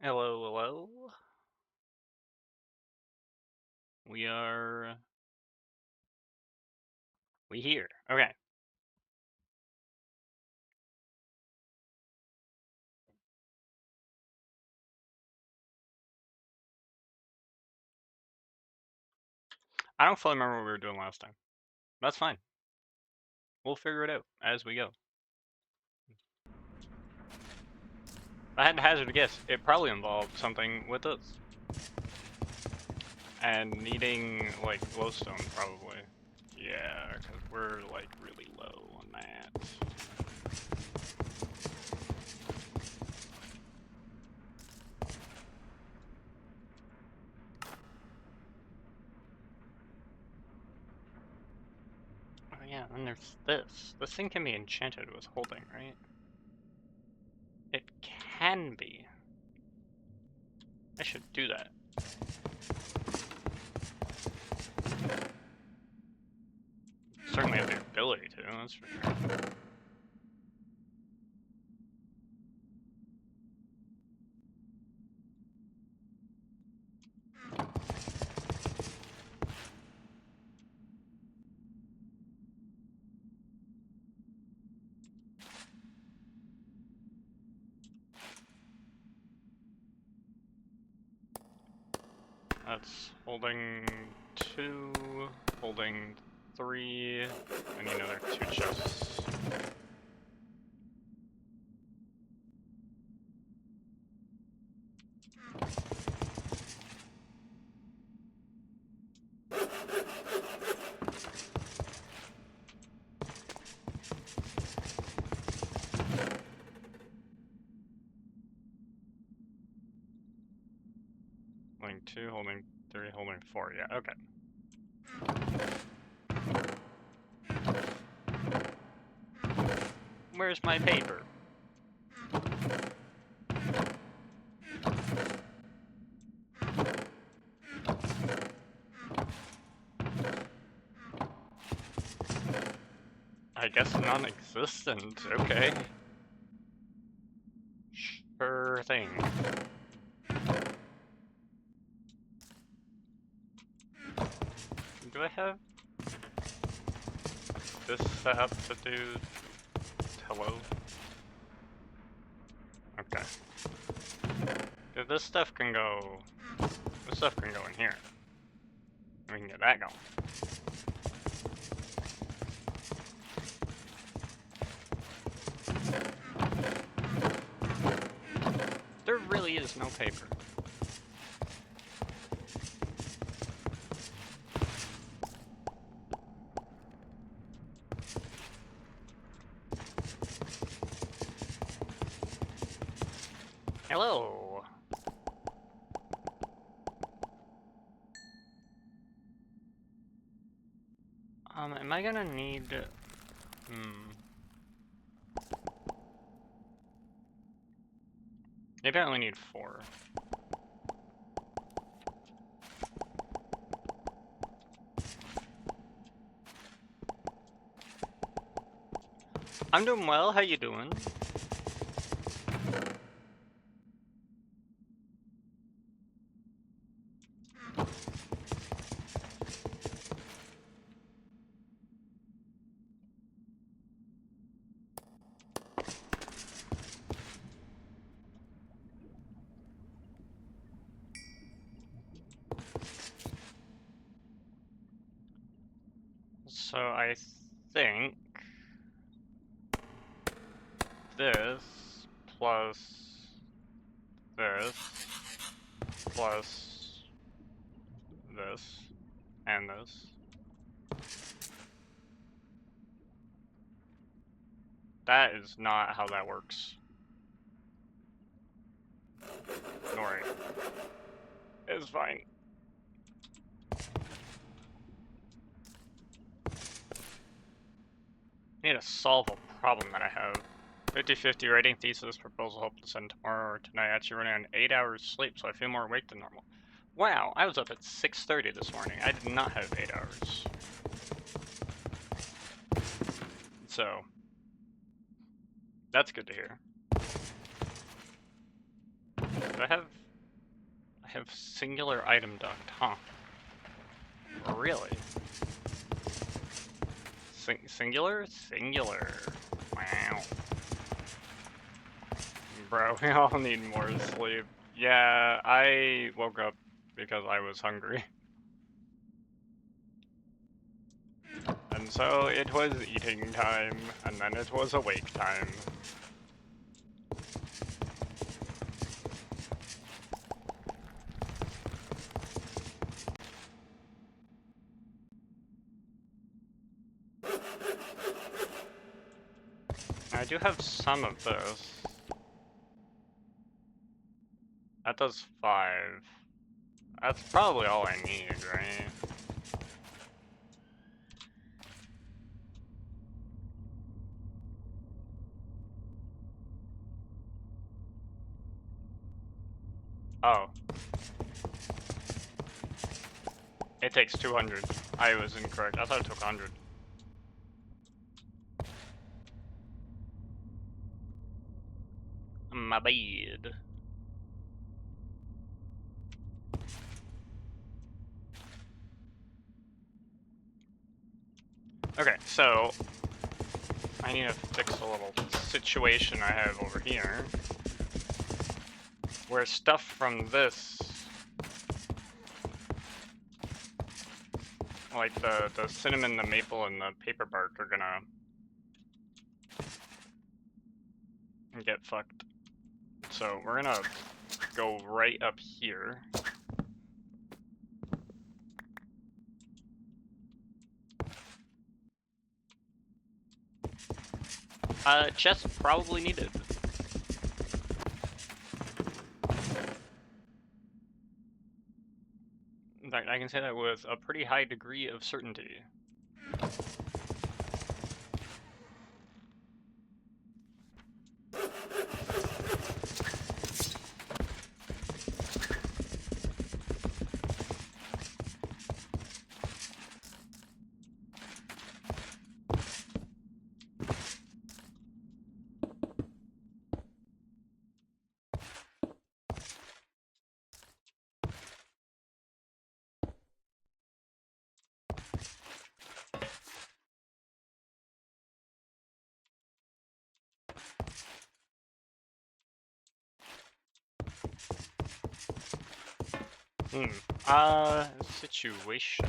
Hello, hello. We here. Okay. I don't fully remember what we were doing last time. That's fine. We'll figure it out as we go. If I had to hazard a guess, it probably involved something with us. And needing, like, glowstone, probably. Yeah, because we're, like, really low on that. Oh yeah, and there's this. This thing can be enchanted with holding, right? It can be. I should do that. Certainly have the ability to, that's for sure. That's holding 2, holding 3, and you know there are 2 chests. Holding 2, holding 3, holding 4, yeah, okay. Where's my paper? I guess non-existent, okay. Sure thing. Do I have this set up to do hello? Okay. This stuff can go in here. We can get that going. There really is no paper. Hello. Am I gonna need... Maybe I only need 4. I'm doing well, how you doing? So I think this plus this plus this and this. That is not how that works. Ignore it. It's fine. I need to solve a problem that I have. 50-50 rating thesis proposal hope to send tomorrow or tonight. Actually running on 8 hours sleep, so I feel more awake than normal. Wow, I was up at 6:30 this morning. I did not have 8 hours. So, that's good to hear. I have singular item duct, huh? Really? Singular? Singular. Wow. Bro, we all need more sleep. Yeah, I woke up because I was hungry. And so it was eating time, and then it was awake time. I do have some of this. That does 5. That's probably all I need, right? Oh. It takes 200. I was incorrect. I thought it took 100. My bad. Okay, so I need to fix a little situation I have over here, where stuff from this, like the cinnamon, the maple, and the paper bark, are gonna get fucked. So we're gonna go right up here. Chest probably needed. In fact, I can say that with a pretty high degree of certainty. Situation.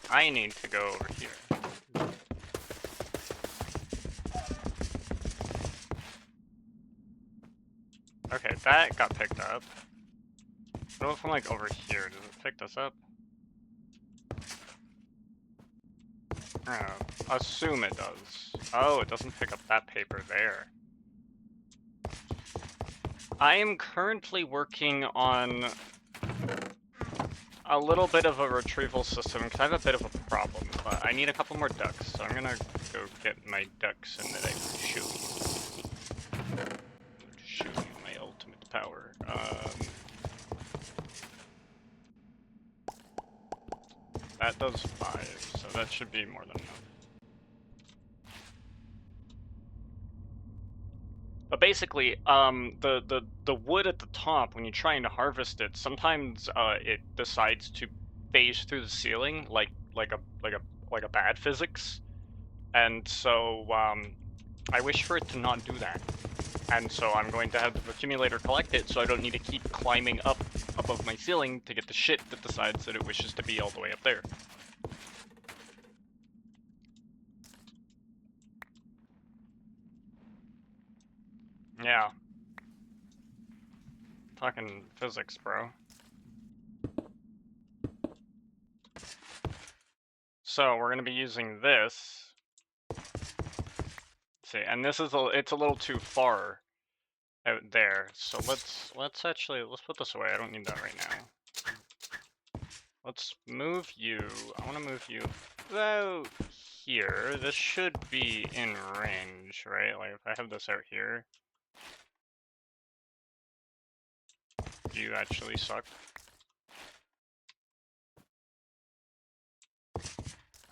I need to go over here. Okay, that got picked up. What if I'm like over here? Does it pick this up? Assume it does. Oh, it doesn't pick up that paper there. I am currently working on a little bit of a retrieval system because I have a bit of a problem, but I need a couple more ducks, so I'm gonna go get my ducks and then I can show you. Show you my ultimate power. That does 5, so that should be more than enough. But basically, the wood at the top, when you're trying to harvest it, sometimes it decides to phase through the ceiling like a bad physics, and so I wish for it to not do that. And so I'm going to have the accumulator collect it, so I don't need to keep climbing up above my ceiling to get the shit that decides that it wishes to be all the way up there. Yeah. Fucking physics, bro. So we're gonna be using this. See, and this is it's a little too far out there. So let's put this away. I don't need that right now. Let's move you. I want to move you about here. This should be in range, right? Like if I have this out here. Do you actually suck?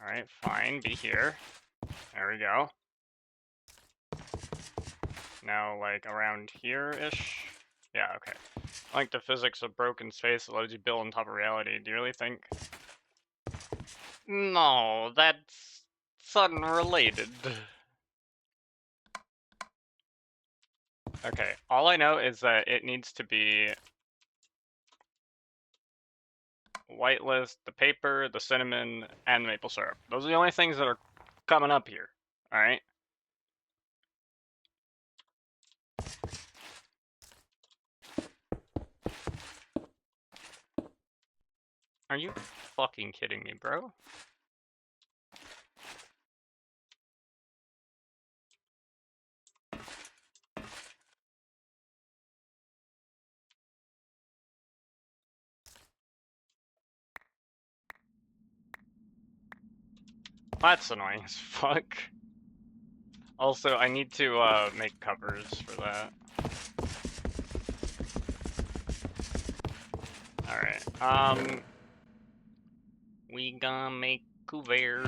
Alright, fine, be here. There we go. now, like, around here-ish? Yeah, okay. Like the physics of broken space that lets you build on top of reality. Do you really think? No, that's unrelated. Okay, all I know is that it needs to be whitelist, the paper, the cinnamon, and the maple syrup. Those are the only things that are coming up here, alright? Are you fucking kidding me, bro? That's annoying as fuck. Also, I need to make covers for that. Alright, we gonna make cover.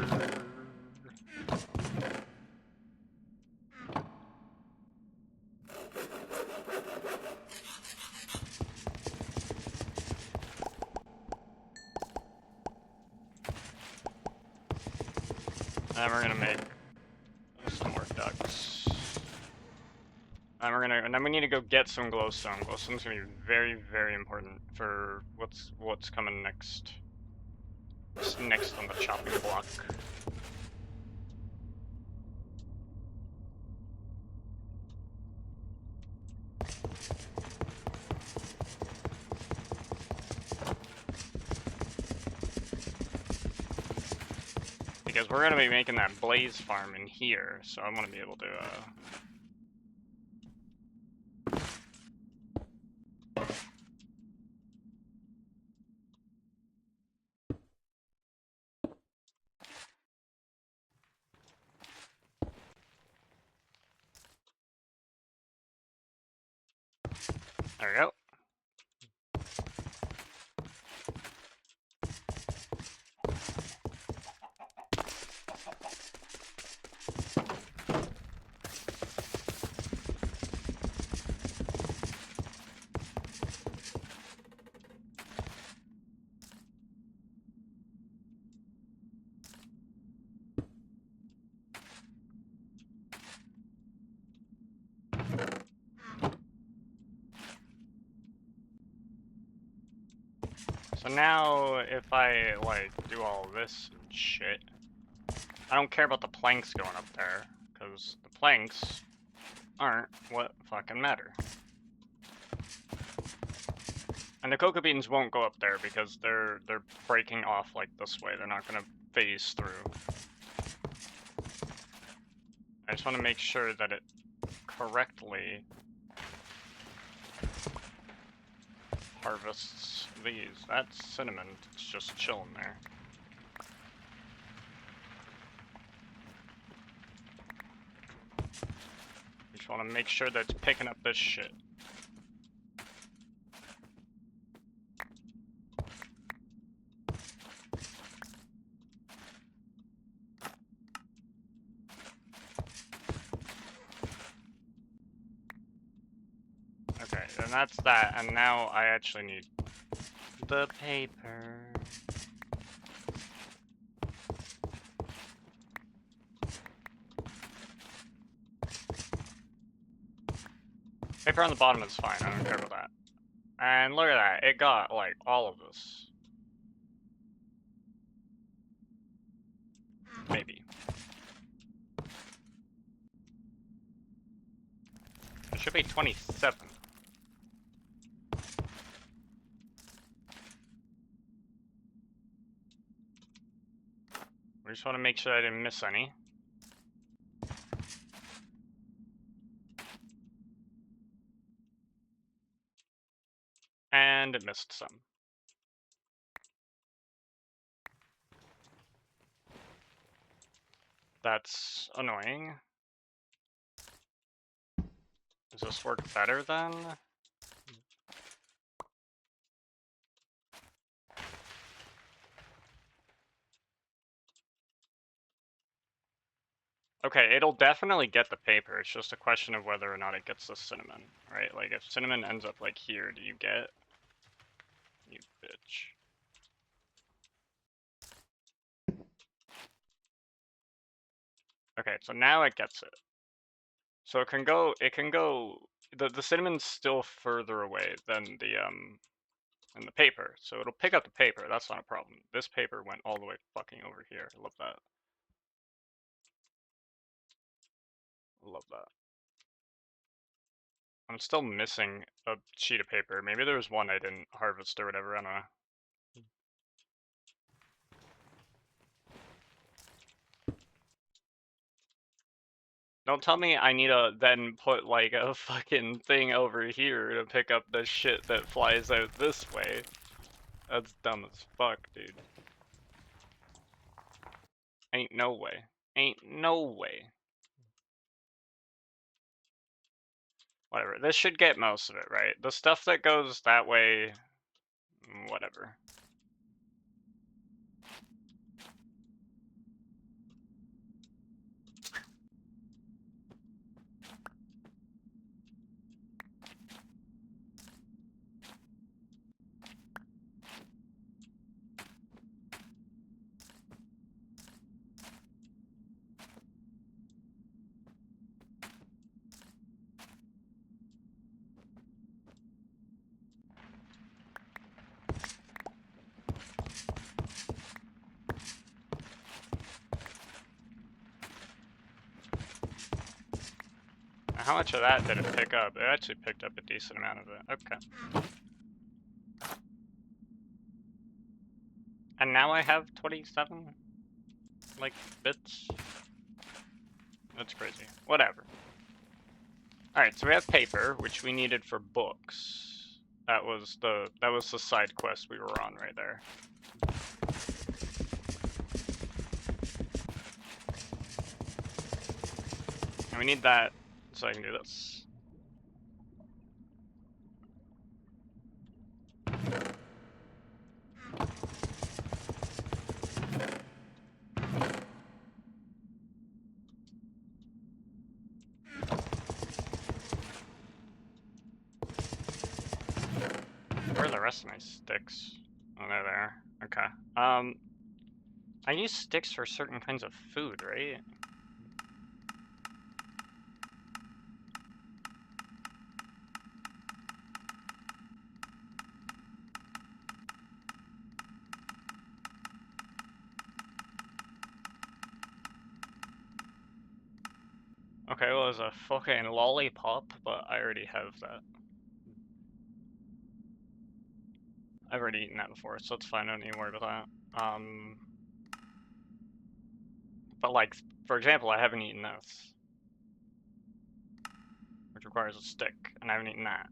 And we're gonna make some more ducks. And then we need to go get some glowstone. Glowstone's gonna be very, very important for what's coming next. What's next on the chopping block. Because we're gonna be making that blaze farm in here, so I'm gonna be able to there we go. So now, if I, like, do all this and shit, I don't care about the planks going up there, because the planks aren't what fucking matter. And the cocoa beans won't go up there because they're breaking off like this way. They're not gonna phase through. I just want to make sure that it correctly harvests these. That's cinnamon. It's just chilling there. Just want to make sure that it's picking up this shit. Okay, and that's that, and now I actually need the paper. Paper on the bottom is fine, I don't care about that. And look at that, it got, like, all of this. Maybe. It should be 27. We just want to make sure I didn't miss any. And it missed some. That's annoying. Does this work better then? Okay, it'll definitely get the paper. It's just a question of whether or not it gets the cinnamon, right? Like, if cinnamon ends up, like, here, do you get... You bitch. Okay, so now it gets it. So it can go, the cinnamon's still further away than the paper. So it'll pick up the paper, that's not a problem. This paper went all the way fucking over here. I love that. Love that. I'm still missing a sheet of paper. Maybe there was one I didn't harvest or whatever, I don't know. Don't tell me I need to then put like a fucking thing over here to pick up the shit that flies out this way. That's dumb as fuck, dude. Ain't no way. Ain't no way. Whatever. This should get most of it, right? The stuff that goes that way, whatever. How much of that did it pick up? It actually picked up a decent amount of it. Okay. And now I have 27, like, bits. That's crazy. Whatever. Alright, so we have paper, which we needed for books. That was the side quest we were on right there. And we need that so I can do this. Where are the rest of my sticks? Oh, they're there. Okay. I use sticks for certain kinds of food, right? Okay, well, there's a fucking lollipop, but I already have that. I've already eaten that before, so it's fine, I don't need to worry about that. But like, for example, I haven't eaten this, which requires a stick, and I haven't eaten that,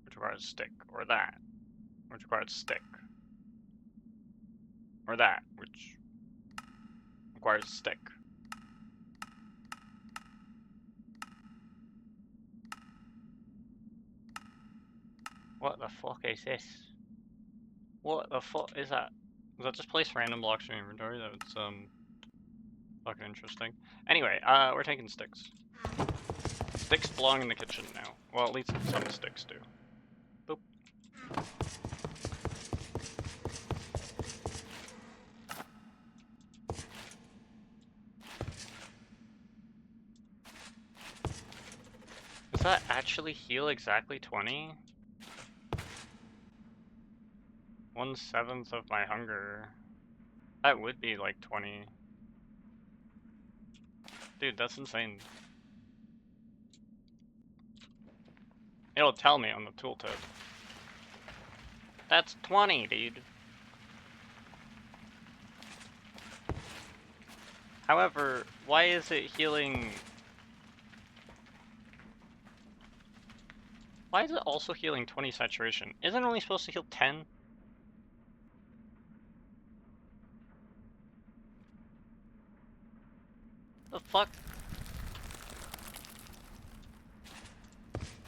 which requires a stick, or that, which requires a stick, or that, which requires a stick. What the fuck is this? What the fuck is that? Does that just place random blocks in your inventory? That's fucking interesting. Anyway, we're taking sticks. Sticks belong in the kitchen now. Well, at least some sticks do. Boop. Does that actually heal exactly 20? 1/7 of my hunger. That would be like 20. Dude, that's insane. It'll tell me on the tooltip. That's 20, dude. However, why is it healing... Why is it also healing 20 saturation? Isn't it only supposed to heal 10? The fuck?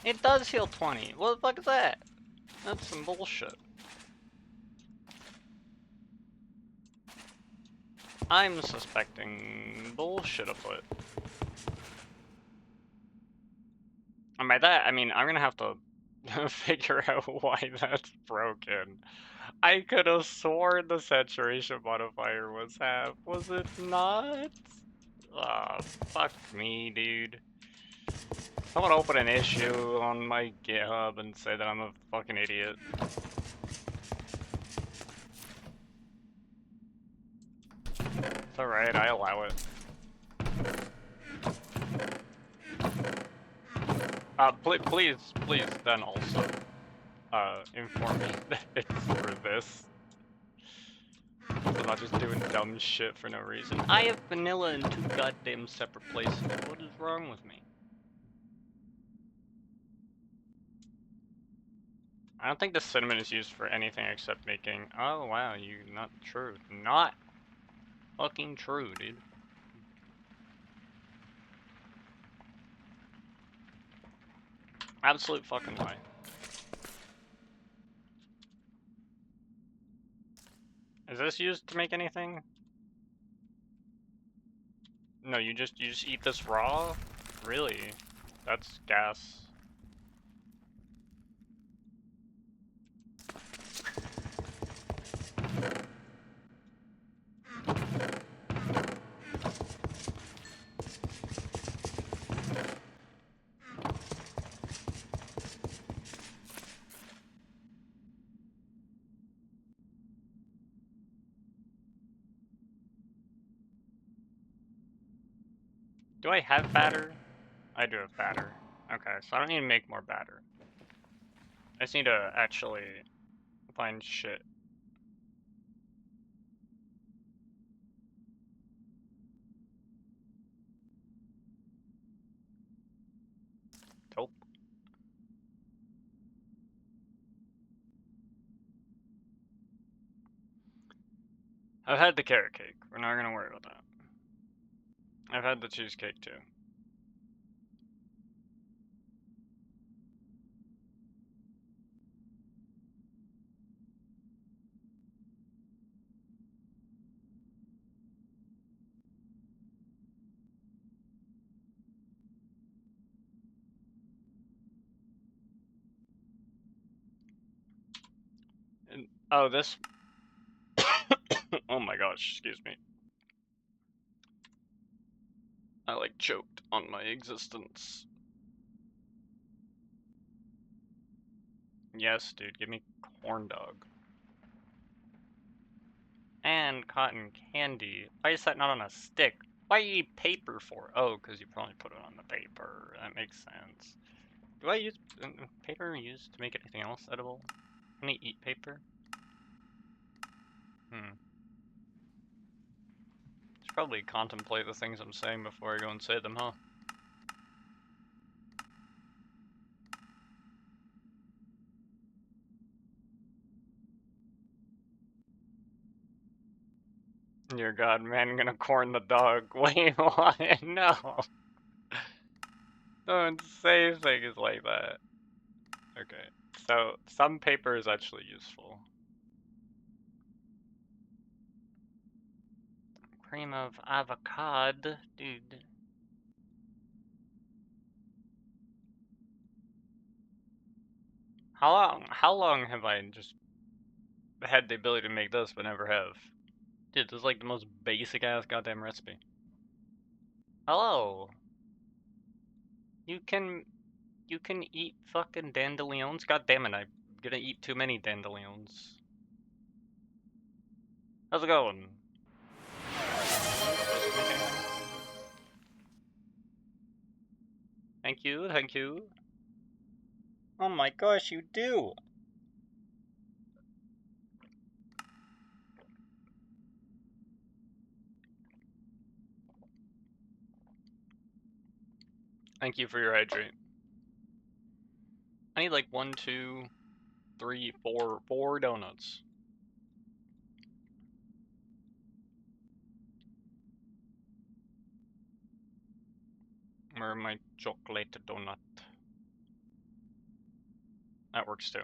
It does heal 20. What the fuck is that? That's some bullshit. I'm suspecting bullshit afoot. And by that, I mean, I'm gonna have to figure out why that's broken. I could have sworn the saturation modifier was half. Was it not? Ah, fuck me, dude. I'm gonna open an issue on my GitHub and say that I'm a fucking idiot. It's alright, I allow it. Please then also, inform me that it's for this. I'm not just doing dumb shit for no reason. I have vanilla in 2 goddamn separate places. What is wrong with me? I don't think the cinnamon is used for anything except making... Oh, wow, not true. Not fucking true, dude. Absolute fucking lie. Is this used to make anything? No, you just eat this raw? Really? That's gas. Do I have batter? I do have batter. Okay, so I don't need to make more batter. I just need to actually find shit. Nope. I've had the carrot cake. We're not gonna worry about that. I've had the cheesecake too. And, oh, this... oh my gosh, excuse me. I like choked on my existence. Yes, dude, give me corn dog. And cotton candy. Why is that not on a stick? Why do you eat paper for? Oh, because you probably put it on the paper. That makes sense. Do I use paper used to make anything else edible? Can I eat paper? Should probably contemplate the things I'm saying before I go and say them, huh? Dear God, man, gonna corn the dog. Wait, what? No. Don't say things like that. Okay, so some paper is actually useful. Cream of avocado, dude. How long have I just had the ability to make this but never have? Dude, this is like the most basic ass goddamn recipe. Hello. You can eat fucking dandelions? God damn it, I'm gonna eat too many dandelions. How's it going? Thank you, thank you. Oh my gosh, you do! Thank you for your hydrate. I need like 1, 2, 3, 4 donuts. Where my chocolate donut? That works too.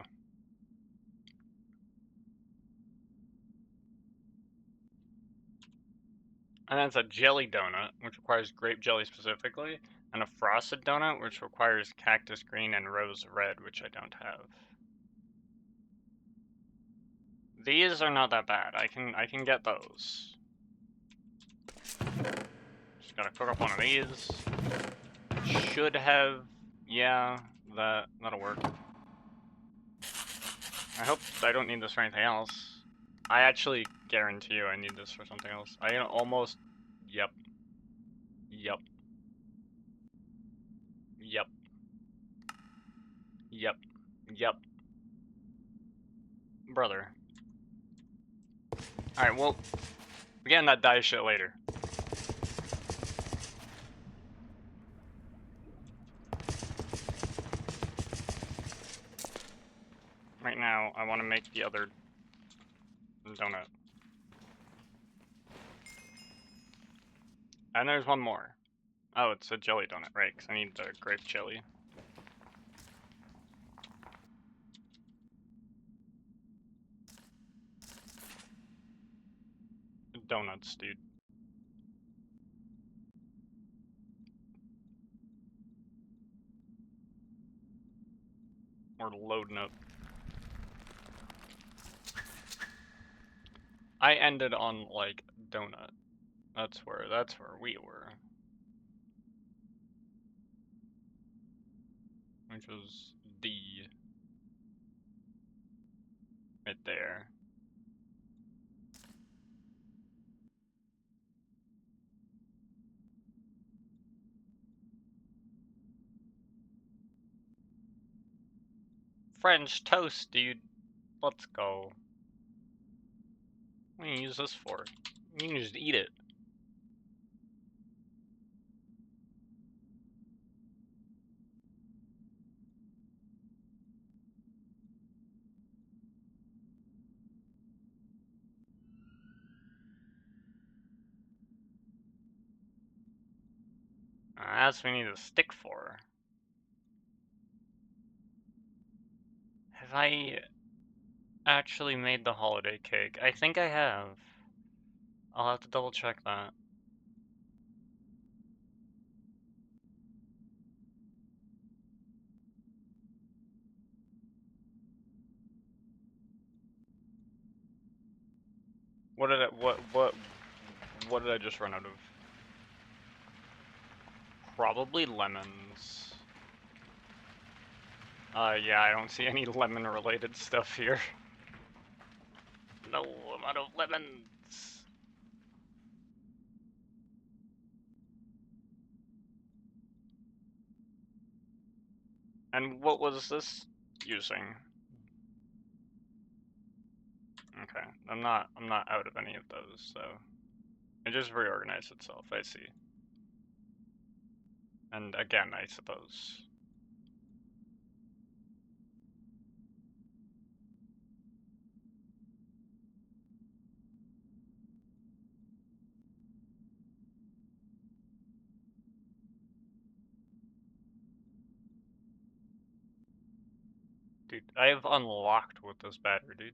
And then it's a jelly donut, which requires grape jelly specifically, and a frosted donut, which requires cactus green and rose red, which I don't have. These are not that bad. I can get those. Just gotta cook up one of these. Should have, yeah, that'll work. I hope I don't need this for anything else. I actually guarantee you I need this for something else. I almost, yep. Yep. Yep. Yep. Yep. Brother. Alright, well, we're getting that dye shit later. Right now, I want to make the other donut. And there's one more. Oh, it's a jelly donut, right? Because I need the grape jelly. Donuts, dude. We're loading up. I ended on, like, donut. That's where we were. Which was D. Right there. French toast, dude. Let's go. What do you use this for? You can just eat it. That's what we need a stick for. Have I actually made the holiday cake? I think I have. I'll have to double check that. What did I just run out of? Probably lemons. Yeah, I don't see any lemon related stuff here. No, I'm out of lemons. And what was this using? Okay, I'm not out of any of those, so it just reorganized itself, I see. And again, I suppose. Dude, I have unlocked with this battery, dude.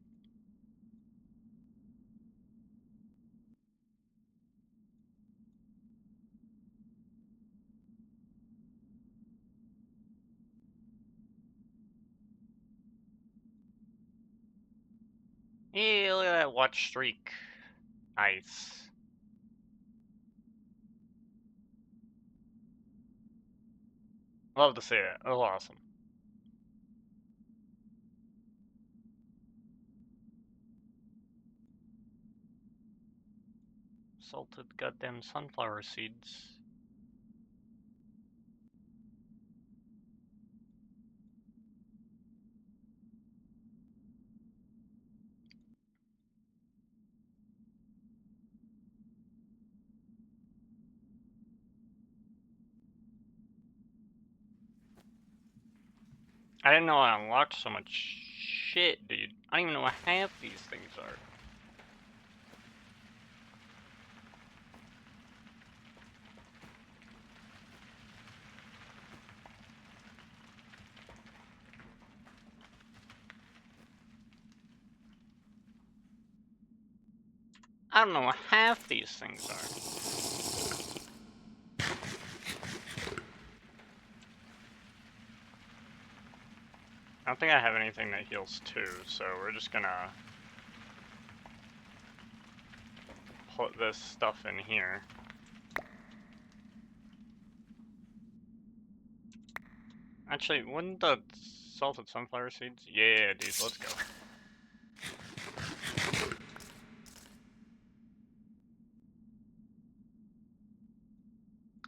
Hey, look at that watch streak. Nice. Love to see it. It was awesome. Salted goddamn sunflower seeds. I didn't know I unlocked so much shit, dude. I don't even know what half these things are. I don't know what half these things are. I don't think I have anything that heals 2, so we're just gonna put this stuff in here. Actually, wouldn't the salted sunflower seeds? Yeah, dude, let's go.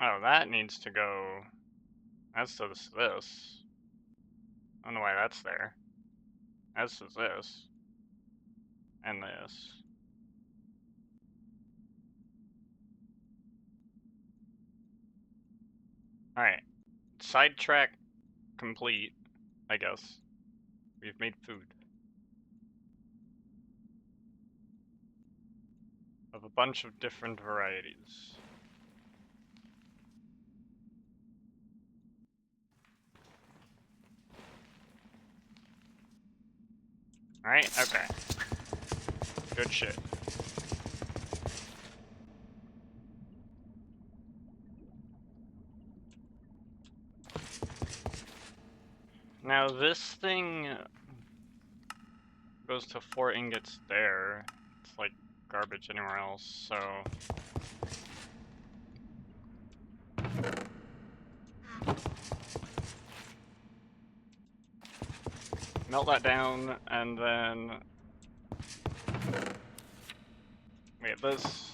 Oh, that needs to go. As to this. I don't know why that's there. As to this. And this. Alright. Sidetrack complete, I guess. We've made food. Of a bunch of different varieties. Alright, okay. Good shit. Now this thing goes to 4 ingots there. It's like garbage anywhere else, so... Melt that down, and then... Wait, this...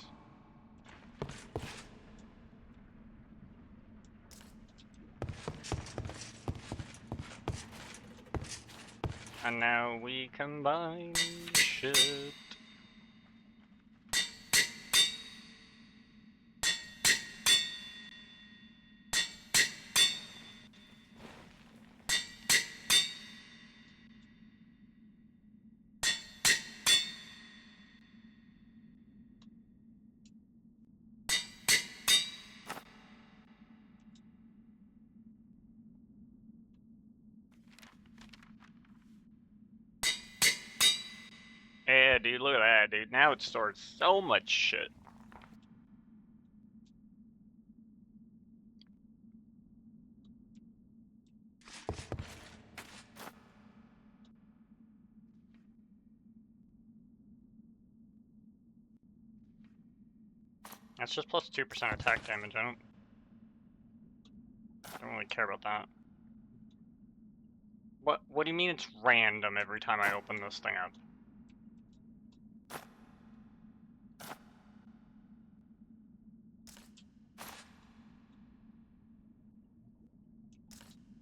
And now we combine shit. Yeah, dude, look at that, dude. Now it stores so much shit. That's just plus 2% attack damage. I don't really care about that. What do you mean it's random every time I open this thing up?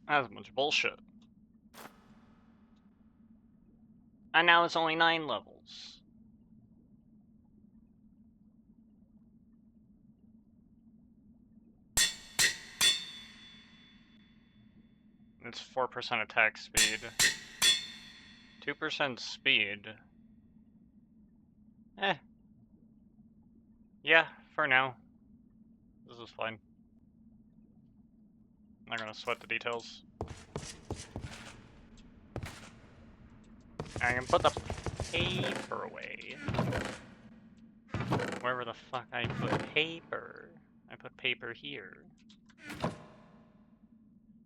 That's a bunch of bullshit. And now it's only 9 levels. It's 4% attack speed. 2% speed. Eh. Yeah, for now. This is fine. I'm not gonna sweat the details. I can put the paper away. Wherever the fuck I put paper. I put paper here.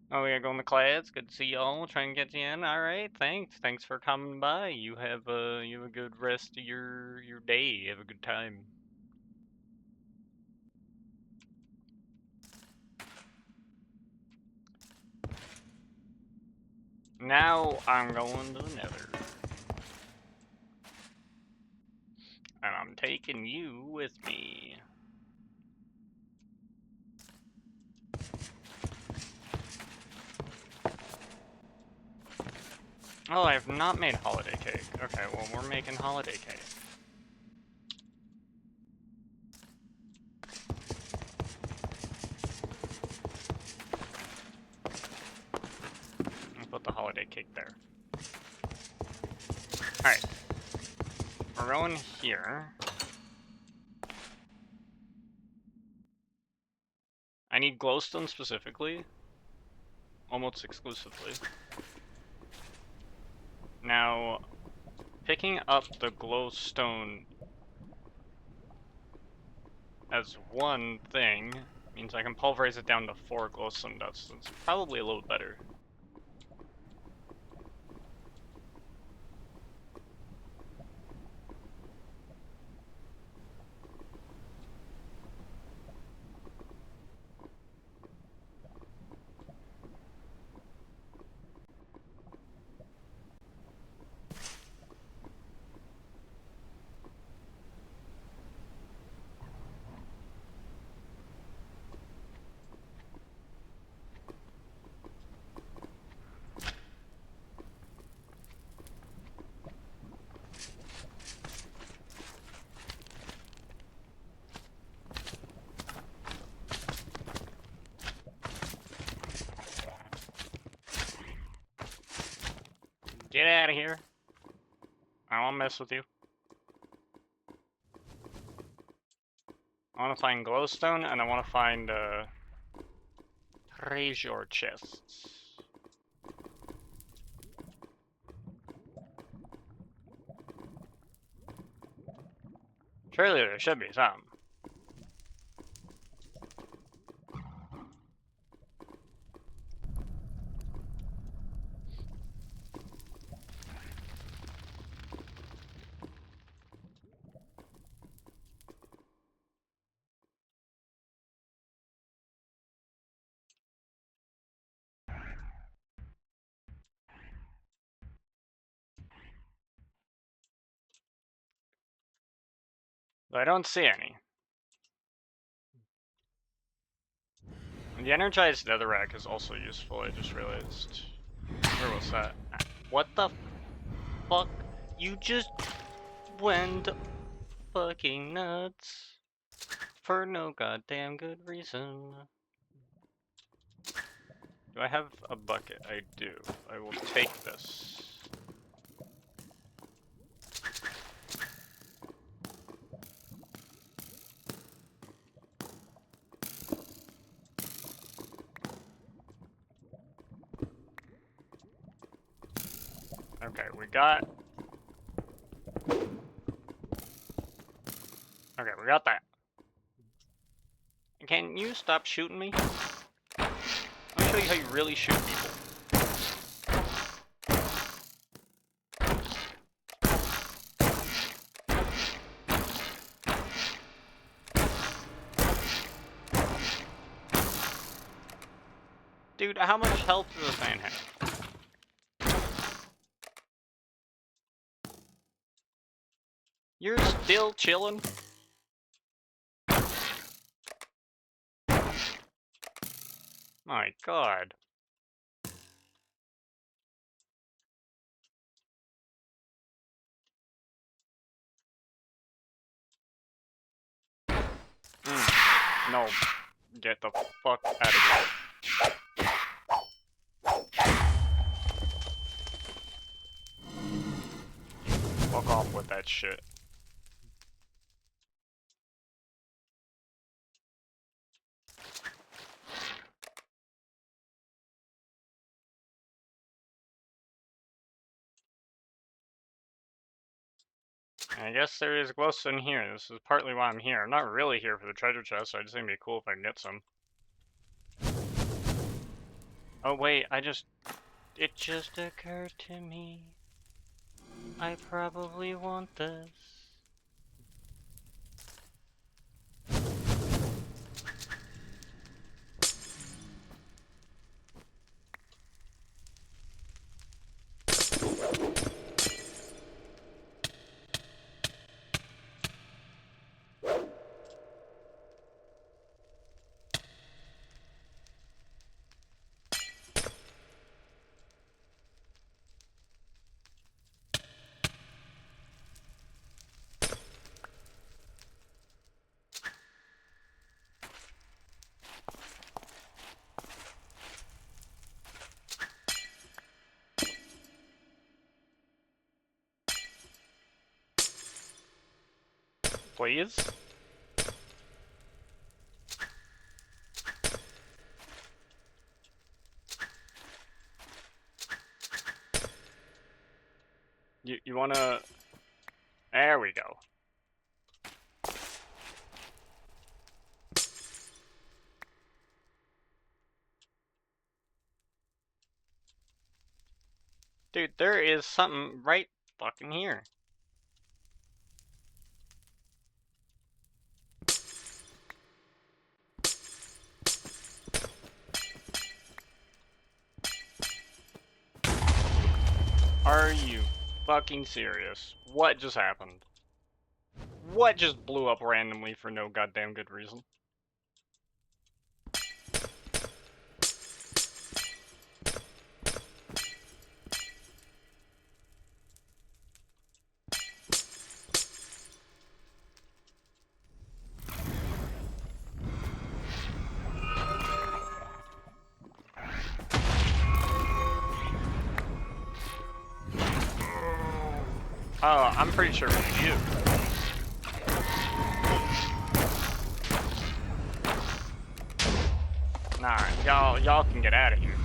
Oh, we gotta go in the class. Good to see y'all. Try and get you in. All right, thanks. Thanks for coming by. You have a good rest of your day. Have a good time. Now I'm going to the Nether, and I'm taking you with me. Oh, I have not made holiday cake. Okay, well, we're making holiday cake. I'll put the holiday cake there. Alright. We're going here. I need glowstone specifically. Almost exclusively. Now, picking up the glowstone as one thing means I can pulverize it down to 4 glowstone dust. It's probably a little better. Get out of here. I don't want to mess with you. I want to find glowstone, and I want to find treasure chests. Surely there should be some. But I don't see any. The energized netherrack is also useful, I just realized. Where was that? What the fuck? You just went fucking nuts. For no goddamn good reason. Do I have a bucket? I do. I will take this. Okay, we got... Okay, we got that. Can you stop shooting me? I'll show you how you really shoot people. Dude, how much health does this man have? You're still chilling? My god. No. Get the fuck out of here. Fuck off with that shit. I guess there is glowstone here. This is partly why I'm here. I'm not really here for the treasure chest, so I just think it'd be cool if I can get some. Oh wait, it just occurred to me. I probably want this. Please? You wanna... There we go. Dude, there is something right fucking here. Are you fucking serious? What just happened? What just blew up randomly for no goddamn good reason? I'm pretty sure it was you. Nah, y'all can get out of here.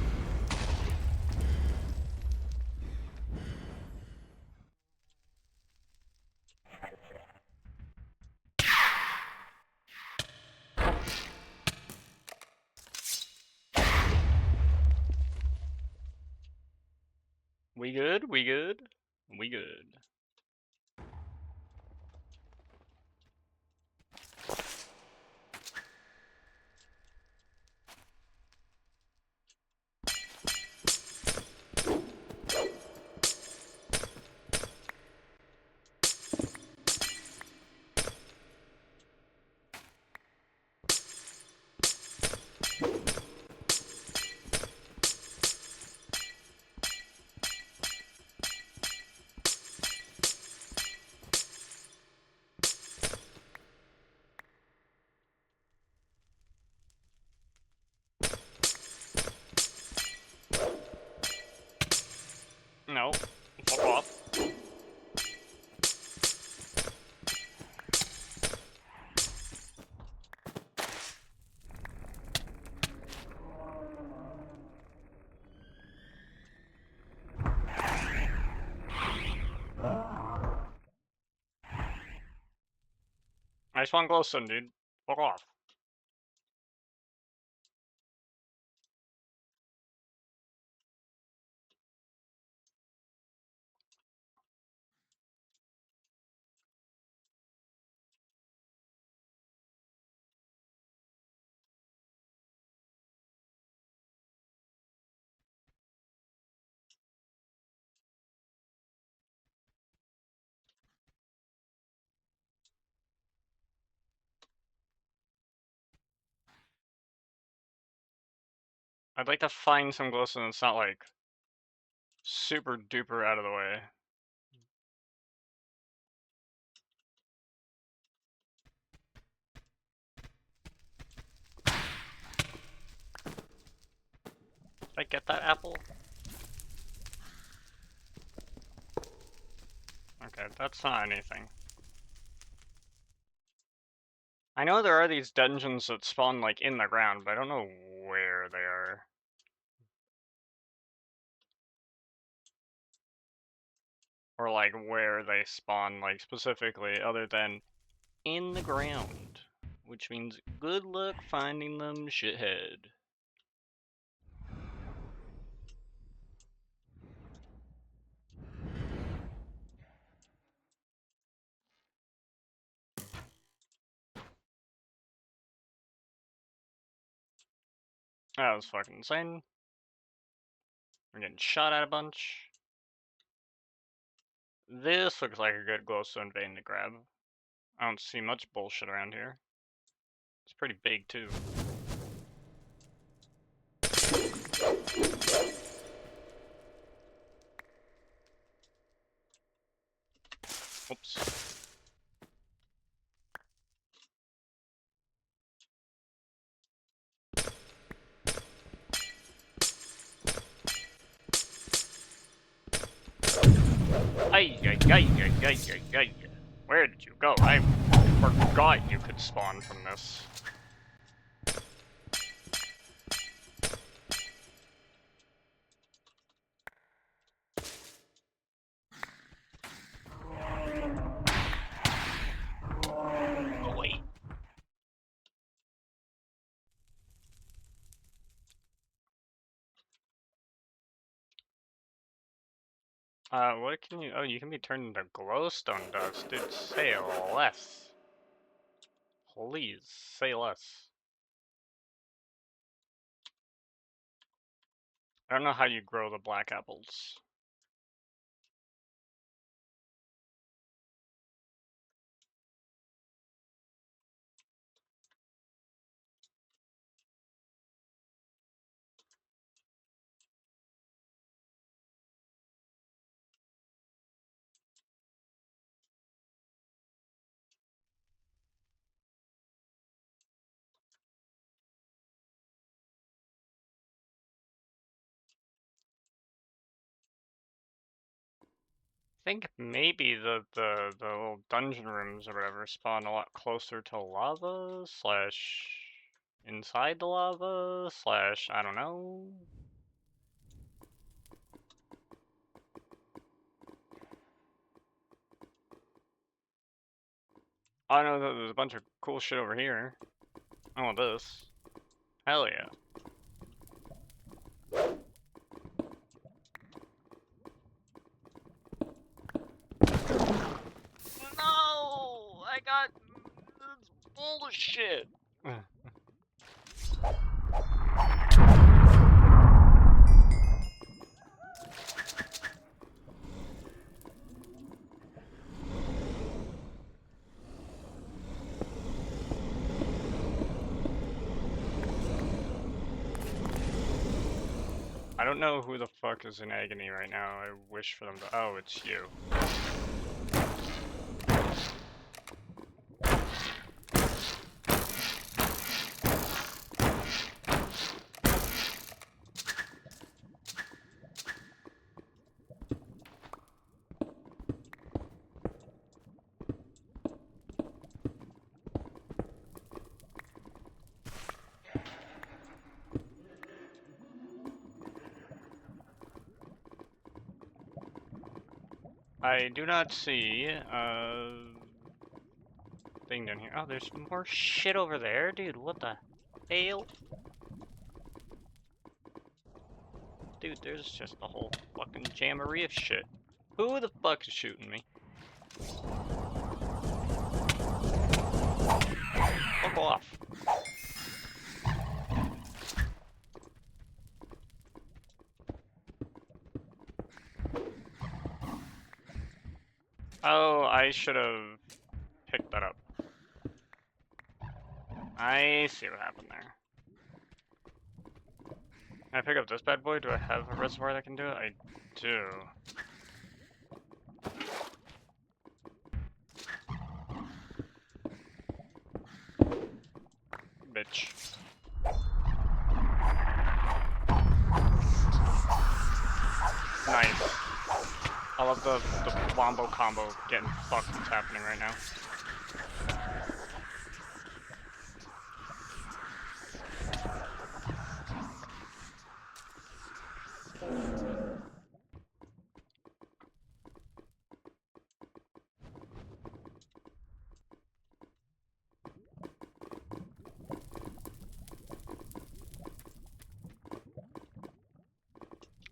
We good? We good? We good. No, fuck off. I just want glowstone, dude. Fuck off. I'd like to find some glowstone that's not like super duper out of the way. Did I get that apple? Okay, that's not anything. I know there are these dungeons that spawn like in the ground, but I don't know where they are. Or like where they spawn like specifically other than in the ground. Which means good luck finding them, shithead. That was fucking insane. We're getting shot at a bunch. This looks like a good glowstone vein to grab. I don't see much bullshit around here. It's pretty big too. Oops. Ay, ay, ay, ay, ay, ay, ay. Where did you go? I forgot you could spawn from this. Oh, wait. What can you... Oh, you can be turned into glowstone dust. Dude, say less. Please, say less. I don't know how you grow the black apples. I think maybe the little dungeon rooms or whatever spawn a lot closer to lava slash inside the lava slash I don't know. I know that there's a bunch of cool shit over here. I want this. Hell yeah. No! I got this bullshit. I don't know who the fuck is in agony right now. I wish for them to. Oh, it's you. I do not see thing down here. Oh, there's more shit over there, dude. What the hell? Dude, there's just a whole fucking jamboree of shit. Who the fuck is shooting me? Fuck off. Oh, I should have picked that up. I see what happened there. Can I pick up this bad boy? Do I have a reservoir that can do it? I do. Bitch. Nice. I love the wombo combo getting fucked that's happening right now.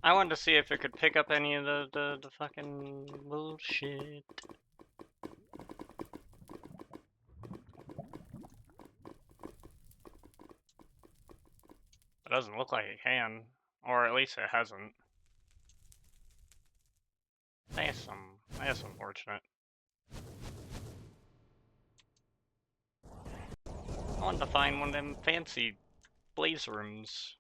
I wanted to see if it could pick up any of the fucking bullshit. It doesn't look like it can. Or at least it hasn't. That's unfortunate. I wanted to find one of them fancy blaze rooms.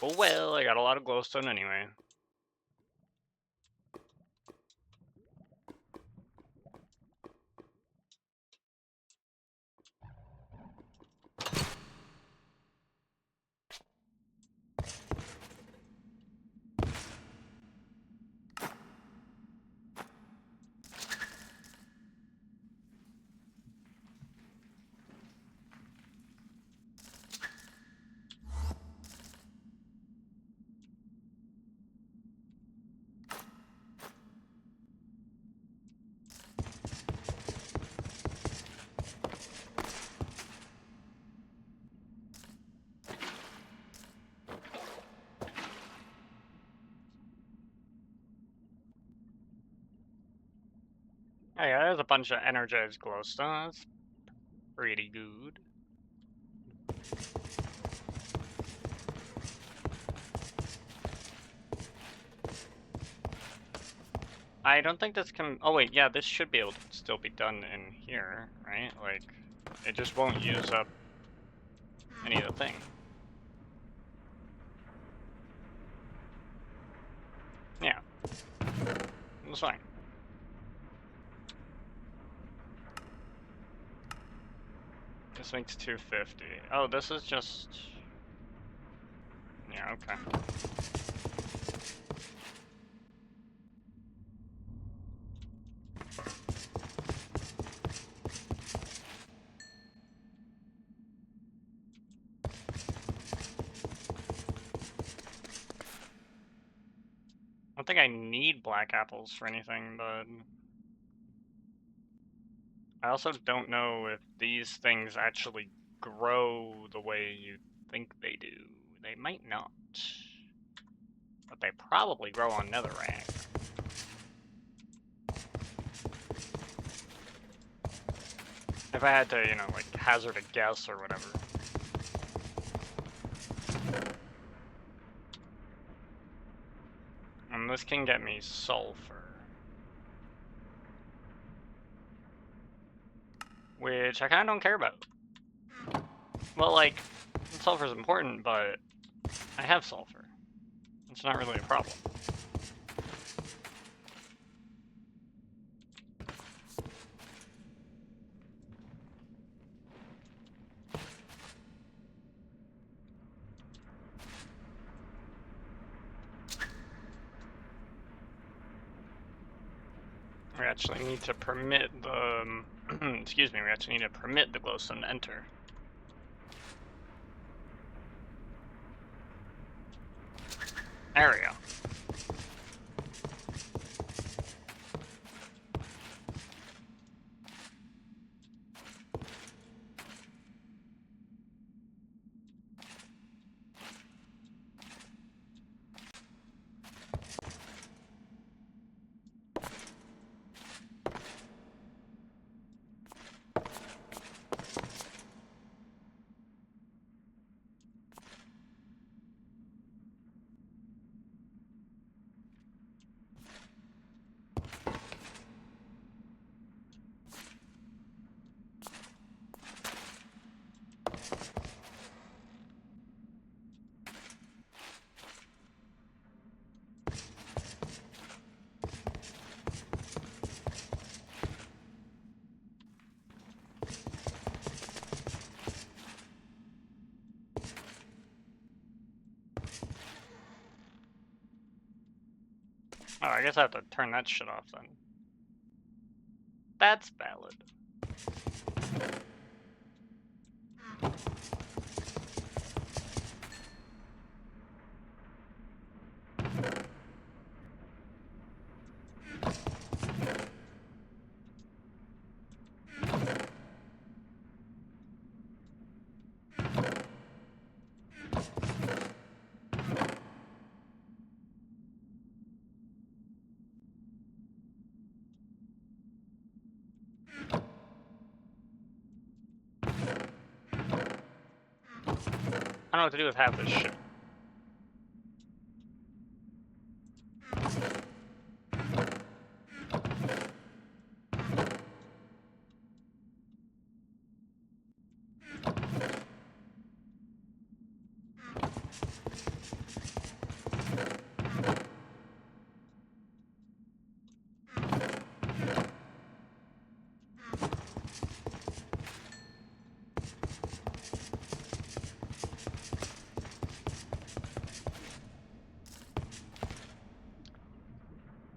Oh well, I got a lot of glowstone anyway. Oh yeah, there's a bunch of energized glowstone. That's pretty good. I don't think this can... Oh wait, yeah, this should be able to still be done in here, right? Like, it just won't use up any of the thing. Yeah. It's fine. This makes 250. Oh, this is just... Yeah, okay. I don't think I need black apples for anything, but... I also don't know if these things actually grow the way you think they do. They might not. But they probably grow on netherrack. If I had to, you know, like, hazard a guess or whatever. And this can get me sulfur. Which I kinda don't care about. Well, like, sulfur's important, but I have sulfur. It's not really a problem. We actually need to permit the... excuse me, we actually need to permit the glowstone to enter. There we go. Oh, I guess I have to turn that shit off then. That's valid. I don't know what to do with half this shit.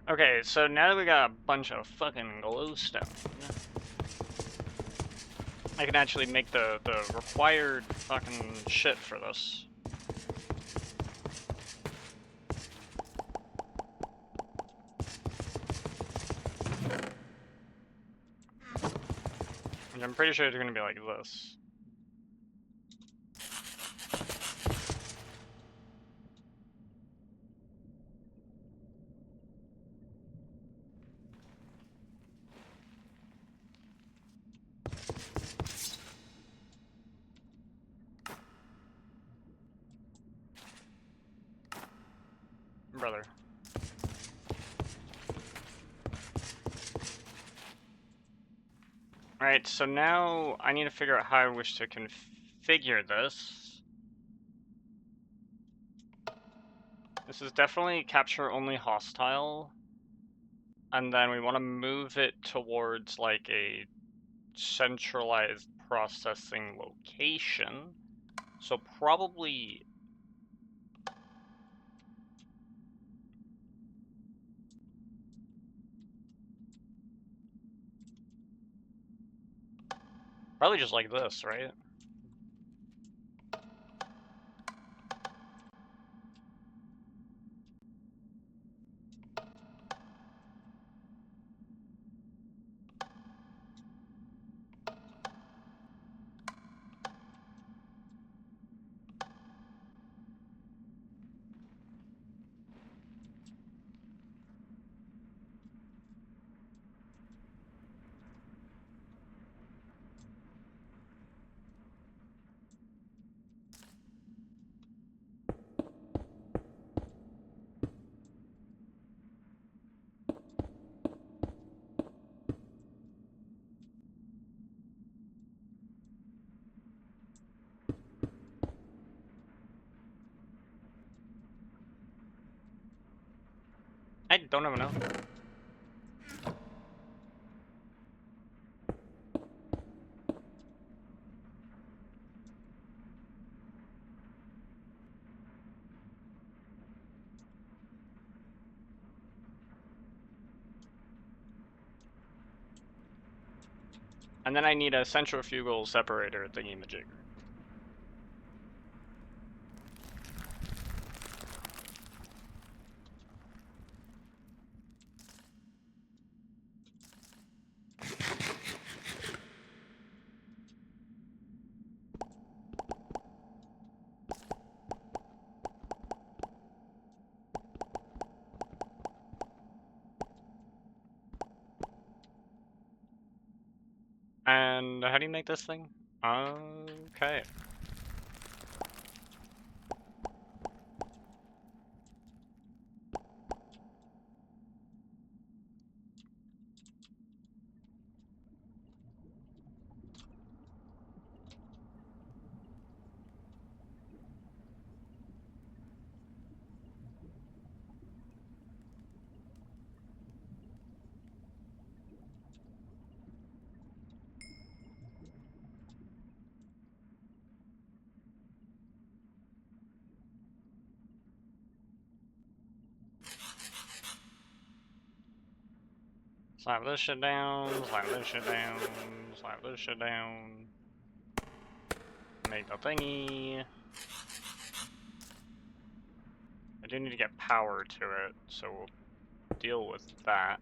Okay, so now that we got a bunch of fucking glowstone, I can actually make the required fucking shit for this. Which I'm pretty sure it's gonna be like this. brother. Alright, so now I need to figure out how I wish to configure this. This is definitely capture only hostile. And then we want to move it towards like a centralized processing location. So probably just like this, right? I don't even know. And then I need a centrifugal separator thingy-majigger. And how do you make this thing? Okay. Slap this shit down, slap this shit down, slap this shit down. Make the thingy. I do need to get power to it, so we'll deal with that.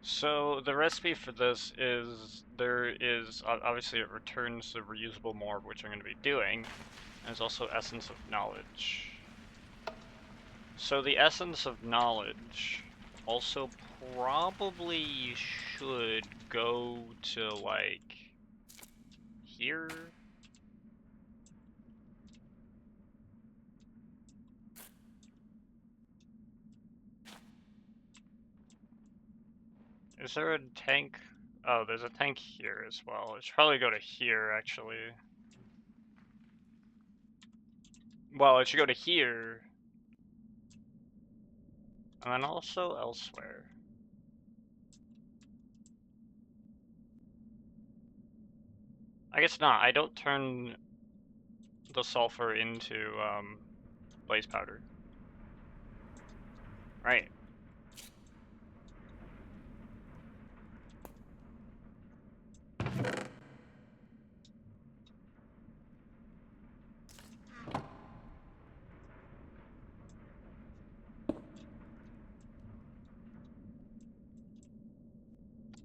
So the recipe for this is, obviously it returns the reusable morb, which I'm going to be doing, and there's also essence of knowledge. So the essence of knowledge also probably should go to, like, here? Is there a tank? Oh, there's a tank here as well. It should probably go to here, actually. Well, it should go to here. And then also elsewhere. I guess not. I don't turn the sulfur into blaze powder. Right.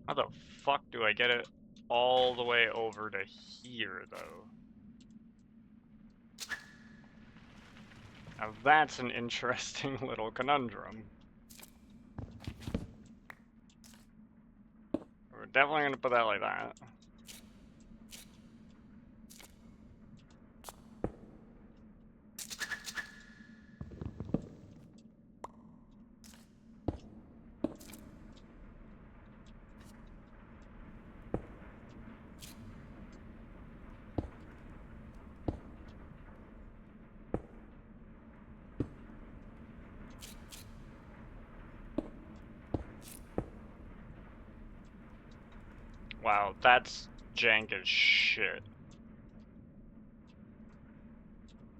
How the fuck do I get it all the way over to here, though? Now that's an interesting little conundrum. We're definitely gonna put that like that. Wow, that's jank as shit.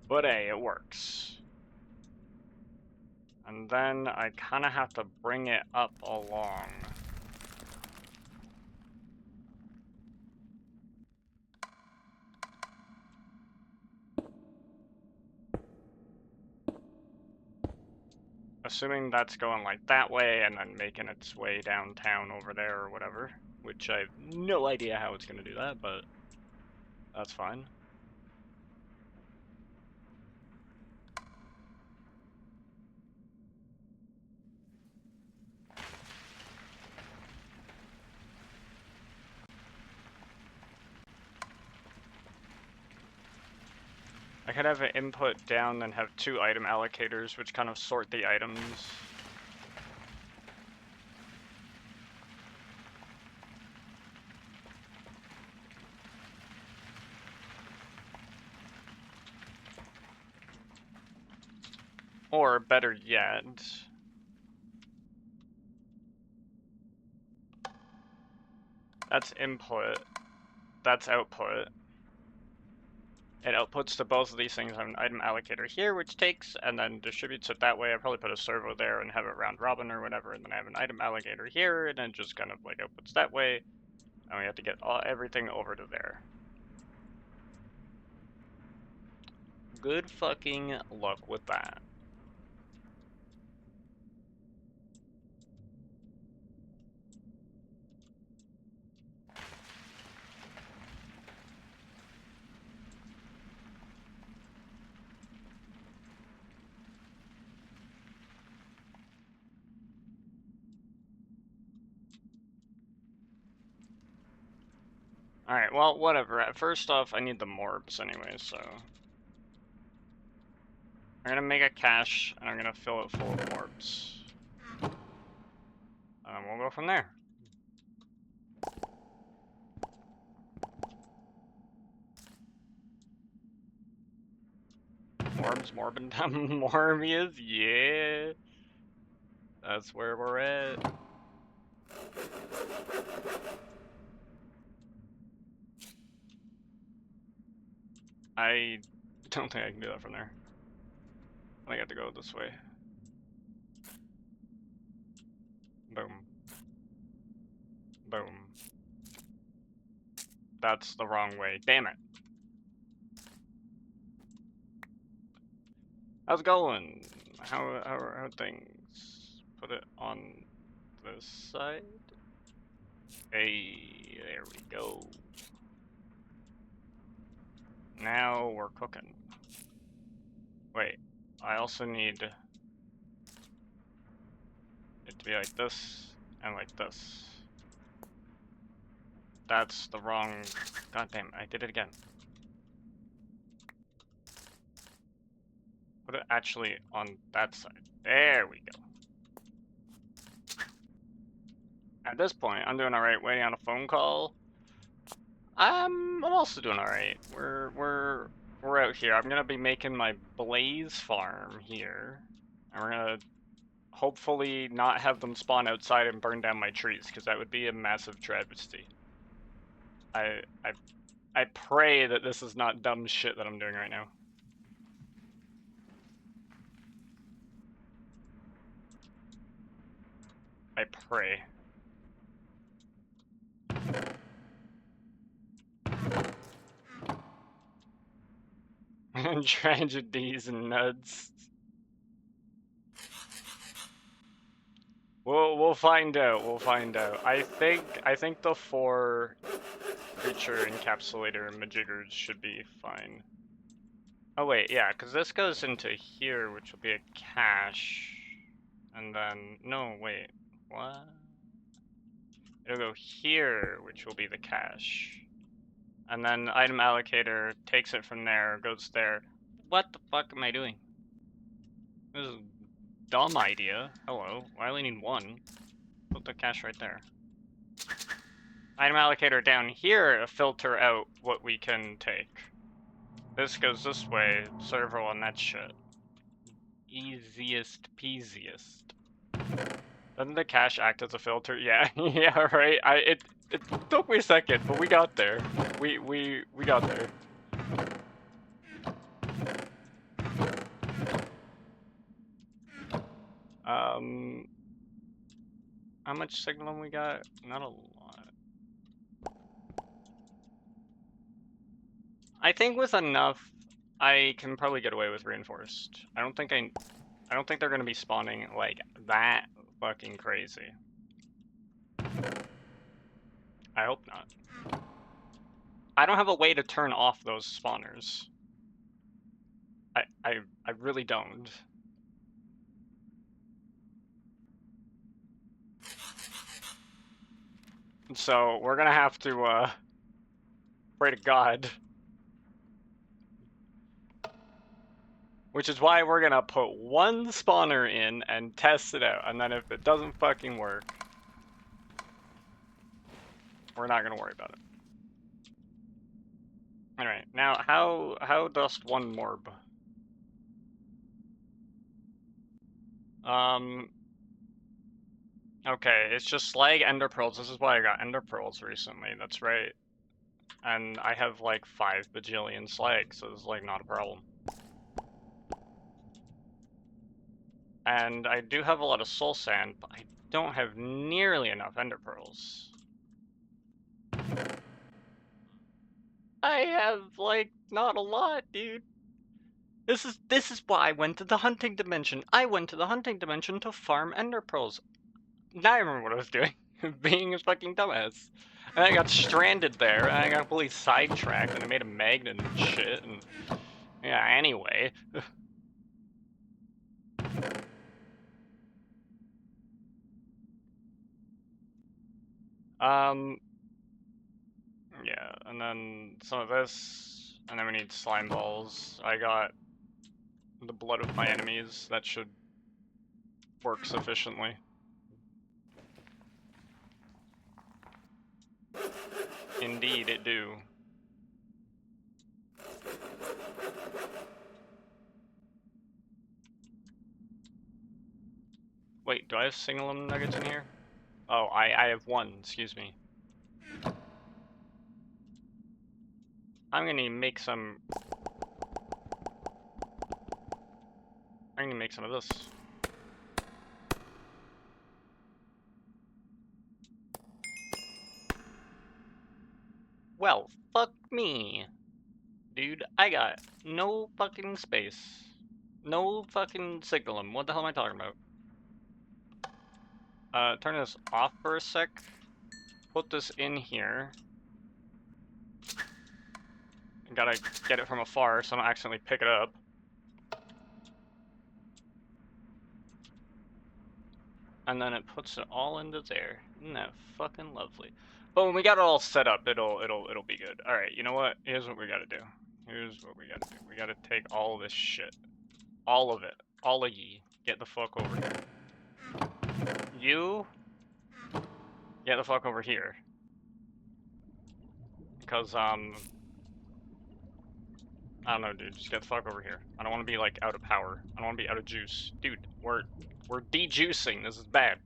But hey, it works. And then I kind of have to bring it up along. Assuming that's going like that way and then making its way downtown over there or whatever. Which I have no idea how it's going to do that, but that's fine. I could have an input down and have 2 item allocators, which kind of sort the items. Or better yet, that's input, that's output. It outputs to both of these things on an item allocator here, which takes and then distributes it that way. I'll probably put a servo there and have it round robin or whatever, and then I have an item allocator here, and then just kind of like outputs that way. And we have to get everything over to there. Good fucking luck with that. Alright, well, whatever. First off, I need the morbs anyway, so... I'm gonna make a cache, and I'm gonna fill it full of morbs. And we'll go from there. Morbs, Morbius, yeah! That's where we're at. I don't think I can do that from there. I think I have to go this way. Boom. Boom. That's the wrong way. Damn it. How's it going? How are things? Put it on this side. Hey, there we go. Now we're cooking. Wait, I also need it to be like this and like this. That's the wrong... God damn, I did it again. Put it actually on that side. There we go. At this point, I'm doing alright waiting on a phone call. I'm also doing alright. We're out here. I'm gonna be making my blaze farm here. And we're gonna hopefully not have them spawn outside and burn down my trees, because that would be a massive travesty. I pray that this is not dumb shit that I'm doing right now. I pray. Tragedies and nuts. We'll find out. We'll find out. I think the 4 creature encapsulator majiggers should be fine. Oh wait, yeah, because this goes into here, which will be a cache, and then no, wait, what? It'll go here, which will be the cache, and then item allocator takes it from there, goes there. What the fuck am I doing? This is a dumb idea. Hello, I only need 1. Put the cache right there. Item allocator down here to filter out what we can take. This goes this way, servo on that shit. Easiest peasiest. Doesn't the cache act as a filter? Yeah, yeah, right. It took me a second, but we got there. We got there. How much signal we got? Not a lot. I think with enough, I can probably get away with reinforced. I don't think they're gonna be spawning like that fucking crazy. I hope not. I don't have a way to turn off those spawners. I really don't. So we're gonna have to pray to God. Which is why we're gonna put one spawner in and test it out, and then if it doesn't fucking work, we're not gonna worry about it. Alright, now how does one morb? Okay, it's just slag ender pearls. This is why I got ender pearls recently, that's right. And I have like 5 bajillion slag, so this is like not a problem. And I do have a lot of soul sand, but I don't have nearly enough ender pearls. I have like not a lot, dude. This is why I went to the hunting dimension. I went to the hunting dimension to farm ender pearls. Now I remember what I was doing. Being a fucking dumbass. And I got stranded there, and I got fully sidetracked, and I made a magnet and shit, and... Yeah, anyway. Yeah, and then some of this, and then we need slime balls. I got the blood of my enemies. That should work sufficiently. Indeed, it do. Wait, do I have single nuggets in here? Oh, I have 1, excuse me. I'm gonna make some... I'm gonna make some of this. Well, fuck me. Dude, I got no fucking space. No fucking signalum. What the hell am I talking about? Turn this off for a sec. Put this in here. Gotta get it from afar so I don't accidentally pick it up. And then it puts it all into there. Isn't that fucking lovely? But when we got it all set up, it'll be good. Alright, you know what? Here's what we gotta do. Here's what we gotta do. We gotta take all this shit. All of it. All of ye. Get the fuck over here. You... Get the fuck over here. Because, I don't know, dude. Just get the fuck over here. I don't want to be, like, out of power. I don't want to be out of juice. Dude, we're de-juicing. This is bad.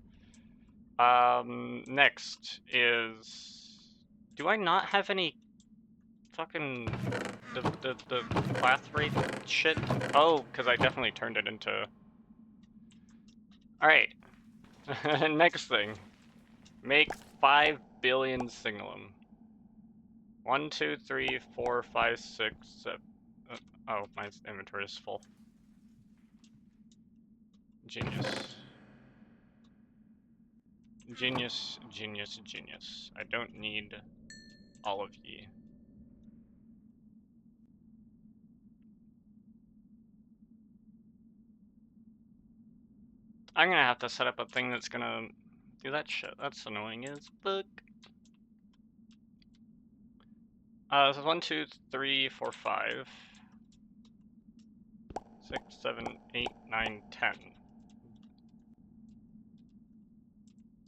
Next is... Do I not have any fucking... the class rate shit? Oh, because I definitely turned it into... Alright. Next thing. Make 5 billion signalum. 1, 2, 3, 4, 5, 6, 7... Oh, my inventory is full. Genius. Genius, genius, genius. I don't need all of ye. I'm gonna have to set up a thing that's gonna do that shit. That's annoying as fuck. This is 1, 2, 3, 4, 5, 6, 7, 8, 9, 10.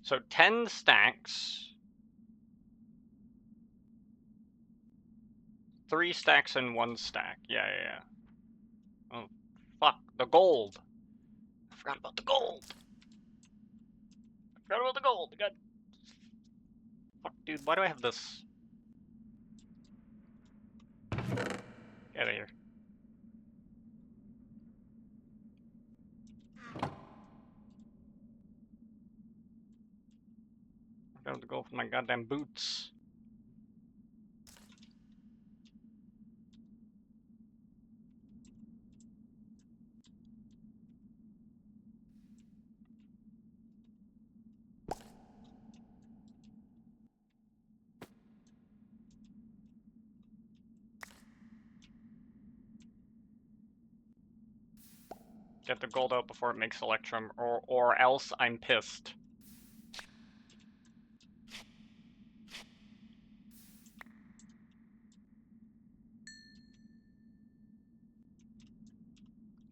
So 10 stacks. 3 stacks and 1 stack. Yeah. Oh, fuck. The gold. I forgot about the gold. Forgot about the gold. God. Fuck, dude. Why do I have this? Get out of here. I have to go for my goddamn boots. Get the gold out before it makes Electrum, or else I'm pissed.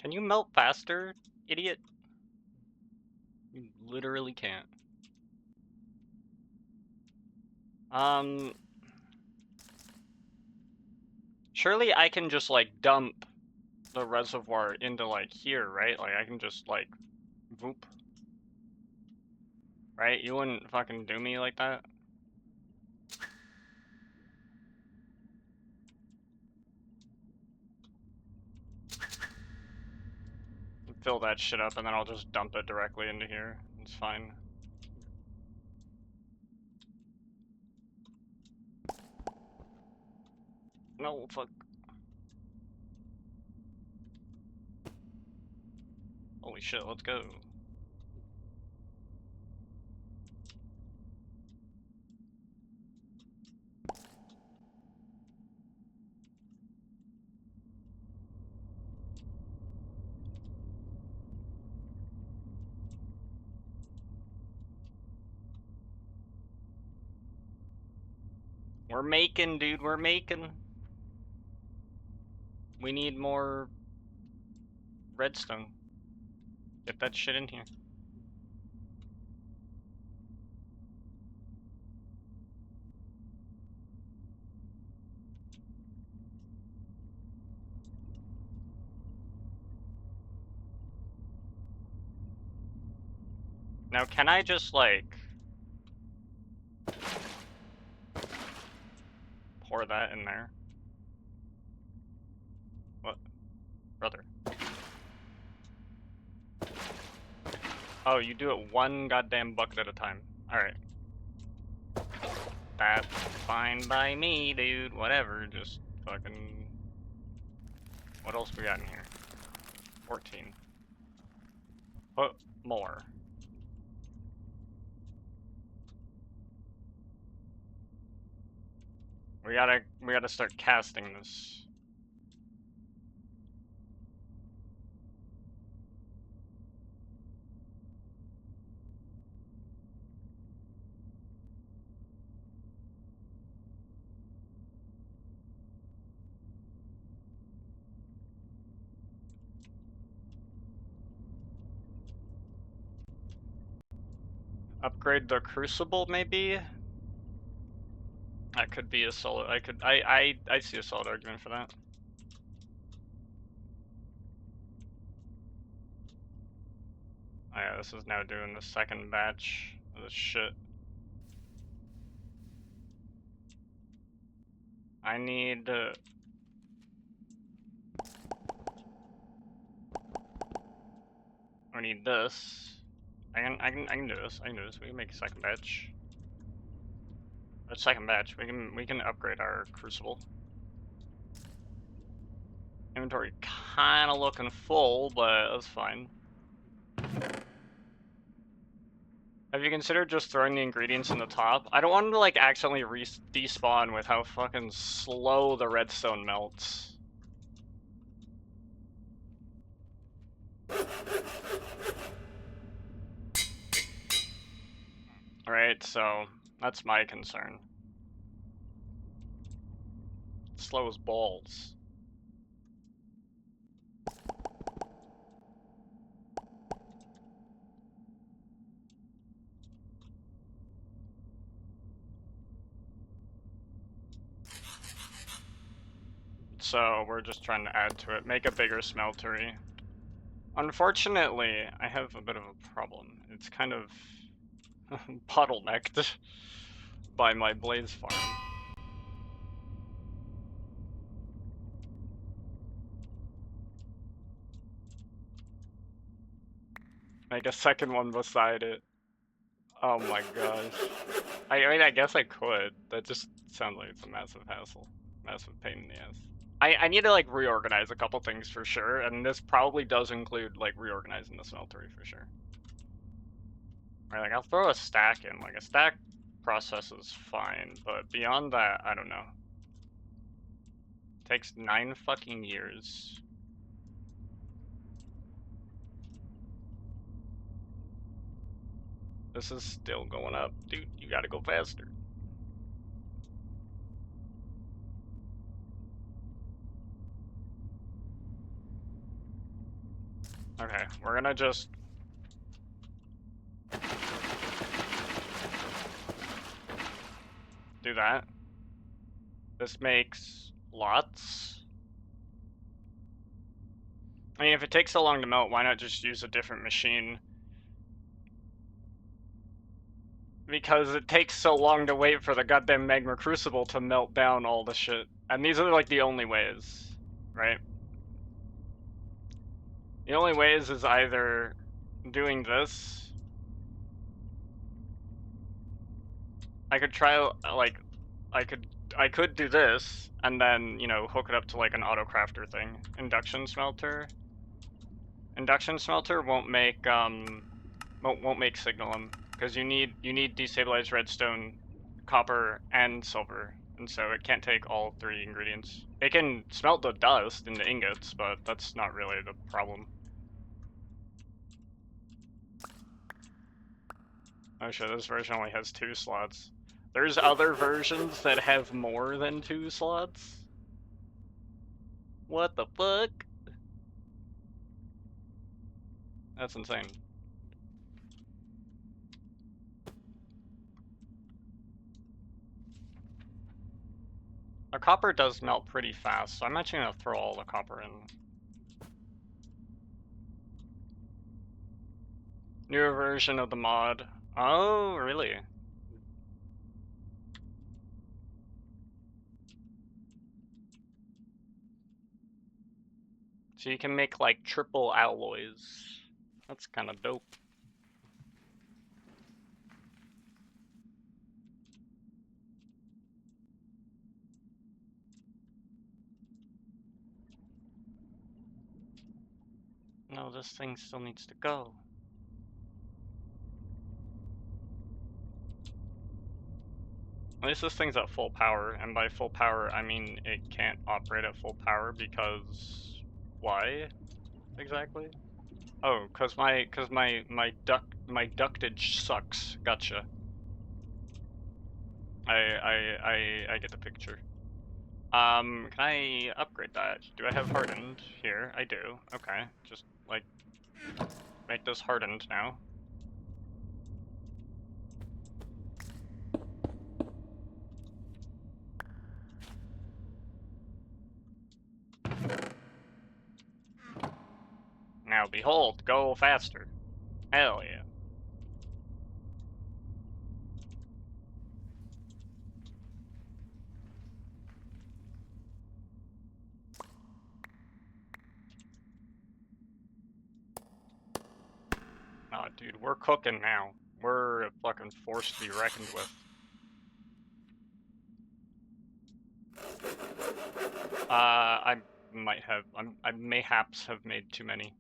Can you melt faster, idiot? You literally can't. Surely I can just, like, dump the reservoir into, like, here, right? Like, I can just, like, voop. Right? You wouldn't fucking do me like that? Fill that shit up, and then I'll just dump it directly into here. It's fine. No, fuck. Holy shit, let's go. We're making, dude, we're making. We need more redstone. Get that shit in here. Now, can I just, like, pour that in there? What? Brother. Oh, you do it one goddamn bucket at a time. Alright. That's fine by me, dude. Whatever, just fucking... What else we got in here? 14. Put more. We gotta start casting this. Upgrade the crucible, maybe? That could be a solid. I see a solid argument for that. Oh yeah, this is now doing the second batch of this shit. I need I need this. I can do this. I can do this. We can make a second batch. A second batch. We can upgrade our crucible. Inventory kind of looking full, but that's fine. Have you considered just throwing the ingredients in the top? I don't want to, like, accidentally despawn with how fucking slow the redstone melts. Alright, so that's my concern. Slow as balls. So we're just trying to add to it, make a bigger smeltery. Unfortunately, I have a bit of a problem. It's kind of bottlenecked by my blaze farm. Make a second one beside it. Oh my gosh. I mean, I guess I could. That just sounds like it's a massive hassle. Massive pain in the ass. I need to, like, reorganize a couple things for sure, and this probably does include, like, reorganizing the smeltery for sure. Right, like, I'll throw a stack in. Like, a stack process is fine, but beyond that, I don't know. Takes 9 fucking years. This is still going up. Dude, you gotta go faster. Okay, we're gonna just... do that. This makes lots. I mean, if it takes so long to melt, why not just use a different machine? Because it takes so long to wait for the goddamn magma crucible to melt down all the shit. And these are, like, the only ways, right? The only ways is either doing this. I could try, like, I could do this, and then, you know, hook it up to, like, an auto crafter thing. Induction smelter. Induction smelter won't make signalum, because you need destabilized redstone, copper, and silver, and so it can't take all 3 ingredients. It can smelt the dust into ingots, but that's not really the problem. Oh shit, this version only has 2 slots. There's other versions that have more than 2 slots? What the fuck? That's insane. The copper does melt pretty fast, so I'm actually gonna throw all the copper in. Newer version of the mod. Oh, really? So you can make, like, triple alloys. That's kind of dope. No, this thing still needs to go. At least this thing's at full power, and by full power, I mean it can't operate at full power because... why? Exactly? Oh, cause my ductage sucks. Gotcha. I get the picture. Can I upgrade that? Do I have hardened here? I do. Okay, just, like, make this hardened now. Now behold, go faster. Hell yeah. Oh, dude, we're cooking now. We're a fucking force to be reckoned with. I might have, I mayhaps have made too many.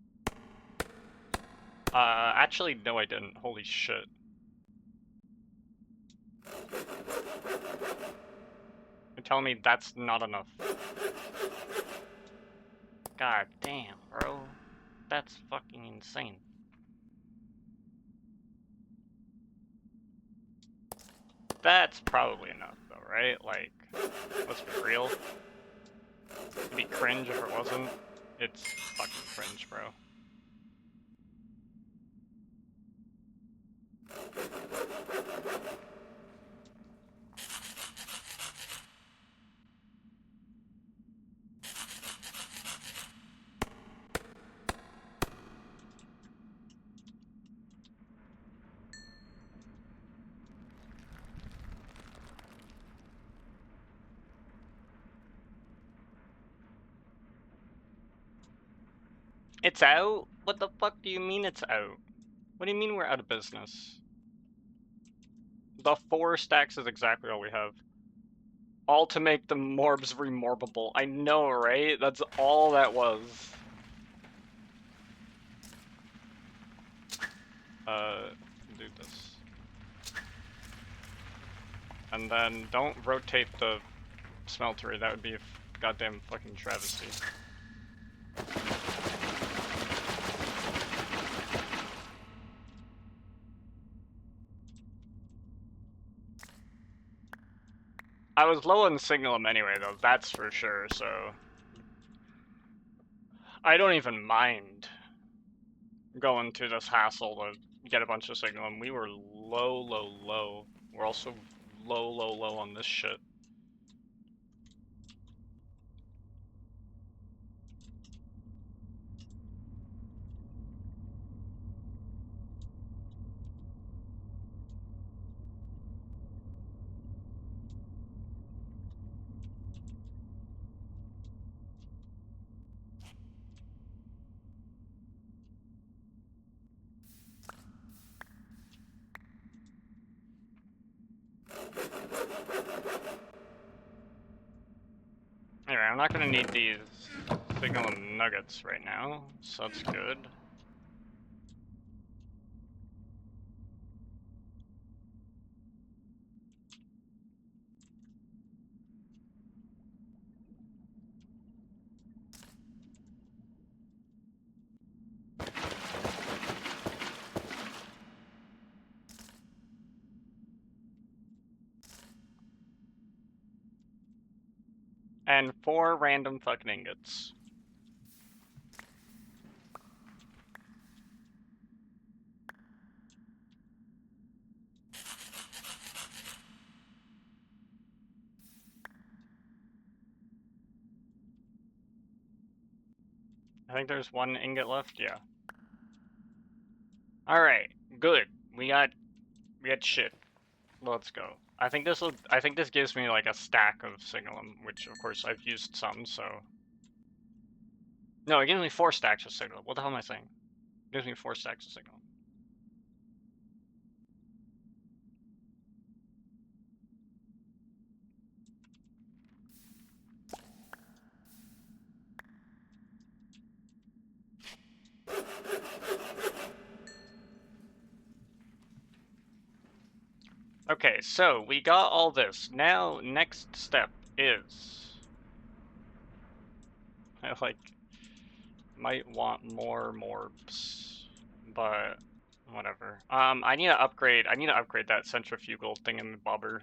Actually, no I didn't. Holy shit. You're telling me that's not enough. God damn, bro. That's fucking insane. That's probably enough, though, right? Like, let's be real. It'd be cringe if it wasn't. It's fucking cringe, bro. It's out? What the fuck do you mean it's out? What do you mean we're out of business? The 4 stacks is exactly all we have. All to make the morbs remorbable. I know, right? That's all that was. Do this. And then don't rotate the smeltery, that would be a goddamn fucking travesty. I was low on Signalum anyway, though, that's for sure, so... I don't even mind going through this hassle to get a bunch of Signalum. We were low. We're also low on this shit. Anyway, I'm not gonna need these Signalum nuggets right now, so that's good. And 4 random fucking ingots. I think there's 1 ingot left, yeah. Alright, good. We got shit. Let's go. I think this gives me like a stack of Signalum, which of course I've used some, so. No, it gives me 4 stacks of Signalum. What the hell am I saying? It gives me 4 stacks of Signalum. Okay, so we got all this. Now, next step is... I might want more morbs, but whatever. I need to upgrade that centrifugal thing in the bobber.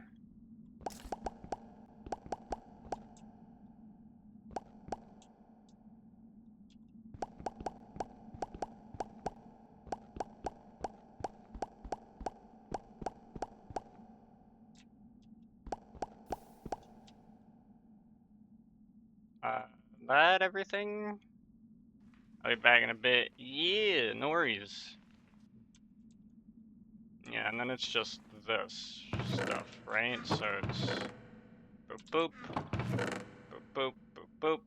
That everything? I'll be back in a bit. Yeah, no worries. Yeah, and then it's just this stuff, right? So it's boop, boop, boop.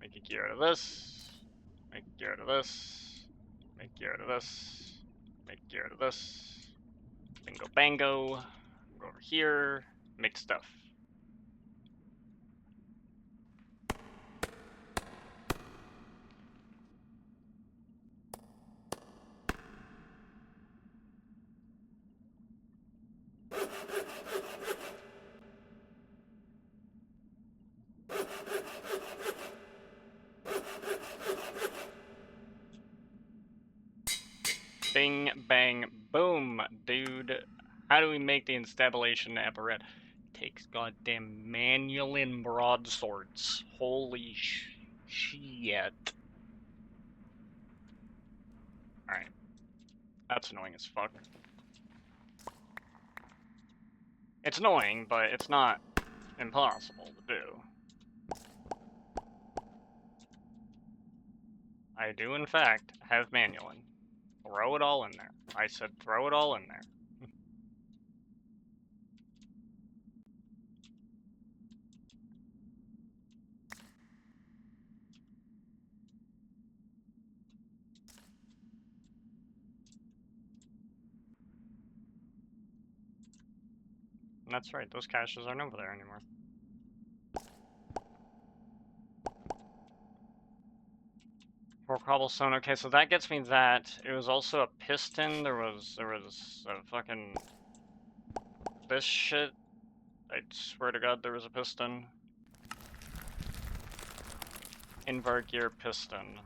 Make a gear out of this. Make a gear out of this. Make gear out of this. Make gear out of this. Bingo bango. Go over here. Make stuff. Bing, bang, boom, dude. How do we make the installation apparatus? Takes goddamn manual broadswords. Holy shit. Alright. That's annoying as fuck. It's annoying, but it's not impossible to do. I do, in fact, have manual. Throw it all in there. I said throw it all in there. That's right, those caches aren't over there anymore. For cobblestone, okay, so that gets me that. It was also a piston, there was a fucking... This shit, I swear to God there was a piston. Invert gear piston.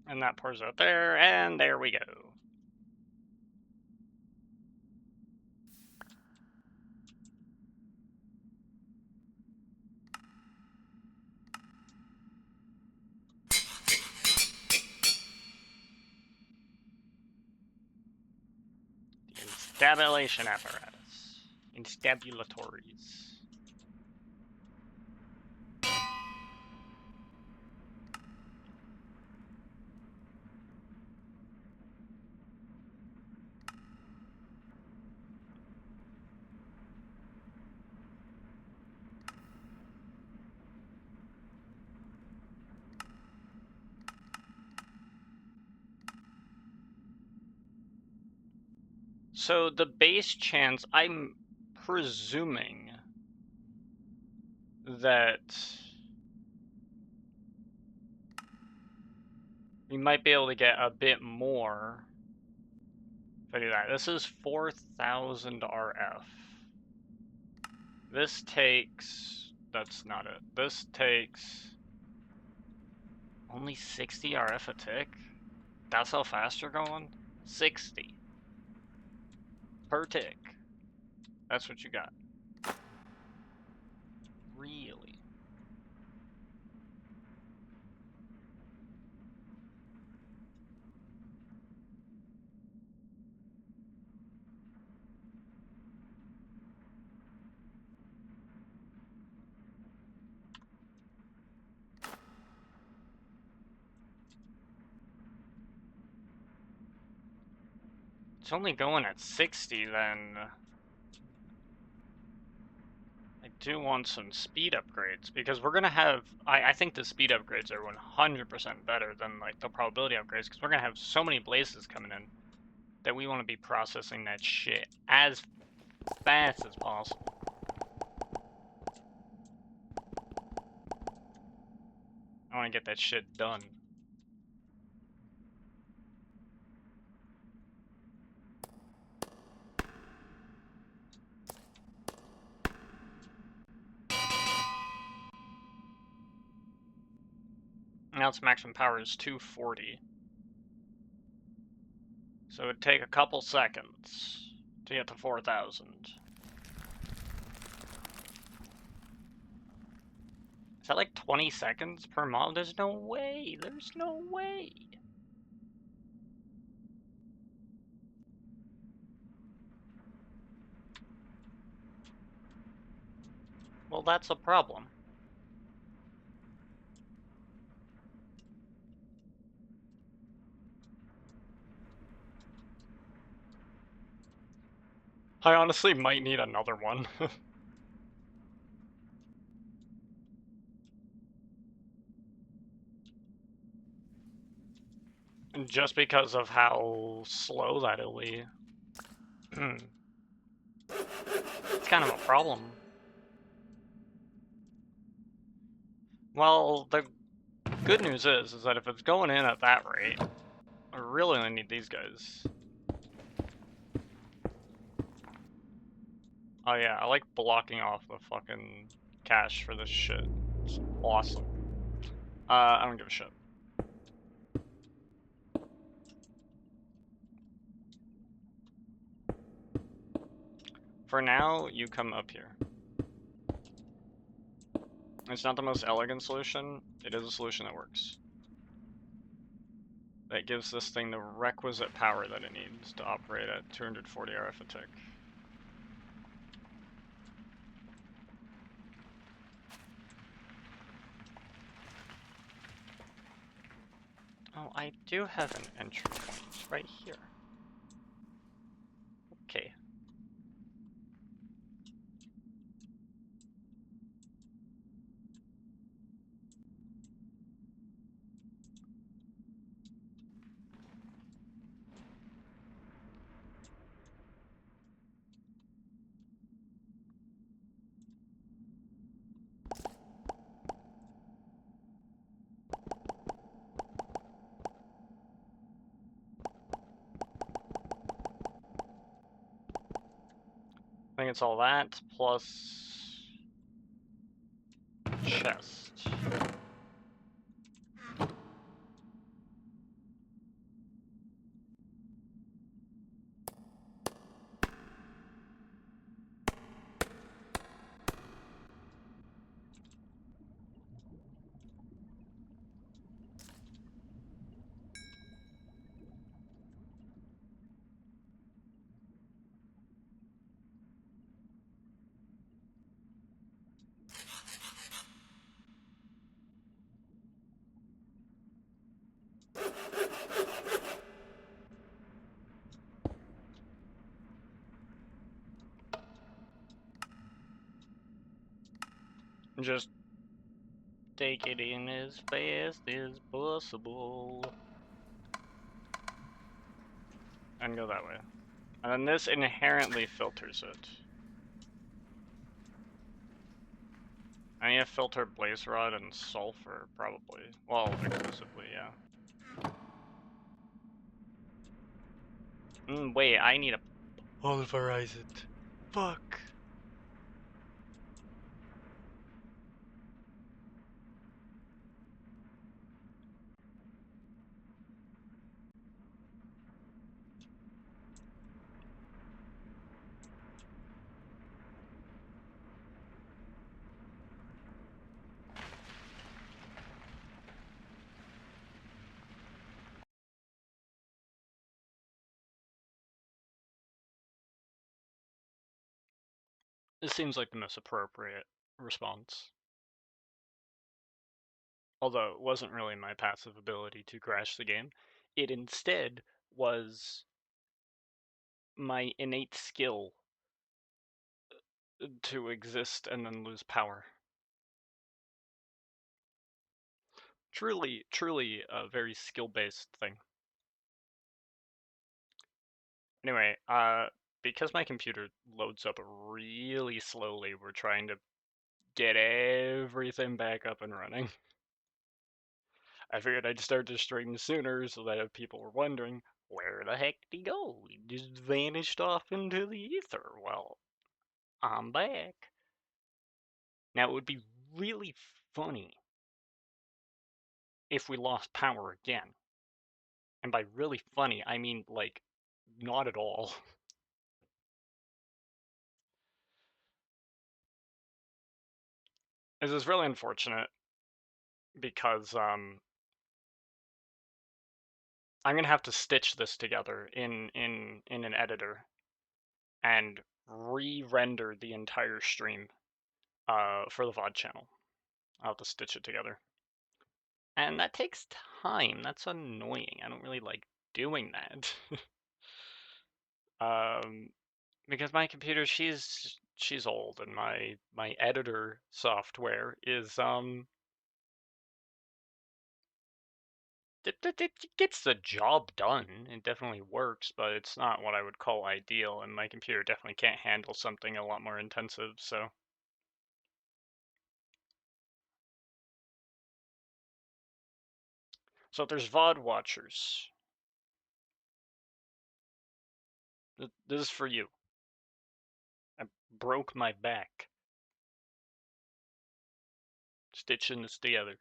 And that pours out there, and there we go. The instabulation apparatus. Instabulatories. So the base chance, I'm presuming that we might be able to get a bit more if I do that. This is 4,000 RF. This takes, that's not it. This takes only 60 RF a tick? That's how fast you're going? 60 per tick. That's what you got. Really? It's only going at 60 then. I do want some speed upgrades because we're gonna have, I think the speed upgrades are 100% better than like the probability upgrades because we're gonna have so many blazes coming in that we want to be processing that shit as fast as possible. I want to get that shit done. Now its maximum power is 240. So it'd take a couple seconds to get to 4,000. Is that like 20 seconds per mob? There's no way. There's no way. Well, that's a problem. I honestly might need another one. Just because of how slow that'll be. It's kind of a problem. Well, the good news is that if it's going in at that rate, I really only need these guys. Oh yeah, I like blocking off the fucking cache for this shit. It's awesome. I don't give a shit. For now, you come up here. It's not the most elegant solution. It is a solution that works. That gives this thing the requisite power that it needs to operate at 240 RF a tick. Oh, I do have an entry point right here. Okay. I think it's all that plus chest. Just take it in as fast as possible. And go that way. And then this inherently filters it. I need to filter blaze rod and sulfur, probably. Well, exclusively, yeah. Wait, I need to pulverize it. Fuck. This seems like the most appropriate response. Although it wasn't really my passive ability to crash the game. It instead was my innate skill to exist and then lose power. Truly, truly a very skill-based thing. Anyway, because my computer loads up really slowly, we're trying to get everything back up and running. I figured I'd start the stream sooner so that if people were wondering, where the heck did he go? He just vanished off into the ether. Well, I'm back. Now, it would be really funny if we lost power again. And by really funny, I mean, like, not at all. This is really unfortunate because I'm gonna have to stitch this together in an editor and re-render the entire stream for the VOD channel. I'll have to stitch it together. And that takes time. That's annoying. I don't really like doing that. Because my computer, she's old, and my editor software is it gets the job done. It definitely works, but it's not what I would call ideal, and my computer definitely can't handle something a lot more intensive, so So there's VOD watchers. This is for you. I broke my back stitching this together.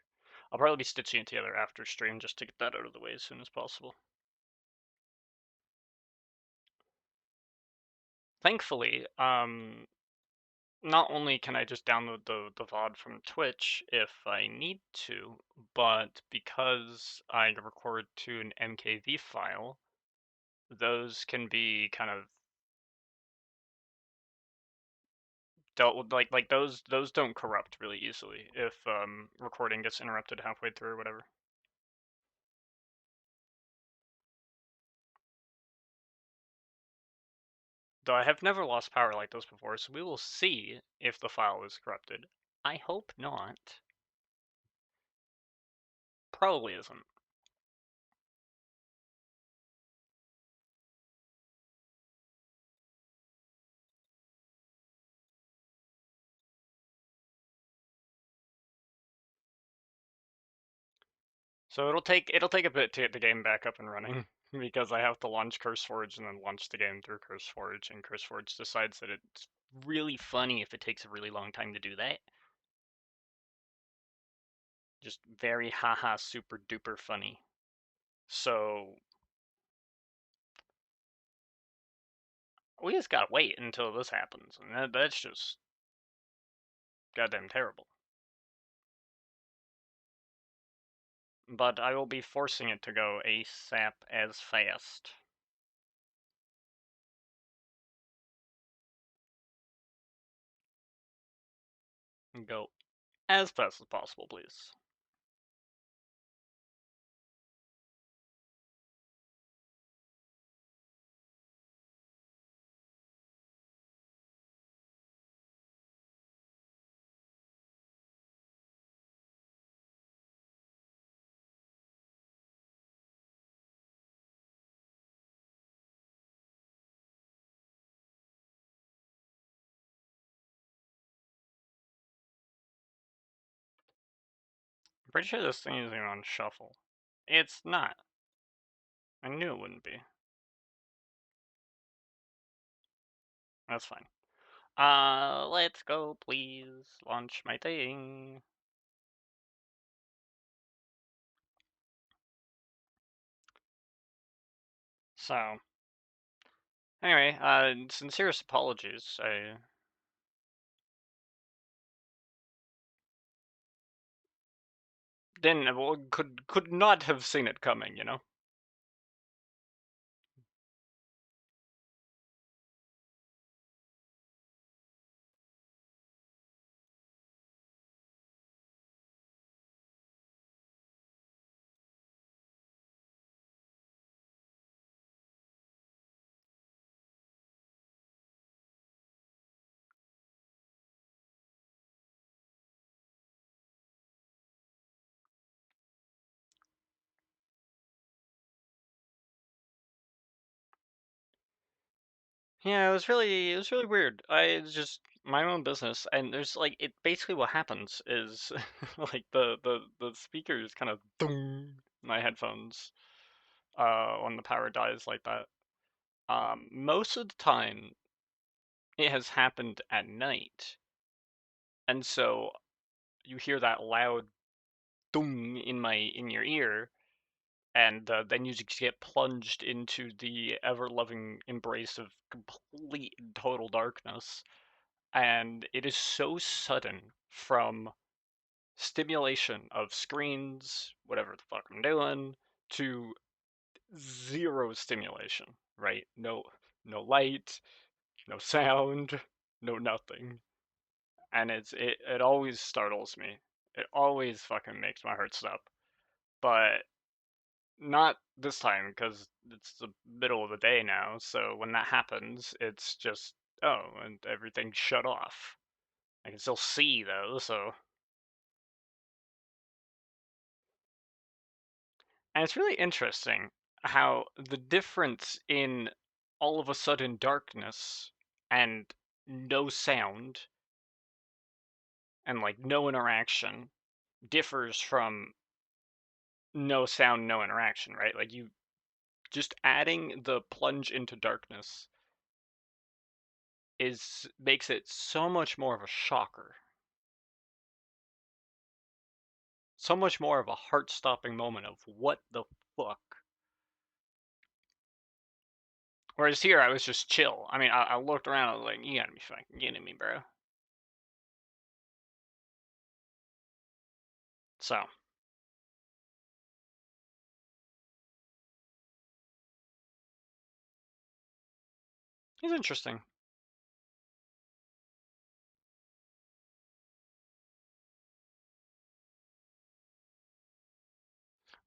I'll probably be stitching it together after stream just to get that out of the way as soon as possible. Thankfully, not only can I just download the VOD from Twitch if I need to, but because I record to an MKV file, those can be kind of dealt with, like those don't corrupt really easily if recording gets interrupted halfway through or whatever. Though I have never lost power like this before, so we will see if the file is corrupted. I hope not. Probably isn't. So it'll take a bit to get the game back up and running because I have to launch CurseForge and then launch the game through CurseForge, and CurseForge decides that it's really funny if it takes a really long time to do that. Just very haha super duper funny. So we just gotta wait until this happens, and that's just goddamn terrible. But I will be forcing it to go ASAP as fast. Go as fast as possible, please. I'm pretty sure this thing isn't even on shuffle. It's not. I knew it wouldn't be. That's fine. Let's go, please. Launch my thing. So, anyway, sincerest apologies. I didn't, well, could not have seen it coming, you know? Yeah, it was really weird. It's just my own business, and there's like it. Basically, what happens is like the speakers kind of ding my headphones when the power dies like that. Most of the time, it has happened at night, and so you hear that loud ding in your ear, and then you just get plunged into the ever-loving embrace of complete and total darkness. And it is so sudden from stimulation of screens, whatever the fuck I'm doing, to zero stimulation, right? No light, no sound, no nothing. And it always startles me. It always fucking makes my heart stop. But not this time because it's the middle of the day now, so when that happens, it's just oh, and everything's shut off. I can still see though, so. And it's really interesting how the difference in all of a sudden darkness and no sound and like no interaction differs from no sound, no interaction, right? Like you just adding the plunge into darkness makes it so much more of a shocker. So much more of a heart-stopping moment of what the fuck. Whereas here, I was just chill. I mean, I looked around, I was like, you gotta be fucking kidding me, bro. So, it's interesting.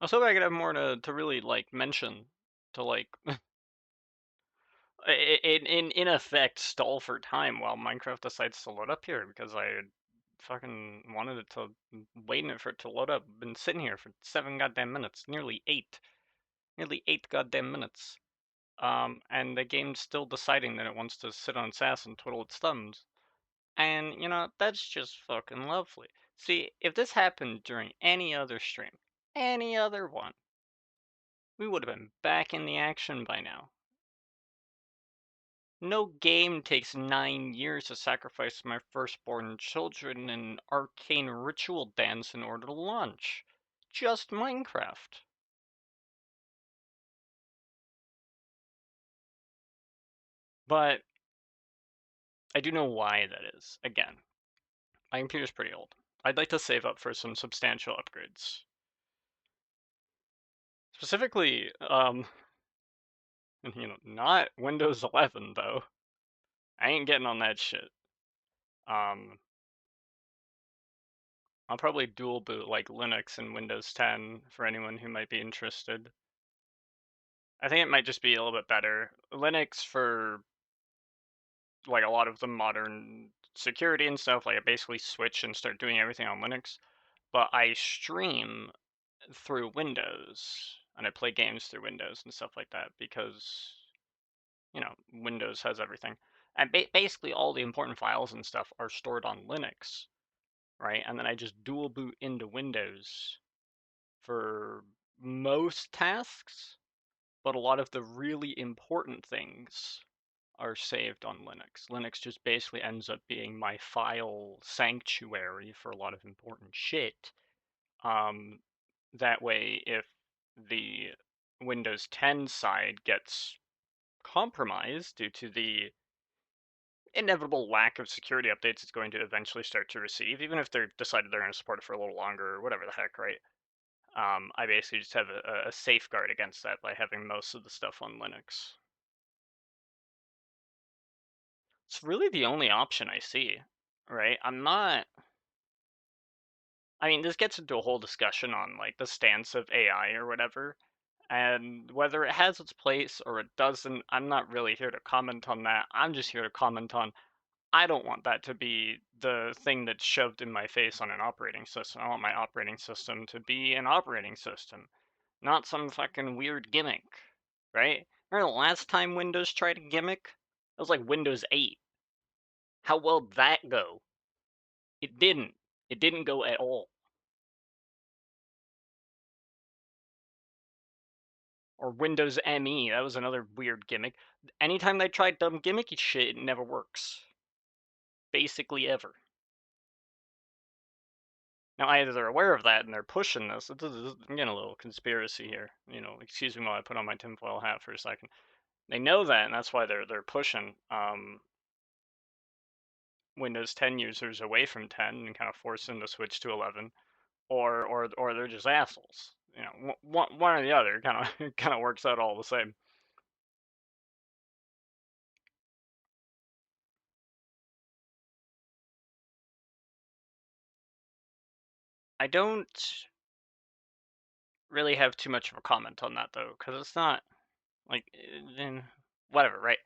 I was hoping I could have more to really, like, mention. To, like, in effect, stall for time while Minecraft decides to load up here, because I fucking wanted it to, waiting for it to load up. Been sitting here for 7 goddamn minutes, nearly 8. Nearly 8 goddamn minutes. And the game's still deciding that it wants to sit on its ass and twiddle its thumbs. And, that's just fucking lovely. See, if this happened during any other stream, any other one, we would have been back in the action by now. No game takes 9 years to sacrifice my firstborn children in an arcane ritual dance in order to launch. Just Minecraft. But I do know why that is. Again, my computer's pretty old. I'd like to save up for some substantial upgrades. Specifically, not Windows 11 though. I ain't getting on that shit. Um, I'll probably dual boot like Linux and Windows 10 for anyone who might be interested. I think it might just be a little bit better. Linux for like a lot of the modern security and stuff, like I basically switch and start doing everything on Linux. But I stream through Windows and I play games through Windows and stuff like that because Windows has everything. And basically all the important files and stuff are stored on Linux, right? And then I just dual boot into Windows for most tasks, but a lot of the really important things are saved on Linux. Linux just basically ends up being my file sanctuary for a lot of important shit. Um, that way, if the Windows 10 side gets compromised due to the inevitable lack of security updates it's going to eventually start to receive, even if they're decided they're going to support it for a little longer or whatever the heck, right? I basically just have a safeguard against that by having most of the stuff on Linux. It's really the only option I see, right? I mean, this gets into a whole discussion on like the stance of AI or whatever, and whether it has its place or it doesn't. I'm not really here to comment on that. I'm just here to comment on I don't want that to be the thing that's shoved in my face on an operating system. I want my operating system to be an operating system, not some fucking weird gimmick, right? Remember the last time Windows tried a gimmick? It was like Windows 8. How well did that go? It didn't. It didn't go at all. Or Windows ME, that was another weird gimmick. Anytime they tried dumb gimmicky shit, it never works. Basically ever. Now, either they're aware of that and they're pushing this. I'm getting a little conspiracy here. Excuse me while I put on my tinfoil hat for a second. They know that, and that's why they're pushing Windows 10 users away from 10 and kind of forcing them to switch to 11, or they're just assholes. One or the other kind of works out all the same. I don't really have too much of a comment on that though, because it's not like then whatever, right?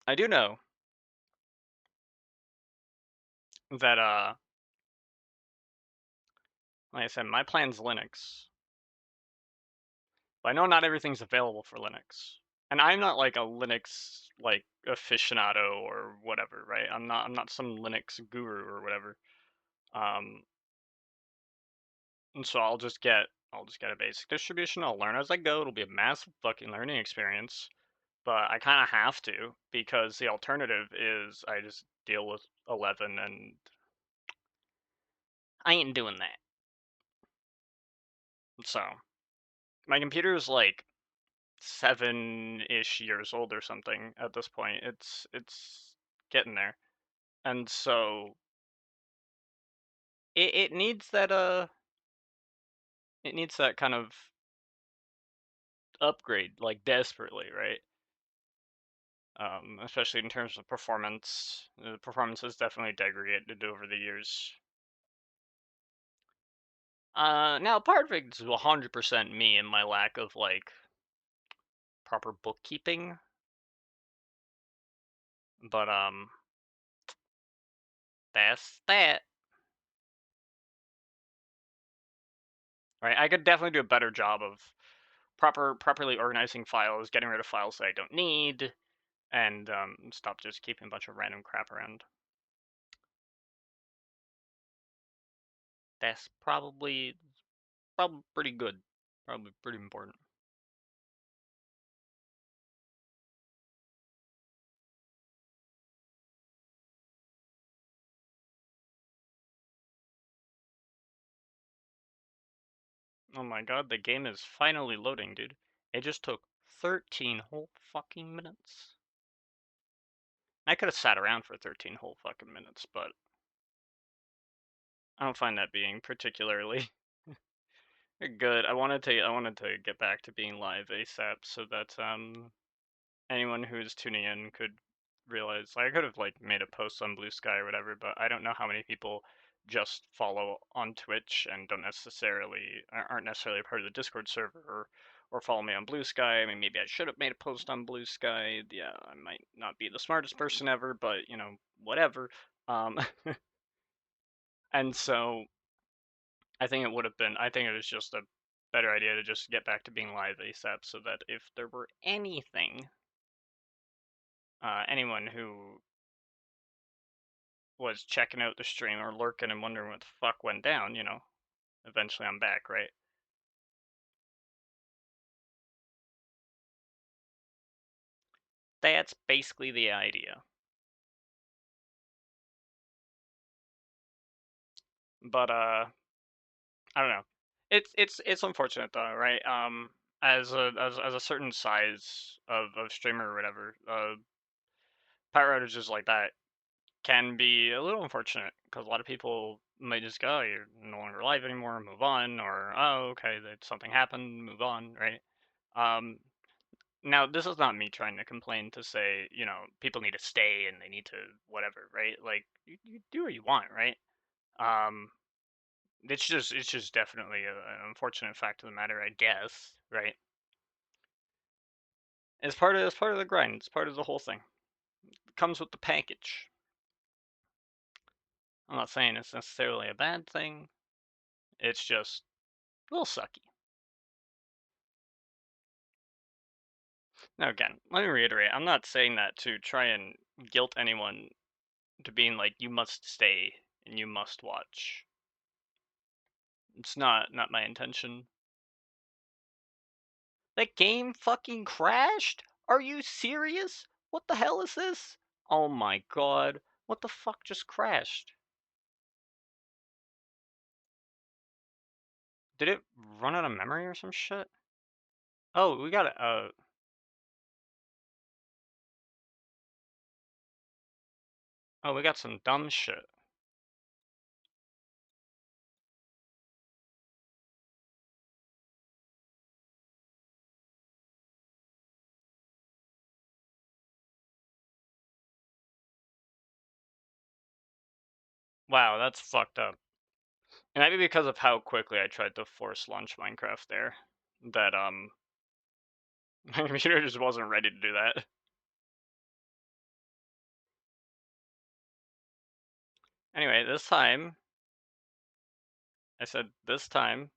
I do know that like I said, my plan's Linux, but I know not everything's available for Linux. And I'm not like a Linux like aficionado or whatever, right? I'm not some Linux guru or whatever. Um And so I'll just get a basic distribution. I'll learn as I go. It'll be a massive fucking learning experience, but I kind of have to because the alternative is I just deal with 11, and I ain't doing that. So my computer is like 7-ish years old or something at this point. It's getting there, and so it needs that kind of upgrade like desperately, right? Especially in terms of performance. The performance has definitely degraded over the years. Now part of it is 100% me and my lack of like proper bookkeeping, but that's that. Right? I could definitely do a better job of properly organizing files, getting rid of files that I don't need, and stop just keeping a bunch of random crap around. That's probably pretty good. Probably pretty important. Oh my god, the game is finally loading, dude. It just took 13 whole fucking minutes. I could have sat around for 13 whole fucking minutes, but I don't find that being particularly good. I wanted to get back to being live ASAP so that anyone who's tuning in could realize, like, I could have like made a post on Blue Sky or whatever, but I don't know how many people just follow on Twitch and aren't necessarily part of the Discord server, or follow me on Blue Sky. I mean, maybe I should have made a post on Blue Sky. Yeah, I might not be the smartest person ever, but whatever. Um, and so I think it was just a better idea to just get back to being live ASAP, so that if there were anyone who was checking out the stream or lurking and wondering what the fuck went down, eventually I'm back, right? That's basically the idea. But I don't know. It's unfortunate though, right? As a certain size of streamer or whatever, power outages like that can be a little unfortunate because a lot of people might just go, oh, you're no longer live anymore, move on, or oh, okay, that something happened, move on, right? Um, Now, this is not me trying to complain to say, people need to stay and they need to whatever, right? Like, you do what you want, right? Um, it's just definitely an unfortunate fact of the matter, I guess, right? It's part of the grind. It's part of the whole thing. It comes with the package. I'm not saying it's necessarily a bad thing. It's just a little sucky. Now, again, let me reiterate. I'm not saying that to try and guilt anyone to being like, you must stay and you must watch. It's not my intention. That game fucking crashed? Are you serious? What the hell is this? Oh my god. What the fuck just crashed? Did it run out of memory or some shit? Oh, we got it. Oh, we got some dumb shit. Wow, that's fucked up. And maybe because of how quickly I tried to force launch Minecraft there, that my computer just wasn't ready to do that. Anyway, I said this time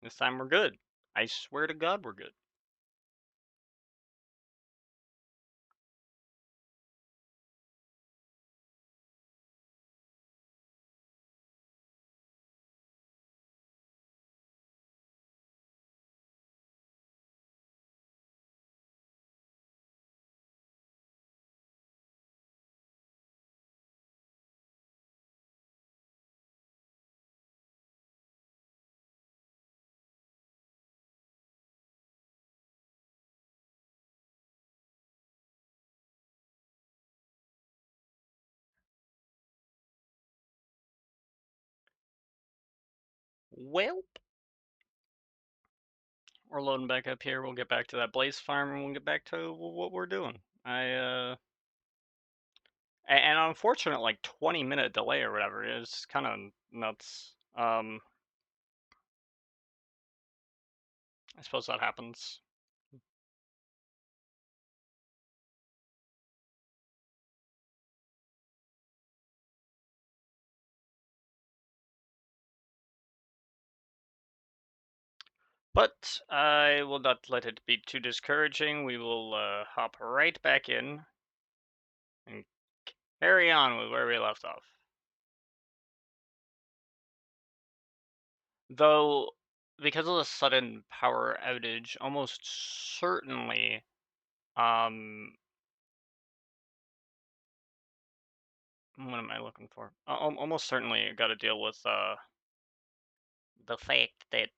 we're good. I swear to God we're good. Well, we're loading back up here. We'll get back to that blaze farm and we'll get back to what we're doing. And unfortunate, like 20-minute delay or whatever is kind of nuts. I suppose that happens. But I will not let it be too discouraging. We will hop right back in and carry on with where we left off. Though, because of the sudden power outage, almost certainly, what am I looking for? Almost certainly got to deal with the fact that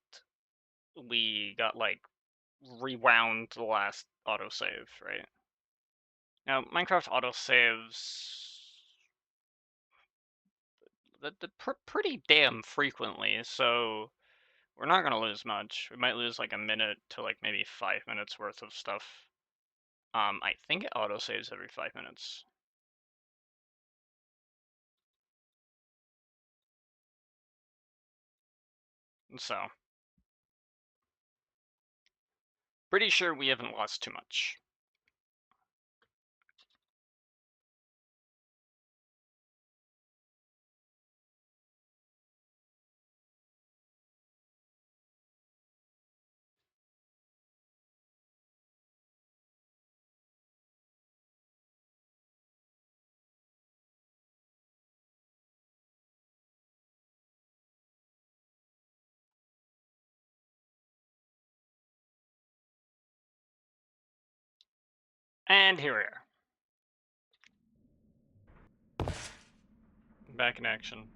we got like rewound the last autosave, right? Now, Minecraft autosaves pretty damn frequently, so we're not gonna lose much. We might lose like a minute to like maybe 5 minutes worth of stuff. I think it autosaves every 5 minutes. So, pretty sure we haven't lost too much. And here we are. Back in action.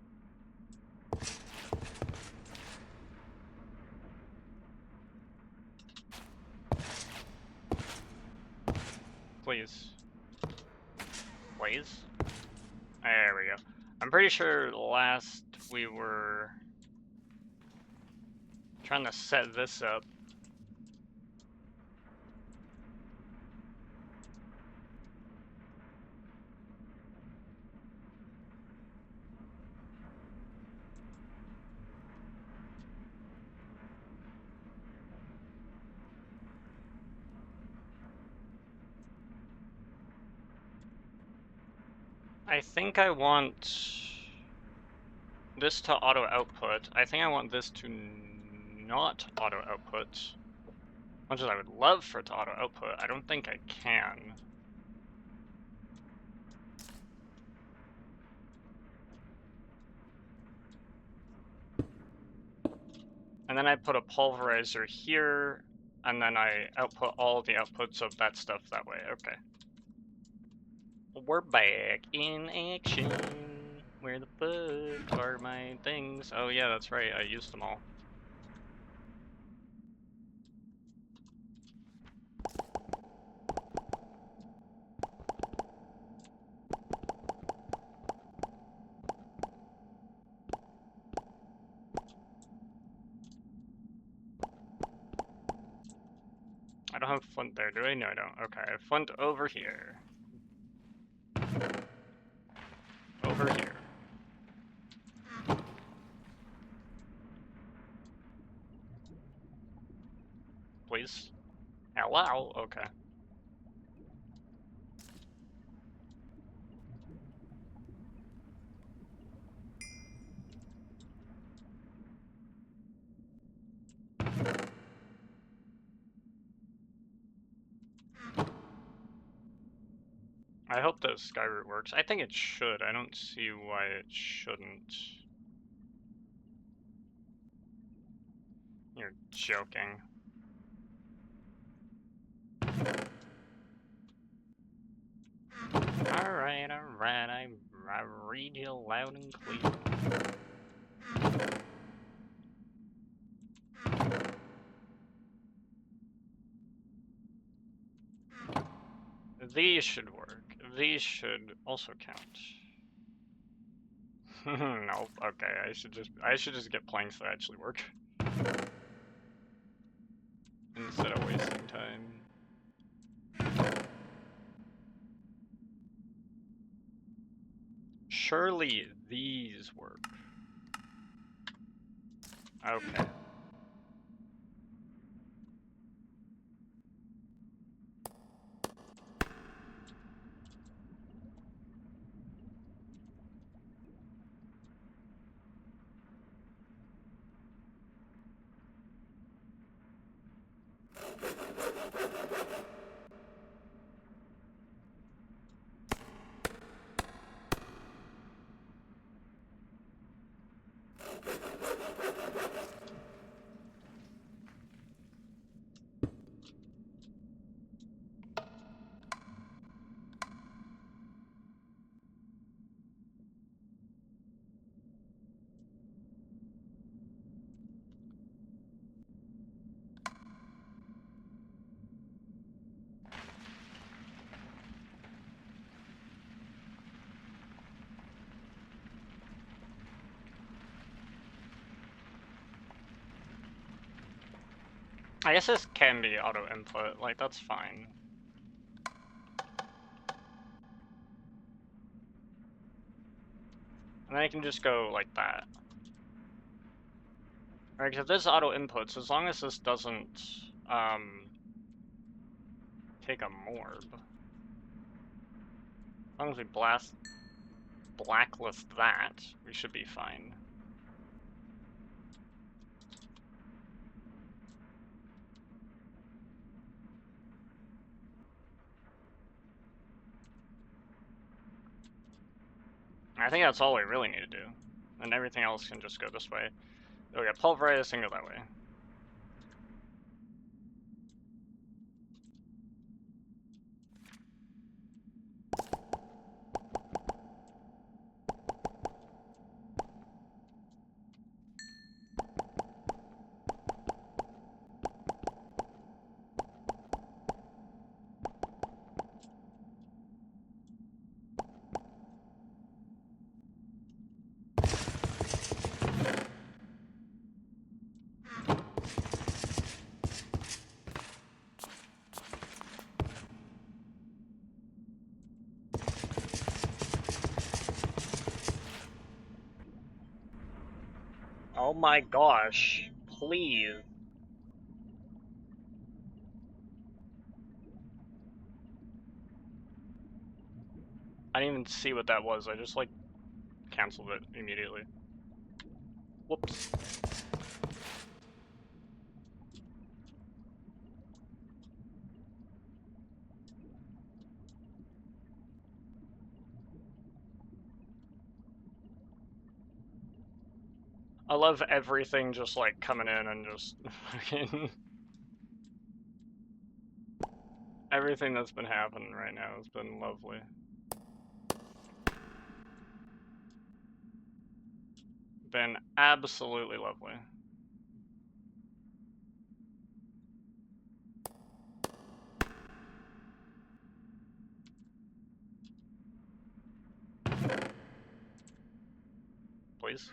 Please. Please? There we go. I'm pretty sure last we were trying to set this up. I think I want this to auto output. I think I want this to not auto output. Much as I would love for it to auto output, I don't think I can. And then I put a pulverizer here, and then I output all the outputs of that stuff that way. Okay. We're back in action. Where the fuck are my things? Oh yeah, that's right, I used them all. I don't have flint there, do I? No, I don't. Okay, I have flint over here. Over here. Please. Hello? Okay. I hope the skyroot works. I think it should. I don't see why it shouldn't. You're joking. Alright, I read you loud and clear. These should work. These should also count. No, okay, I should just get planks that actually work. Instead of wasting time. Surely these work. Okay. I guess this can be auto input, like that's fine. And then I can just go like that. Alright, because if this auto inputs, as long as this doesn't take a morb. As long as we blacklist that, we should be fine. I think that's all we really need to do. And everything else can just go this way. Okay, pulverize and go that way. Oh my gosh, please. I didn't even see what that was, I just like canceled it immediately. Whoops. I love everything just like coming in and just fucking everything that's been happening right now has been lovely. Been absolutely lovely. Please.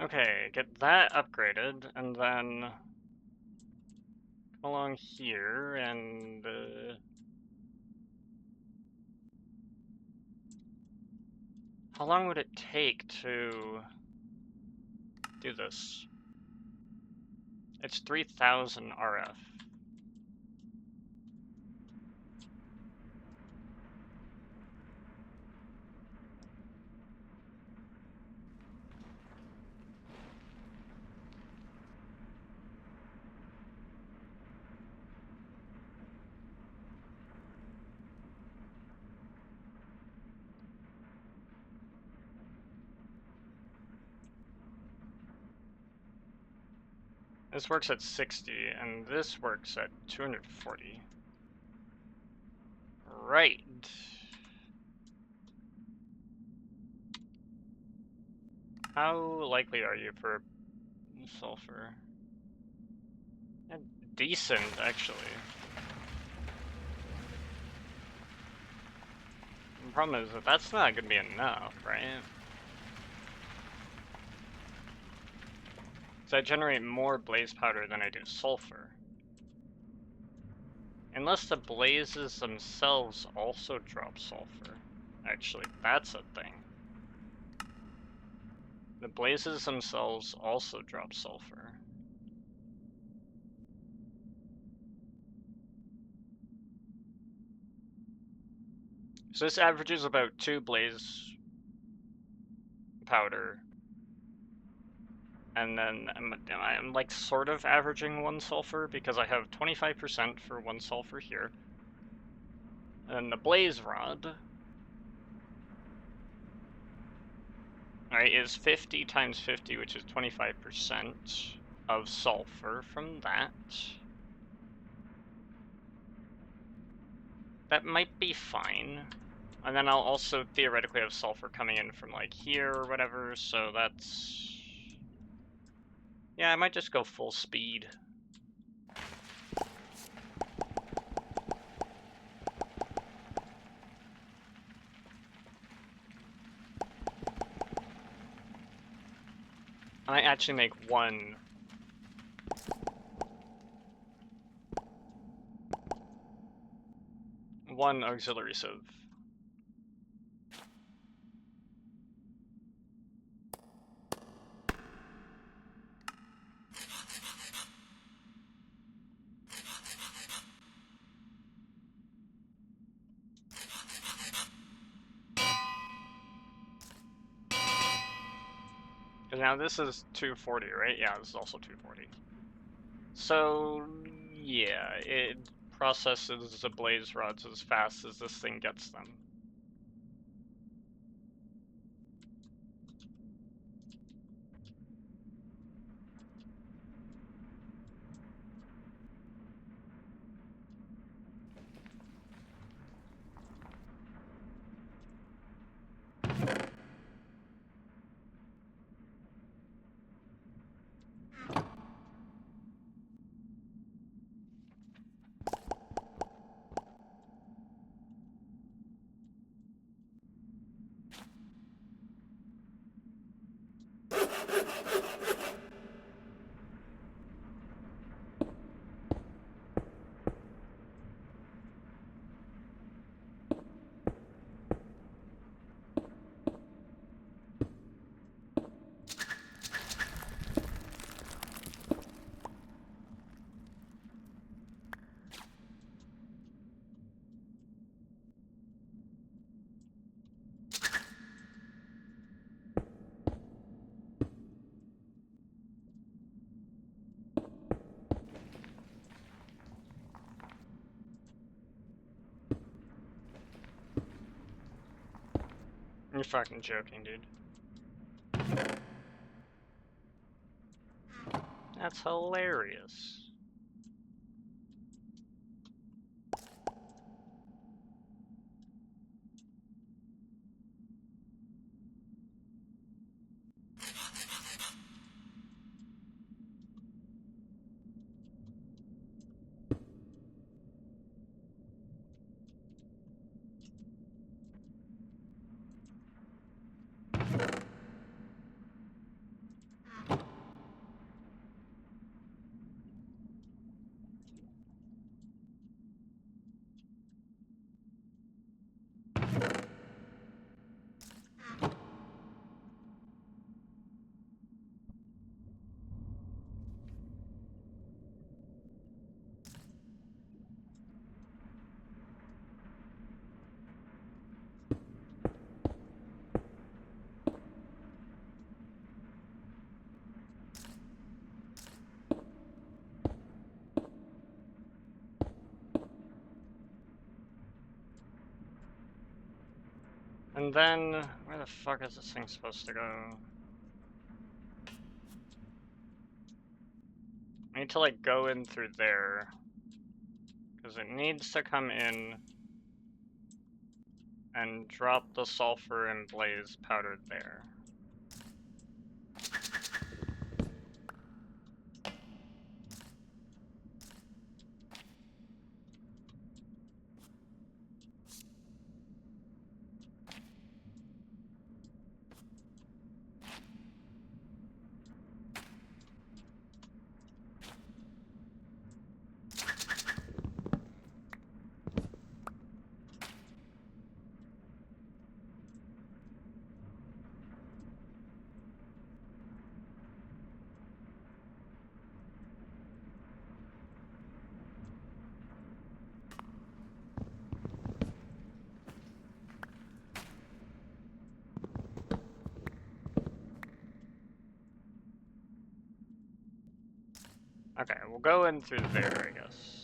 Okay, get that upgraded, and then come along here, and how long would it take to do this? It's 3000 RF. This works at 60, and this works at 240. Right. How likely are you for sulfur? Decent, actually. The problem is that that's not going to be enough, right? So I generate more blaze powder than I do sulfur. Unless the blazes themselves also drop sulfur. Actually, that's a thing. The blazes themselves also drop sulfur. So this averages about 2 blaze powder. And then I'm like sort of averaging 1 sulfur because I have 25% for 1 sulfur here. And the blaze rod, right, is 50 times 50, which is 25% of sulfur from that. That might be fine. And then I'll also theoretically have sulfur coming in from like here or whatever, so that's... Yeah, I might just go full speed. I might actually make one auxiliary sieve. Because now this is 240, right? Yeah, this is also 240. So, yeah, it processes the blaze rods as fast as this thing gets them. You're fucking joking, dude. That's hilarious. And then, where the fuck is this thing supposed to go? need to like go in through there. Because it needs to come in and drop the sulfur and blaze powder there. Okay, we'll go in through there, I guess.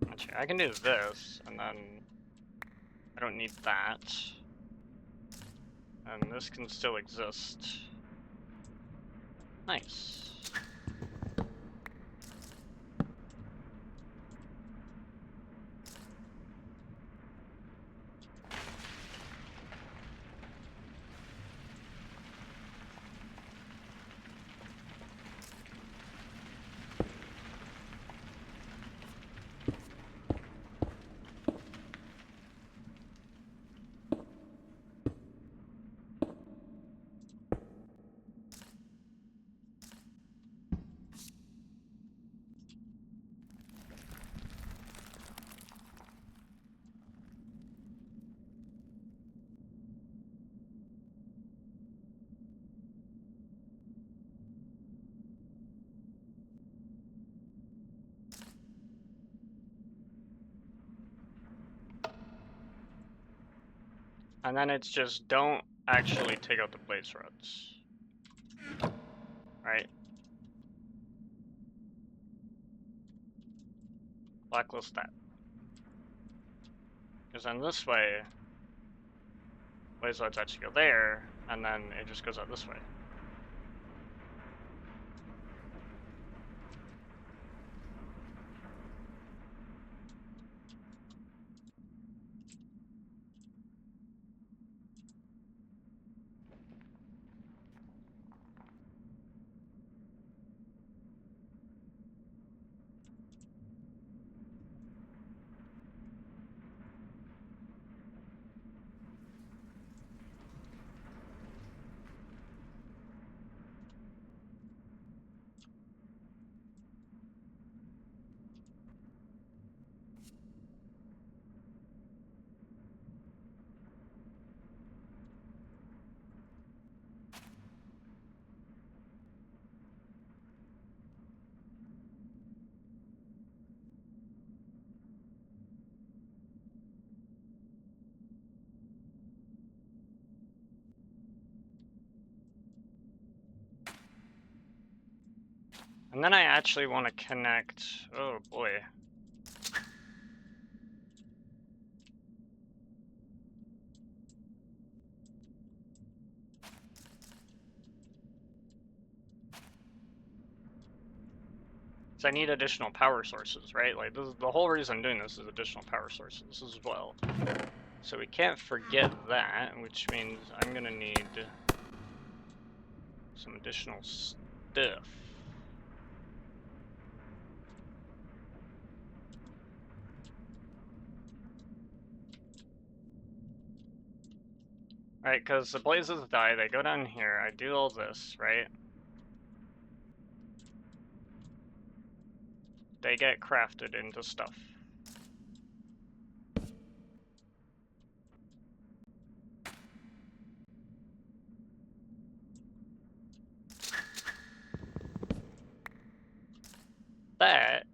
Actually, I can do this, and then I don't need that. And this can still exist. Nice. And then it's just don't actually take out the blaze rods. Right? Blacklist that. Because then this way, blaze rods actually go there, and then it just goes out this way. And then I actually want to connect, oh boy. So I need additional power sources, right? Like this is the whole reason I'm doing this is additional power sources as well. So we can't forget that, which means I'm gonna need some additional stuff. Right, because the blazes die, they go down here, I do all this, right? They get crafted into stuff. That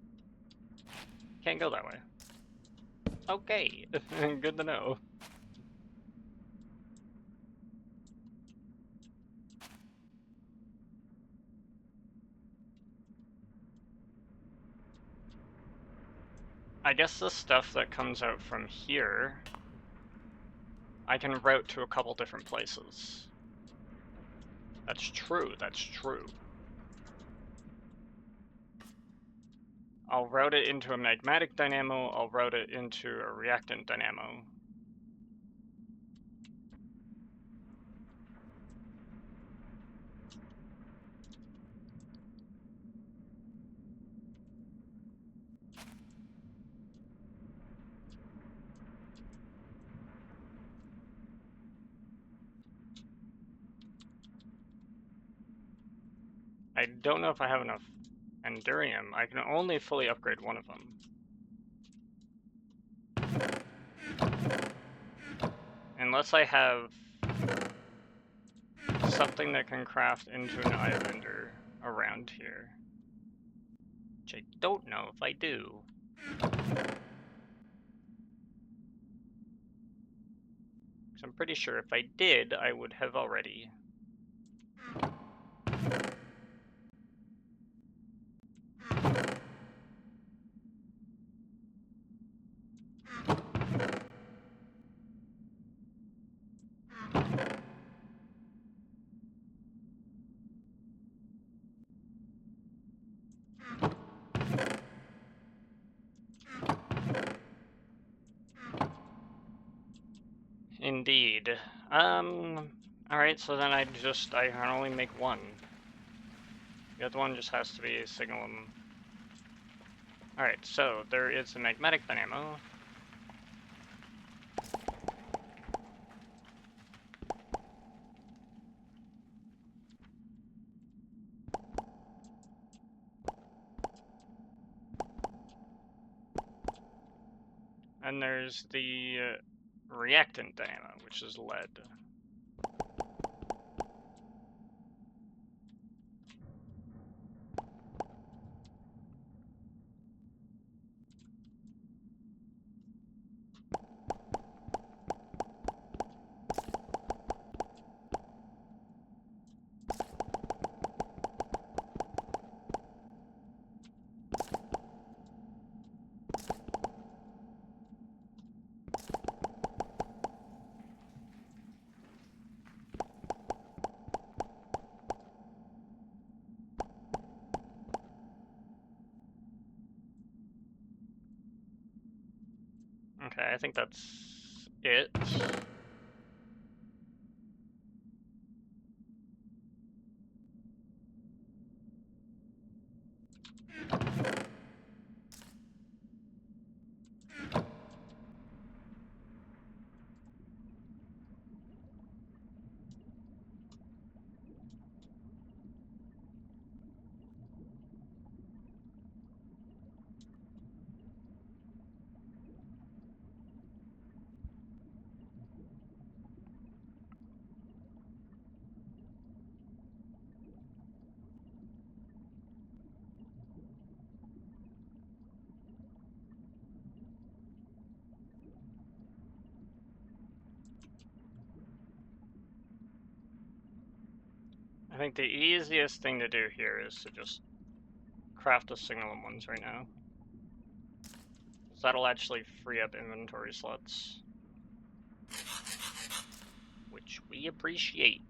can't go that way. Okay, good to know. I guess the stuff that comes out from here, I can route to a couple different places. That's true, that's true. I'll route it into a magmatic dynamo, I'll route it into a reactant dynamo. I don't know if I have enough Endurium. I can only fully upgrade one of them. Unless I have something that can craft into an Eye of Ender around here. Which I don't know if I do. Because I'm pretty sure if I did, I would have already. Indeed. Alright, so then I can only make one. The other one just has to be a Signalum. Alright, so there is a magmatic dynamo. And there's the reactant dynamo, which is lead. Okay, I think that's it. I think the easiest thing to do here is to just craft the Signalum ones right now. So that'll actually free up inventory slots. Which we appreciate.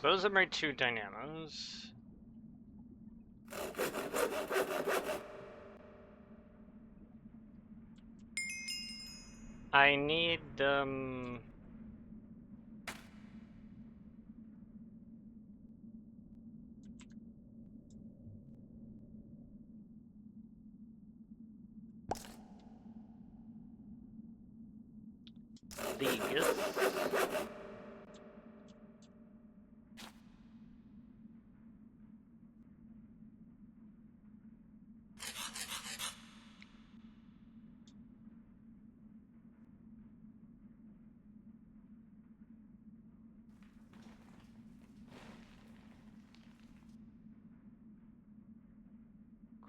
So those are my two dynamos. I need these.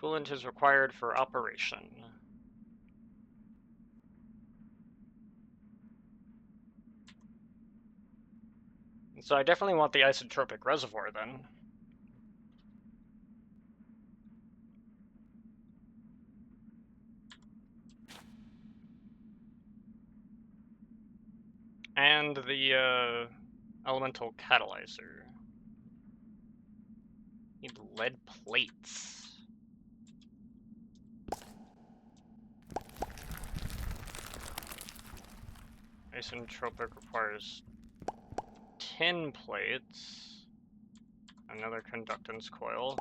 Coolant is required for operation. So I definitely want the isotropic reservoir then. And the elemental catalyzer. Need lead plates. Isotropic requires tin plates. Another conductance coil.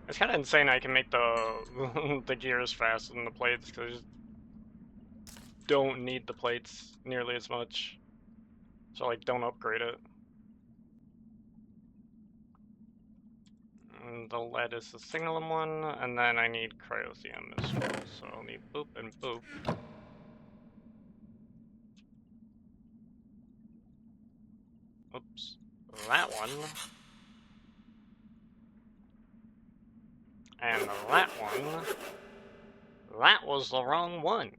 It's kind of insane I can make the the gears faster than the plates, because I just don't need the plates nearly as much. So like, don't upgrade it. And the lead is the signalum one, and then I need cryothium as well. So I'll need boop and boop. Oops. That one. And that one. That was the wrong one.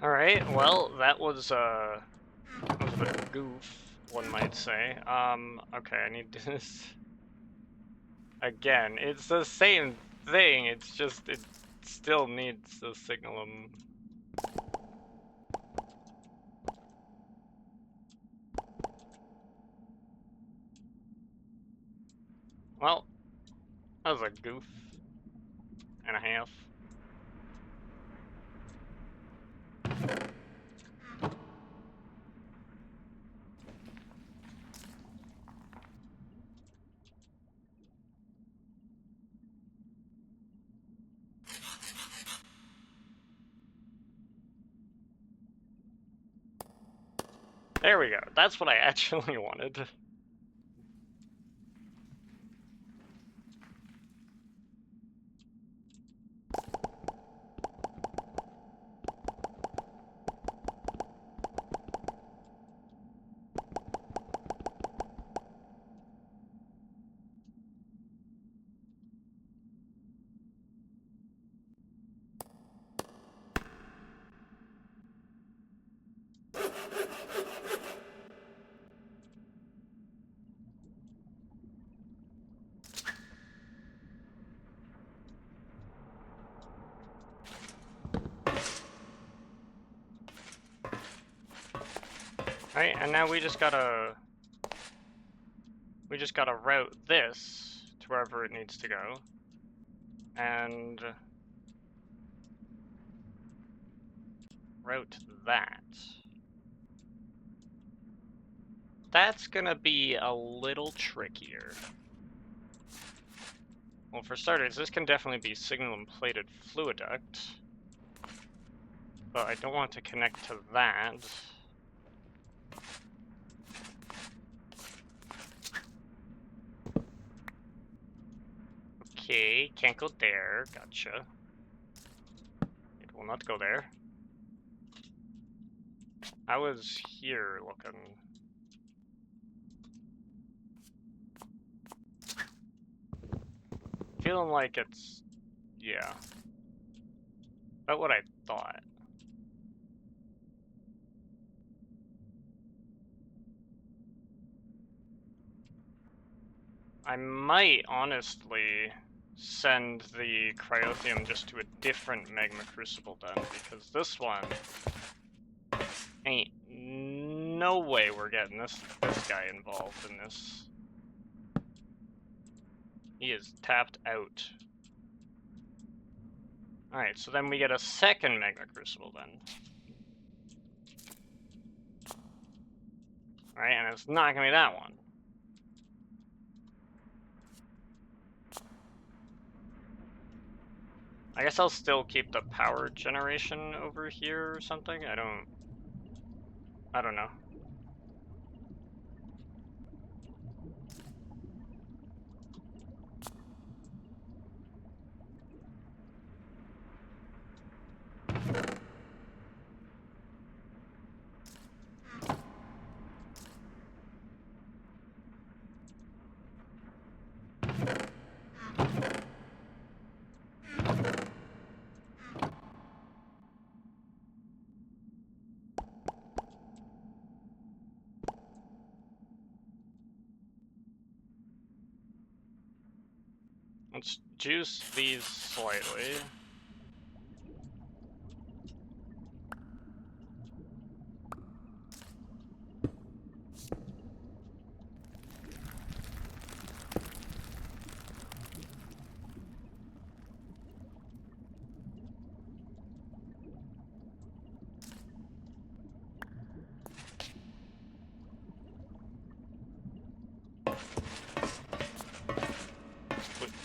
Alright, well, that was a bit of a goof, one might say. Okay, I need this. Again, it's the same thing, it's just, it still needs the signalum. Well, that was a goof and a half. There we go. That's what I actually wanted. Right, and now we just gotta route this to wherever it needs to go. And route that. that's gonna be a little trickier. Well, for starters, this can definitely be signal and plated fluid duct. But I don't want to connect to that. Okay, can't go there. Gotcha. It will not go there. I was here looking. Feeling like it's... yeah. About what I thought. I might, honestly, send the cryotheum just to a different magma crucible then, because this one ain't no way we're getting this guy involved in this. He is tapped out. Alright, so then we get a second magma crucible then. Alright, and it's not gonna be that one. I guess I'll still keep the power generation over here or something. I don't know. Let's juice these slightly.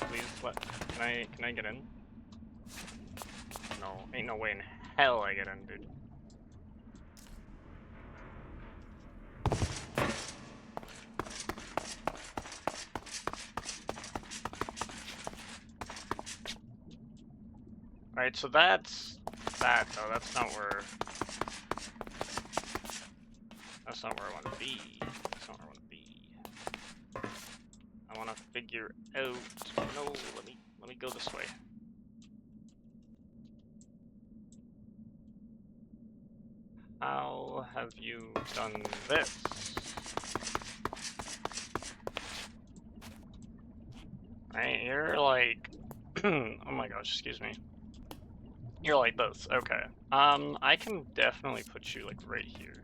Please, what? Can I get in? No, ain't no way in hell I get in, dude. Alright, so that's that though. That's not where I want to be. That's not where I want to be. I want to figure out. No, let me go this way. How have you done this? Right, you're like, oh my gosh, excuse me. You're like this, okay. I can definitely put you like right here.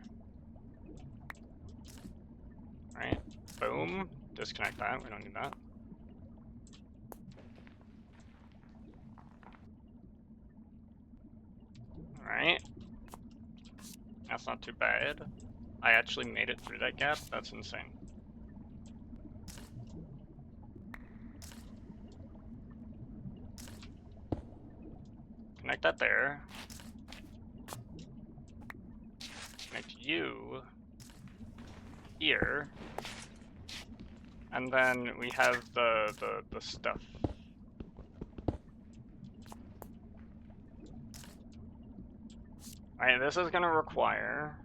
Right, boom. Disconnect that, we don't need that. Alright. That's not too bad. I actually made it through that gap, that's insane. Connect that there. Connect you here. And then we have the stuff. Alright, this is gonna require...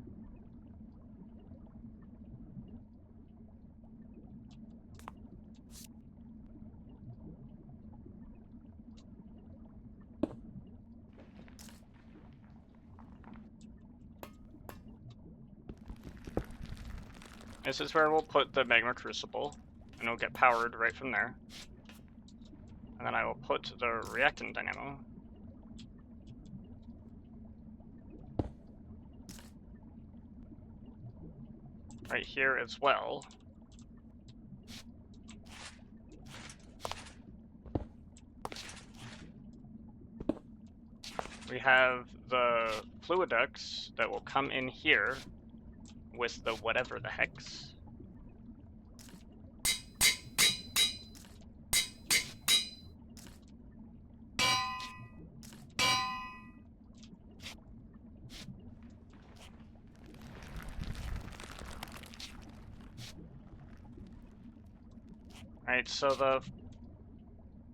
This is where we'll put the magma crucible, and it'll get powered right from there. And then I will put the reactant dynamo. Right here as well. We have the fluid ducts that will come in here with the whatever the hex. Alright, so the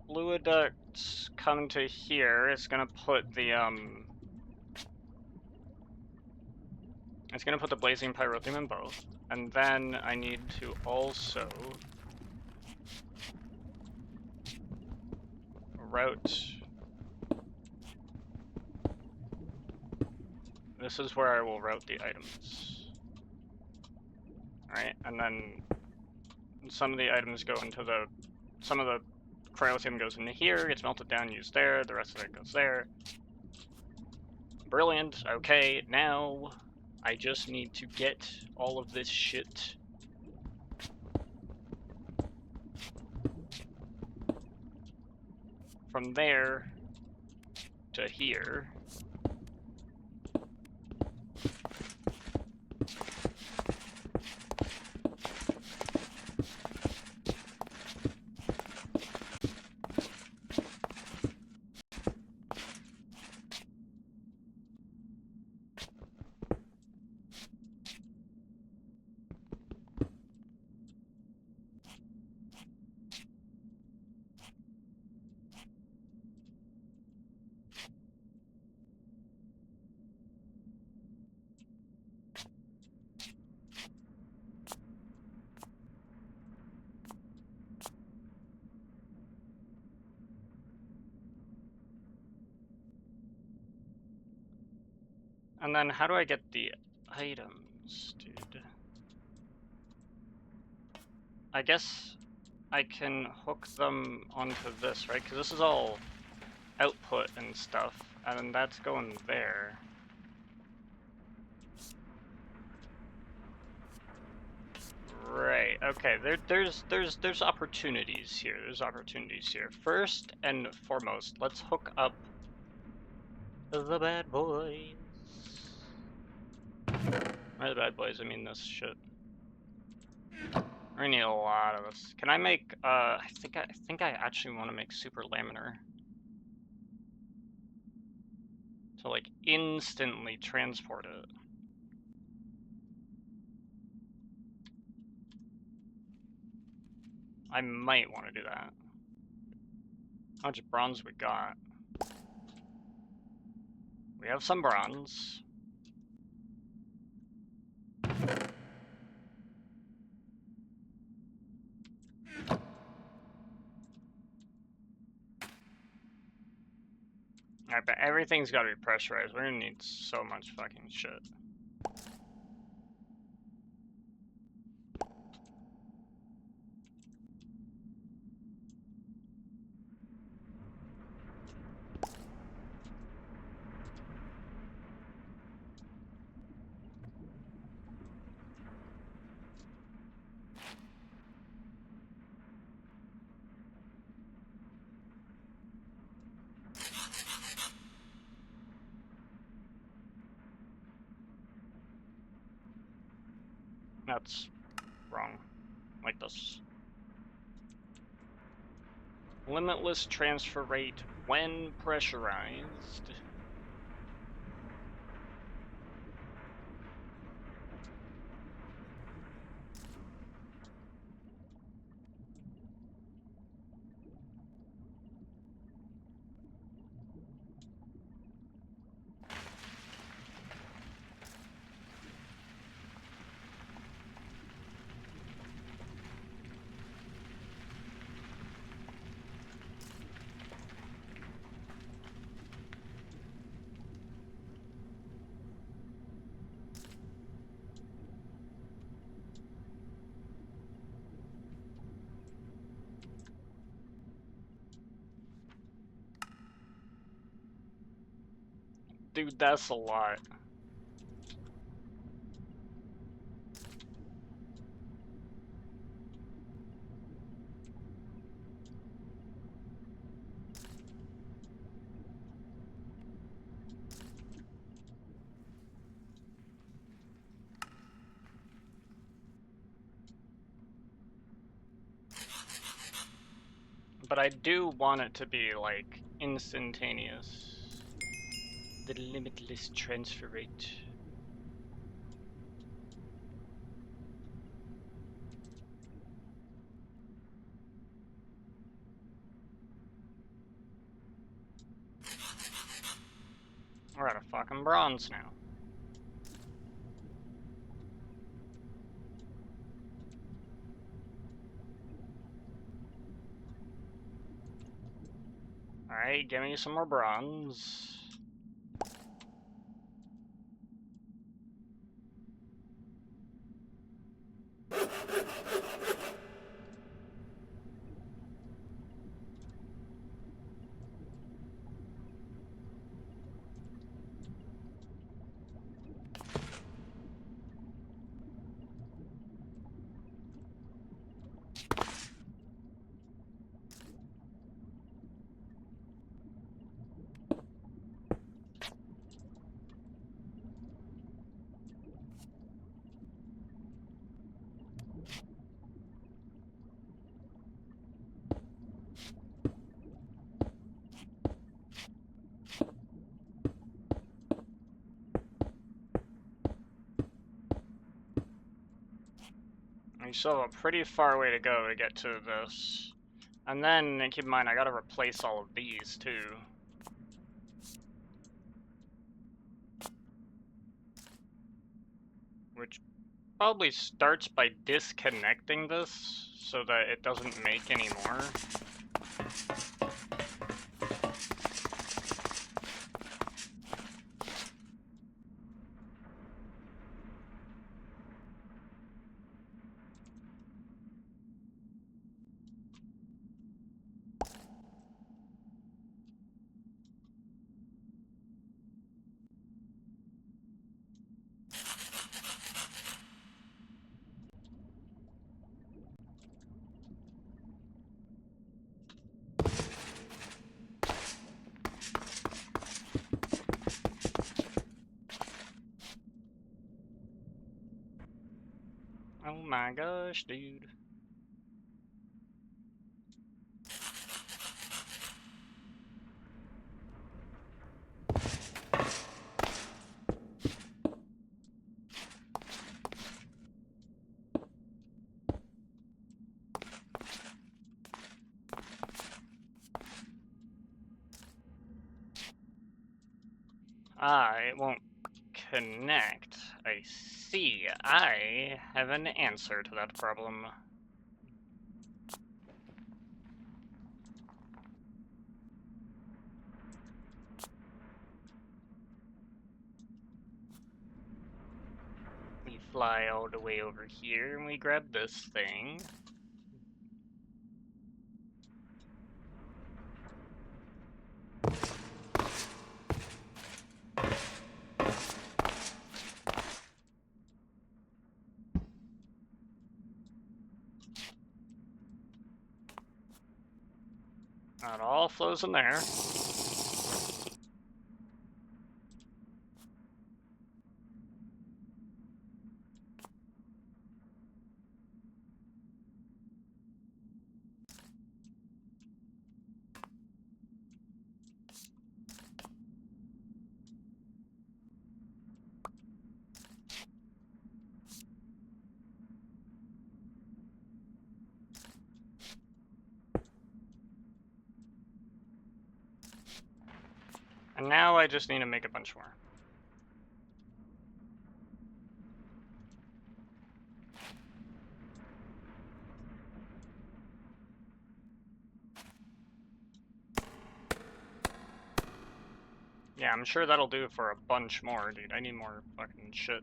fluid ducts come to here. It's gonna put the it's gonna put the blazing pyrotheum in both, and then I need to also route. This is where I will route the items. Alright, and then some of the items go into the, some of the cryothium goes into here, gets melted down, used there, the rest of it goes there. Brilliant, okay, now I just need to get all of this shit from there to here. And then how do I get the items, dude? I guess I can hook them onto this, right? Because this is all output and stuff, and then that's going there. Right. Okay. There's opportunities here. There's opportunities here. First and foremost, let's hook up the bad boys. Or the bad boys. I mean this shit. We're gonna need a lot of this. Can I make? I think I actually want to make super laminar to like instantly transport it. I might want to do that. How much bronze we got? We have some bronze. Alright, but everything's gotta be pressurized. We're gonna need so much fucking shit. That's wrong. Like this. Limitless transfer rate when pressurized. Dude, that's a lot. But I do want it to be, like, instantaneous. The limitless transfer rate. talking bronze now. Alright, give me some more bronze. We still have a pretty far way to go to get to this. And then, keep in mind, I gotta replace all of these, too. Which probably starts by disconnecting this, so that it doesn't make any more. Oh my gosh, dude. It won't connect. I see. I have an answer to that problem. We fly all the way over here and we grab this thing. It all flows in there. And now I just need to make a bunch more. Yeah, I'm sure that'll do for a bunch more, dude. I need more fucking shit.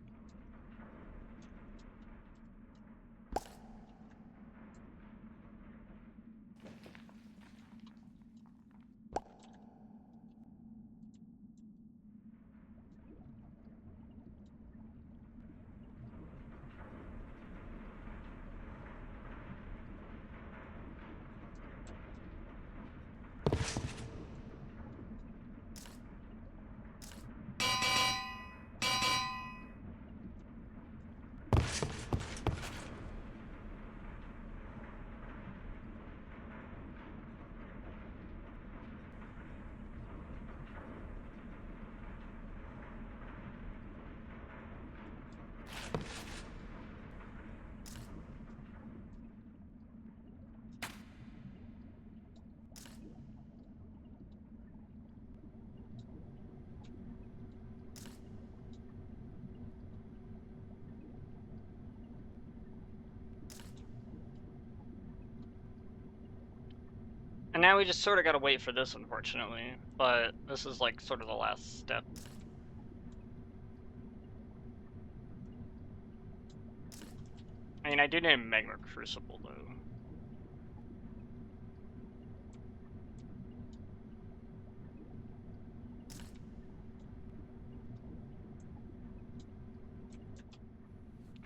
now we just sort of gotta wait for this, unfortunately. But this is like sort of the last step. I mean, I do need a magma crucible though.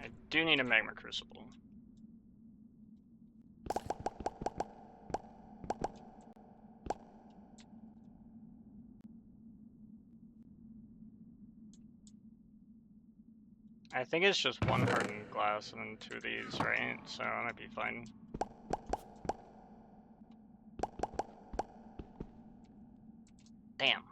I do need a magma crucible. I think it's just one hardened glass and then 2 of these, right? So that might be fine. Damn.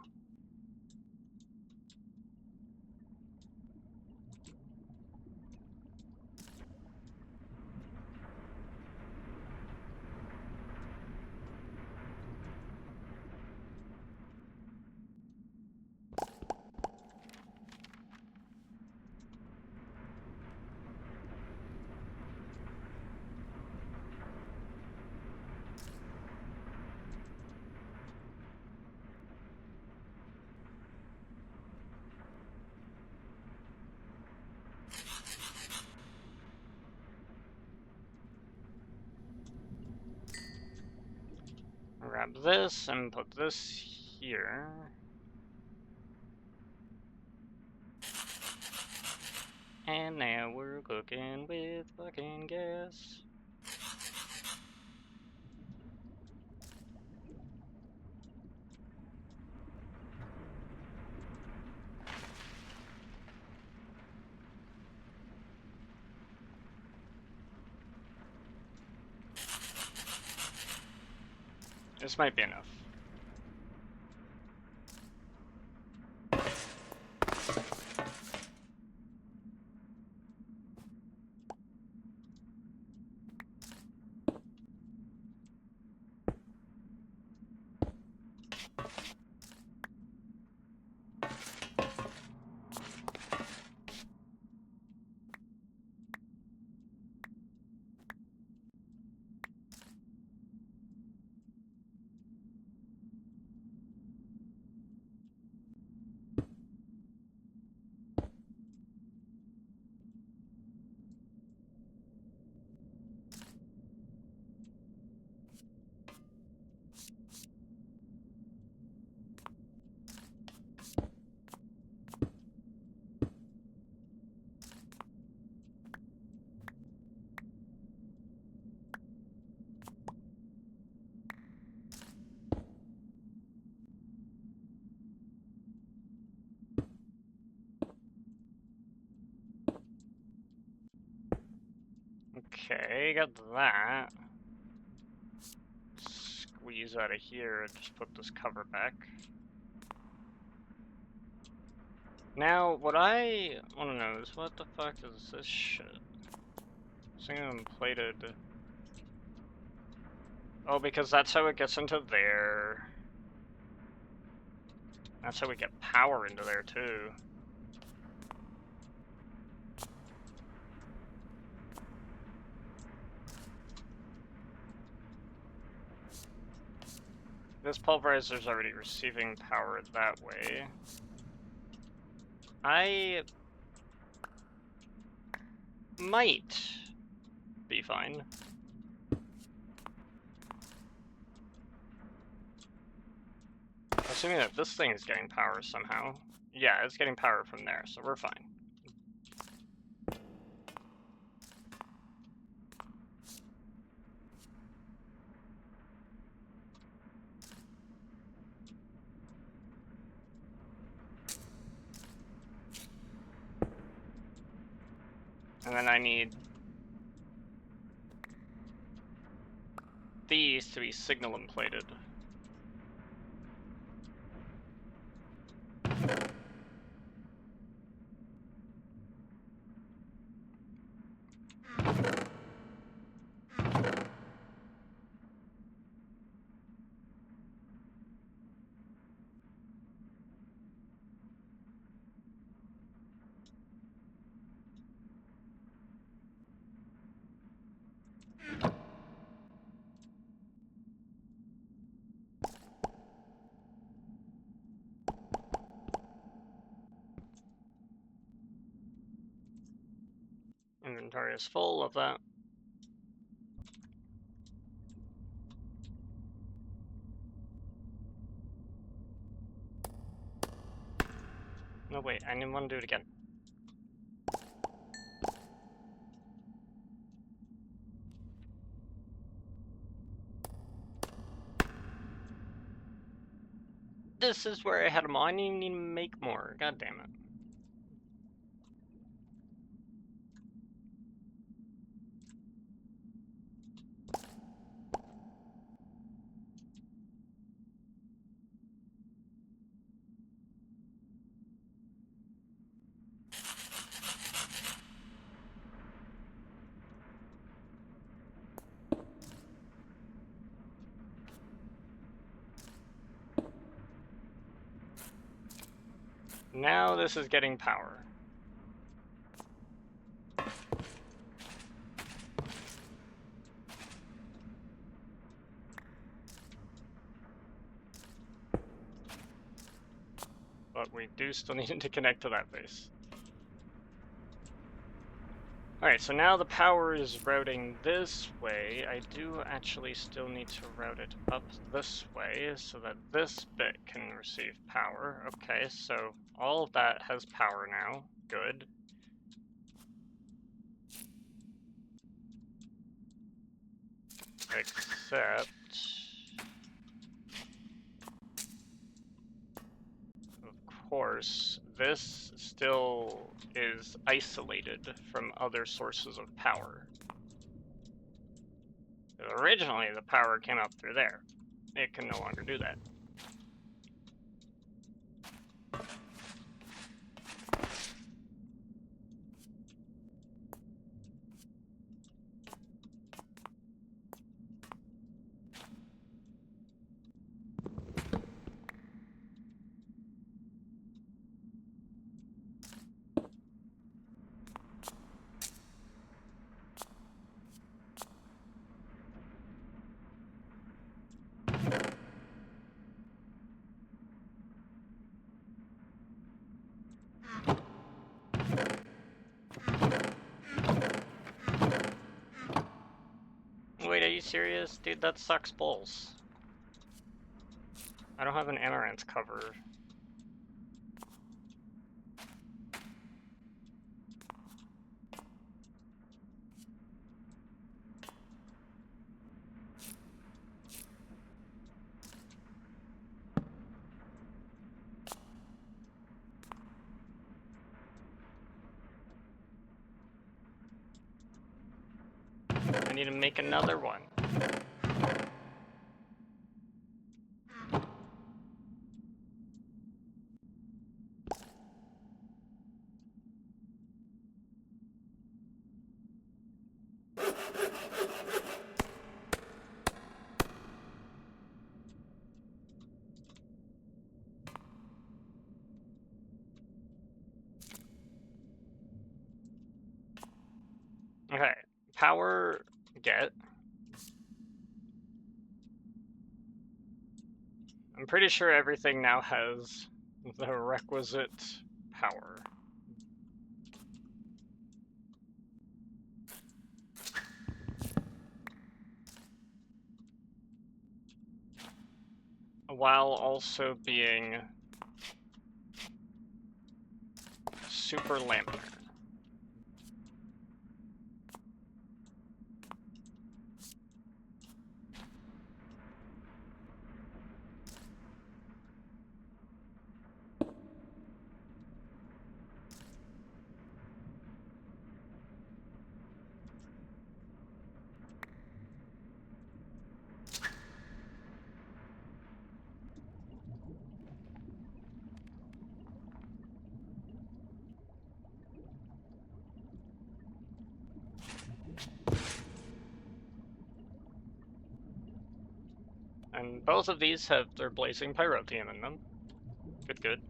Grab this and put this here. And now we're cooking with fucking gas. This might be enough. Okay, got that. Squeeze out of here and just put this cover back. Now, what I want to know is what the fuck is this shit? Single plated. Oh, because that's how it gets into there. That's how we get power into there, too. This pulverizer's already receiving power that way. I might be fine. Assuming that this thing is getting power somehow. Yeah, it's getting power from there, so we're fine. And then I need these to be signal and plated. Inventory is full of that. No, wait, I didn't want to do it again. This is where I had them all. I need to make more. God damn it. Now this is getting power. But we do still need to connect to that base. Alright, so now the power is routing this way. I do actually still need to route it up this way so that this bit can receive power. Okay, so all of that has power now. Good. Except... of course, this still is isolated from other sources of power. Originally, the power came up through there. It can no longer do that. Wait, are you serious? Dude, that sucks balls. I don't have an amaranth cover. I need to make another one. Okay, power get. I'm pretty sure everything now has the requisite power. While also being super laminar. And both of these have their blazing pyrotheum in them. Good, good.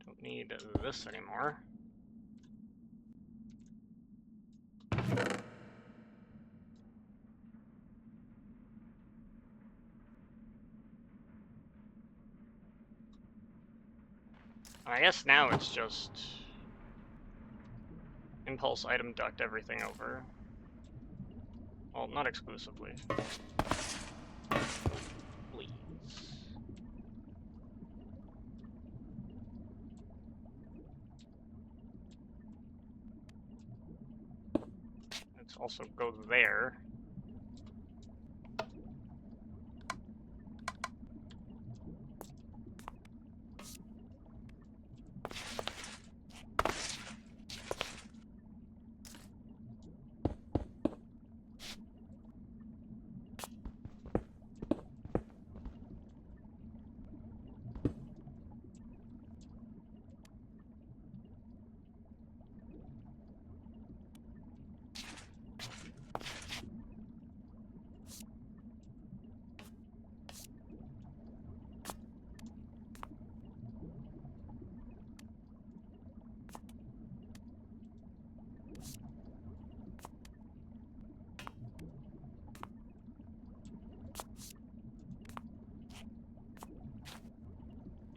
Don't need this anymore. I guess now it's just impulse item duct everything over. Well, not exclusively. Please. Let's also go there.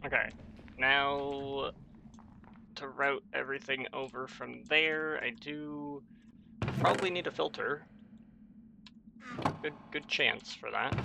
Okay, now to route everything over from there, I do probably need a filter. Good chance for that.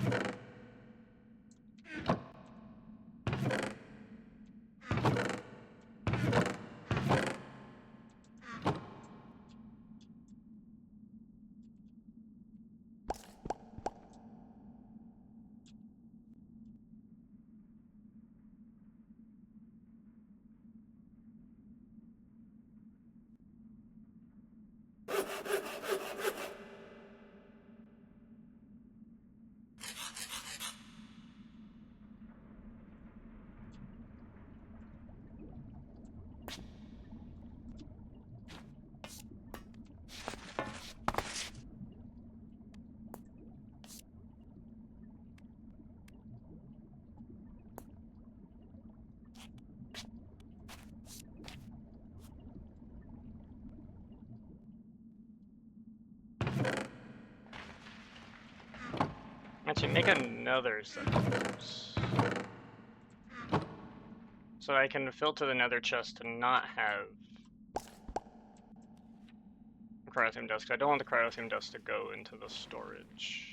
Actually, make another set of filters. So I can filter the nether chest to not have cryotherm dust. I don't want the cryotherm dust to go into the storage.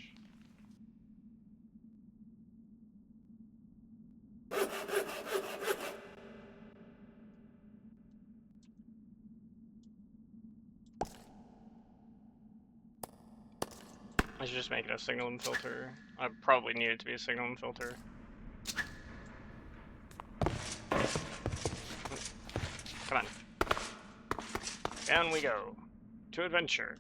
I should just make it a signalum filter. I probably need it to be a signalum filter. Come on. Down we go. To adventure.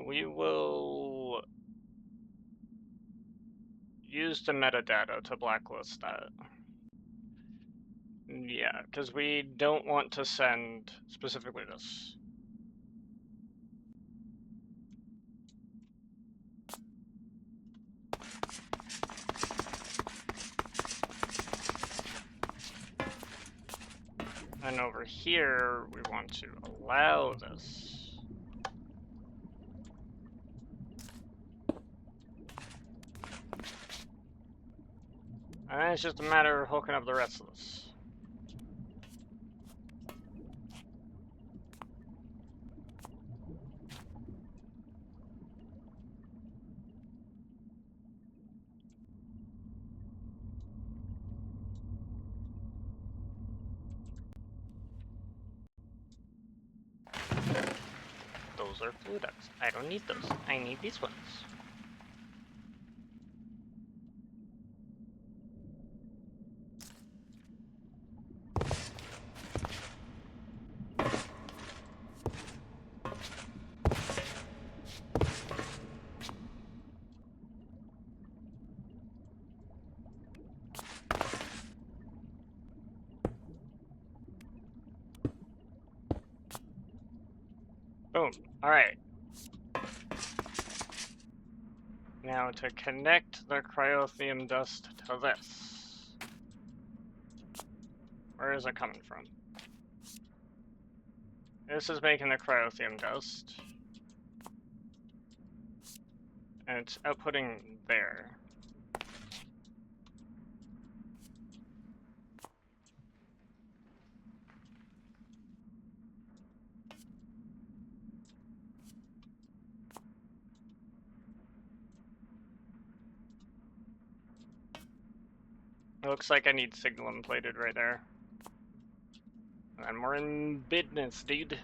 We will use the metadata to blacklist that. Yeah, because we don't want to send specifically this. And over here, we want to allow this. And it's just a matter of hooking up the rest of this. Those are fluid ducts. I don't need those. I need these ones. Boom. Alright. Now to connect the cryotherm dust to this. Where is it coming from? This is making the cryothium dust. And it's outputting there. It looks like I need signal plated right there. And we're in business, dude.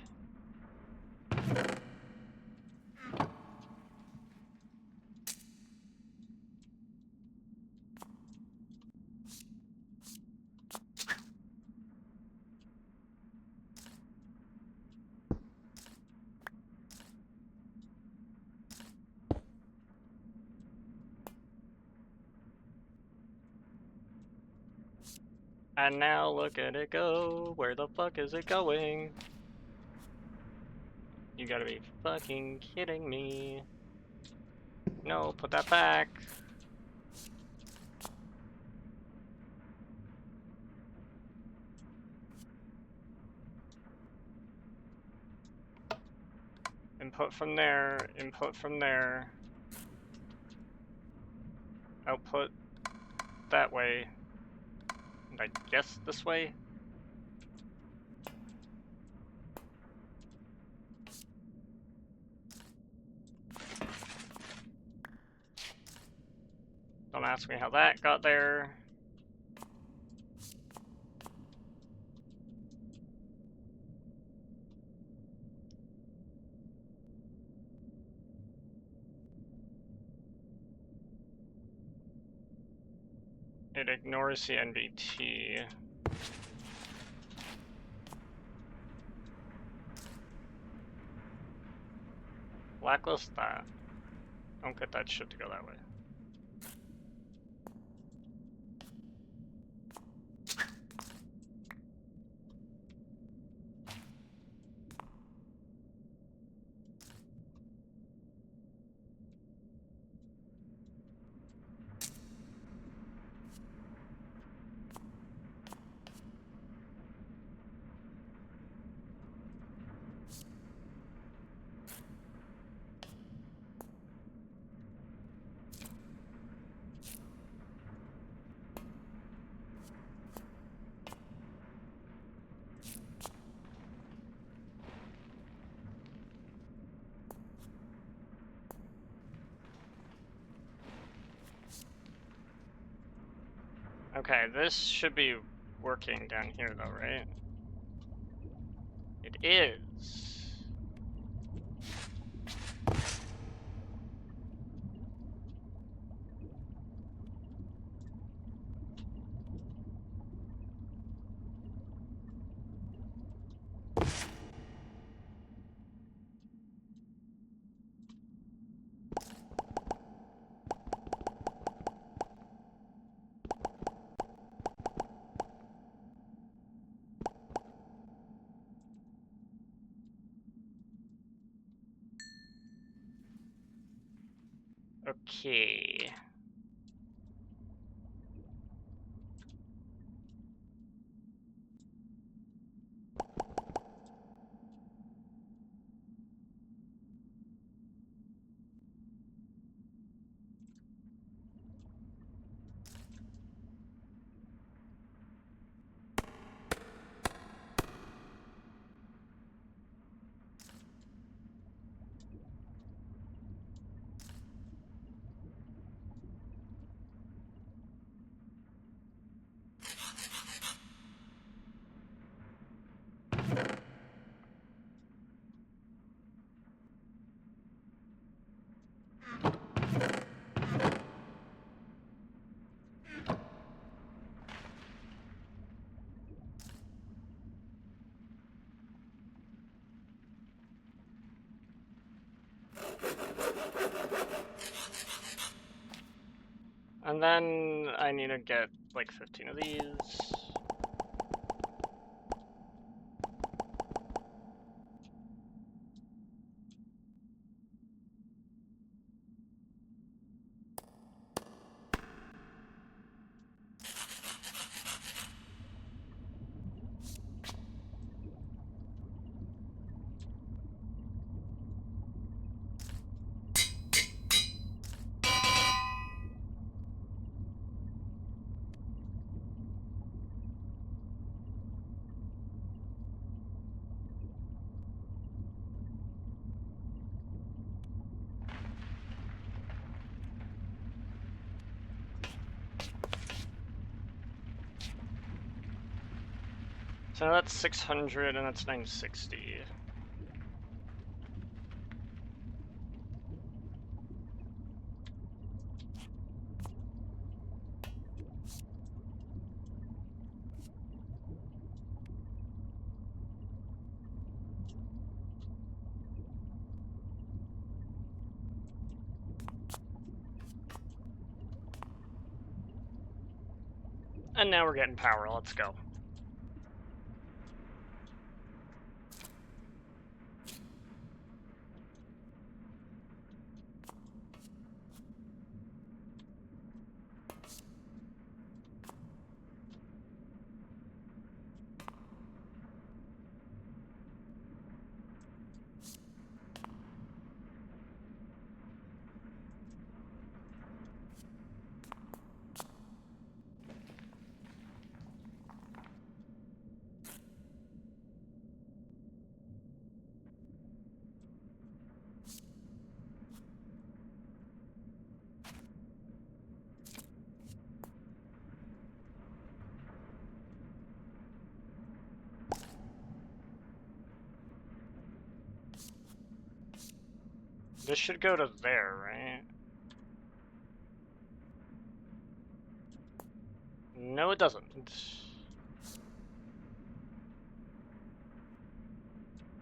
And now look at it go. Where the fuck is it going? You gotta be fucking kidding me. No, put that back. Input from there, input from there. Output that way. And I guess this way? Don't ask me how that got there. It ignores the NBT. Blacklist that. Don't get that shit to go that way. Okay, this should be working down here though, right? It is. Okay. And then I need to get like 15 of these. So that's 600 and that's 960. And now we're getting power, let's go. This should go to there, right? No, it doesn't.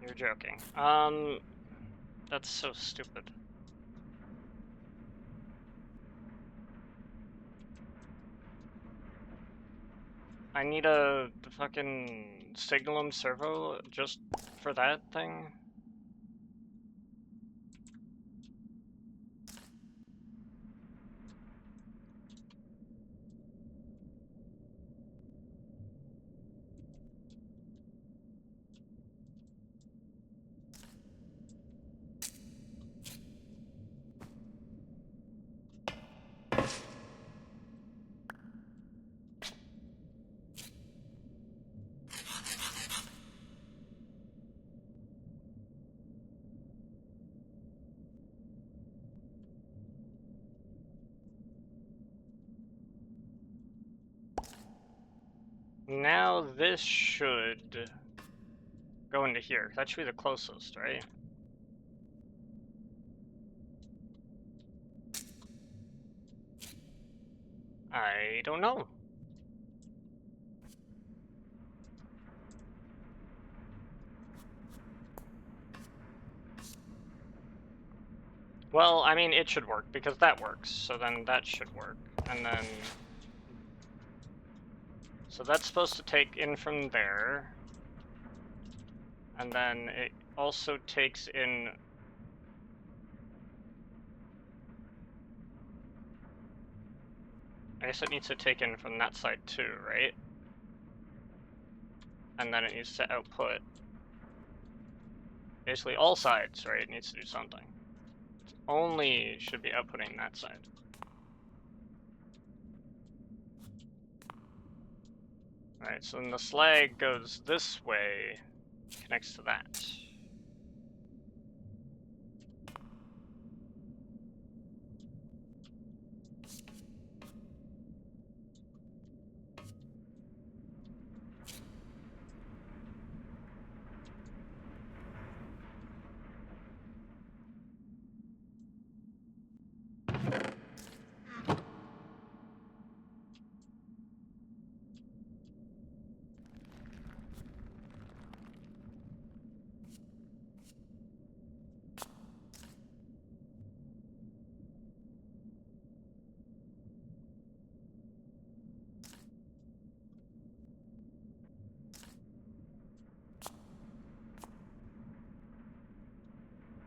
You're joking. That's so stupid. I need a fucking signalum servo just for that thing. Now this should go into here. That should be the closest, right? I don't know. Well, I mean, it should work because that works. So then that should work. And then... So that's supposed to take in from there. And then it also takes in... I guess it needs to take in from that side too, right? And then it needs to output basically all sides, right? It needs to do something. It only should be outputting that side. Alright, so then the slag goes this way, connects to that.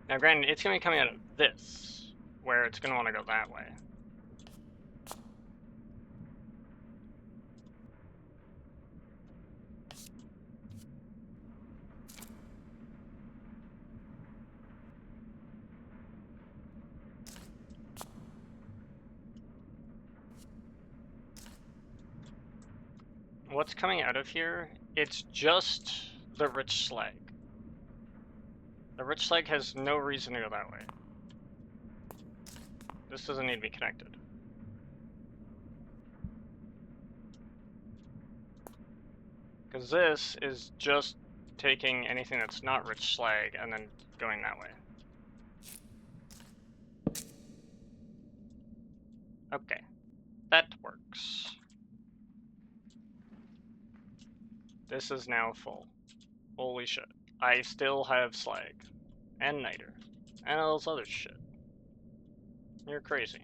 Now granted, it's going to be coming out of this, where it's going to want to go that way. What's coming out of here? It's just the rich slag. The rich slag has no reason to go that way. This doesn't need to be connected. Because this is just taking anything that's not rich slag and then going that way. Okay, that works. This is now full. Holy shit. I still have slag. And niter. And all this other shit. You're crazy.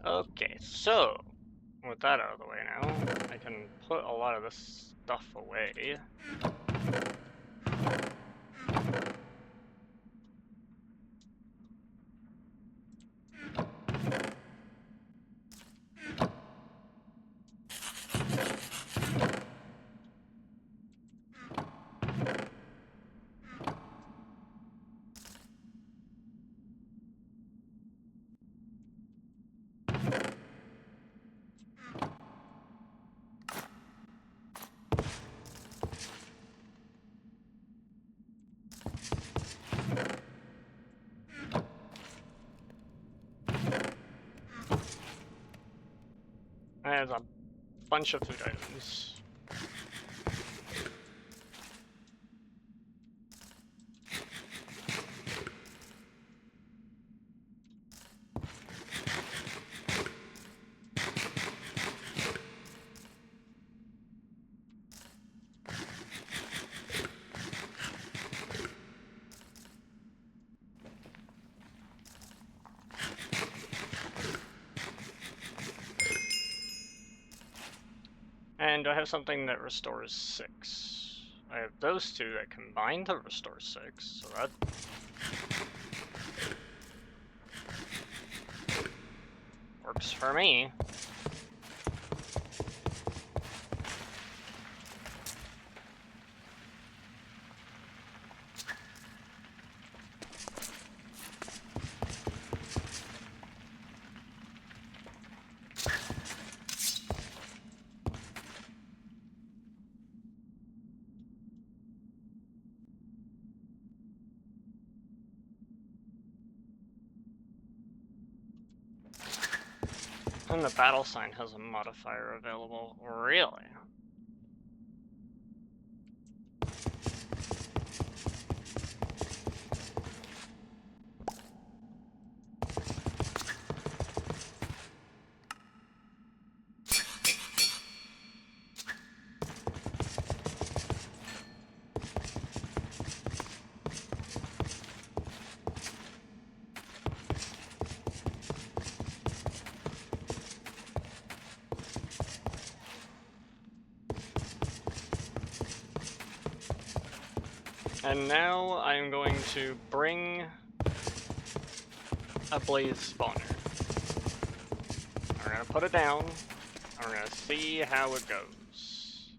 Okay, so with that out of the way now, I can put a lot of this stuff away. There's a bunch of food items. And I have something that restores 6. I have those two that combine to restore 6, so that... works for me. And the battle sign has a modifier available. Really? And now I'm going to bring a blaze spawner. I'm gonna put it down. I'm gonna see how it goes.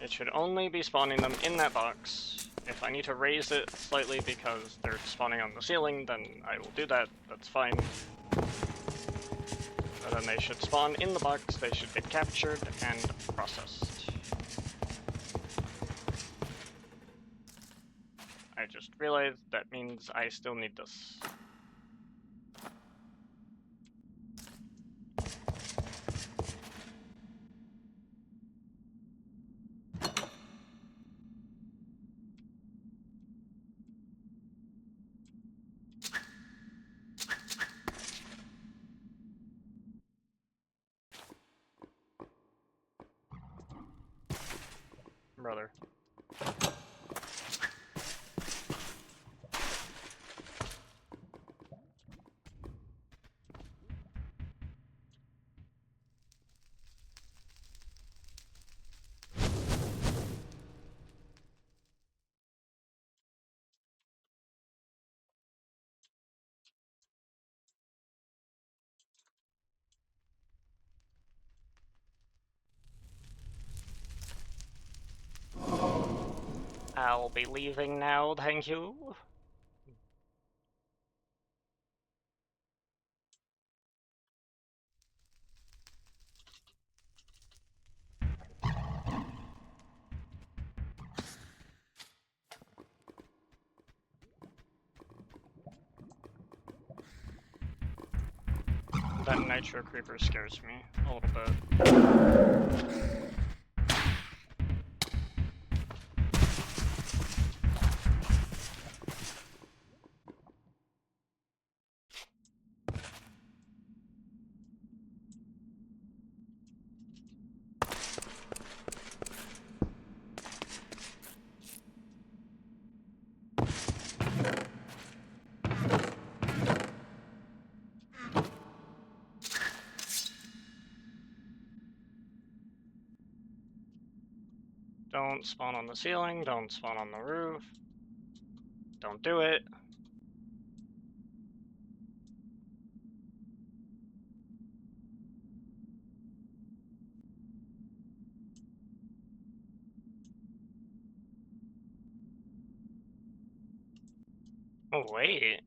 It should only be spawning them in that box. If I need to raise it slightly because they're spawning on the ceiling, then I will do that. That's fine. But then they should spawn in the box, they should get captured and processed. I just realized that means I still need this. Brother. I'll be leaving now, thank you. That nitro creeper scares me a little bit. Don't spawn on the ceiling, don't spawn on the roof. Don't do it. Oh, wait.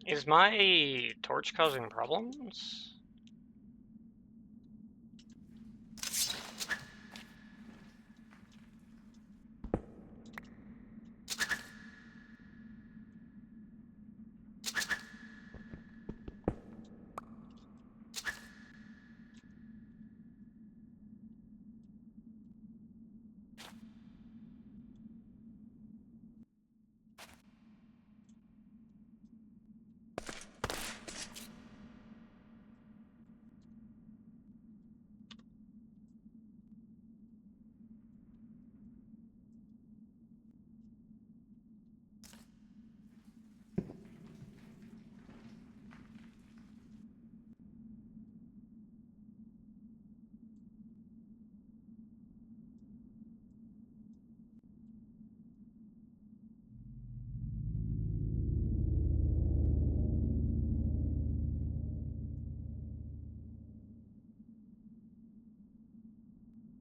Is my torch causing problems?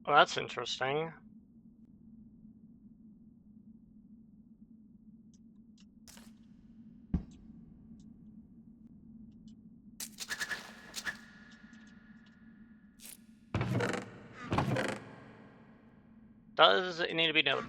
Well, that's interesting. Does it need to be noted?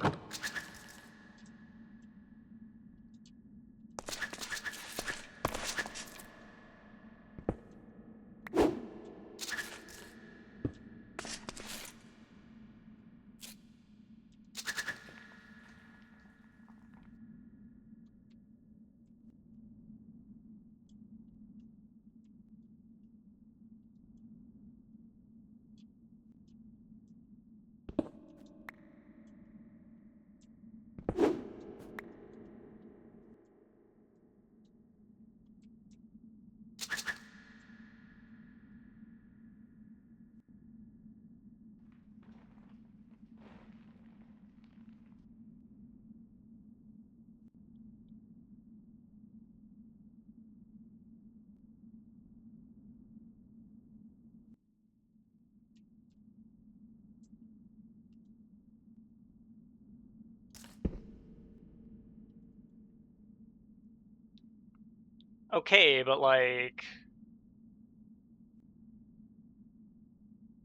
Okay, but like...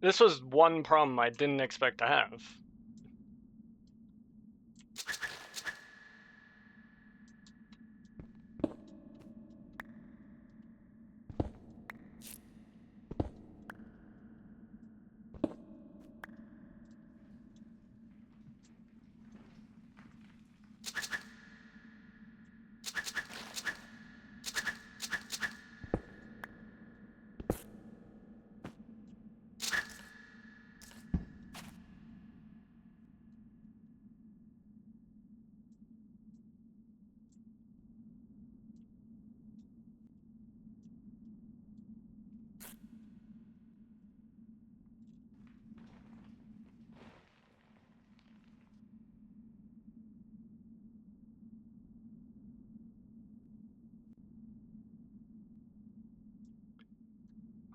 This was one problem I didn't expect to have.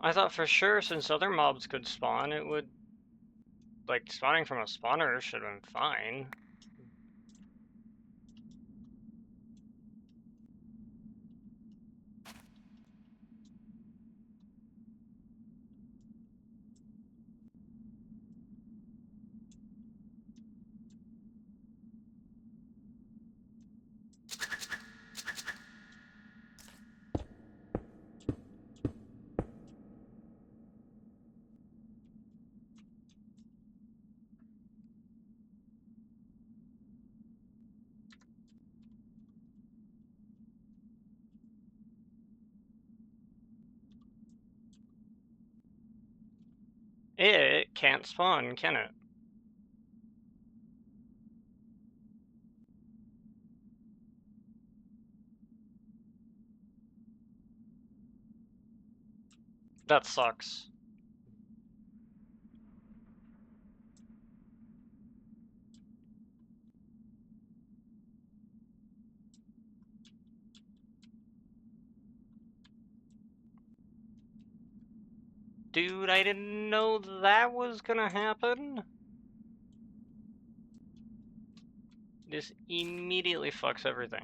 I thought for sure since other mobs could spawn, it would... Like, spawning from a spawner should have been fine. It can't spawn, can it? That sucks. Dude, I didn't know that was gonna happen. This immediately fucks everything.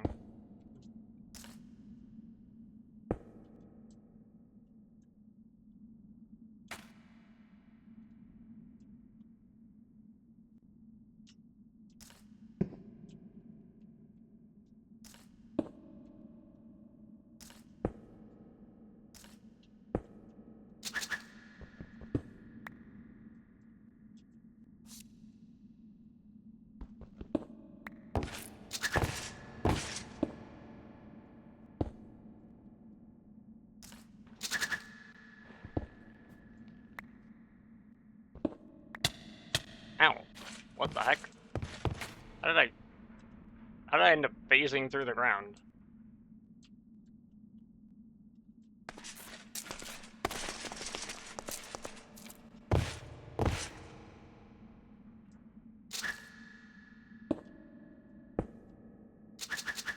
Ow. What the heck? How did I end up phasing through the ground?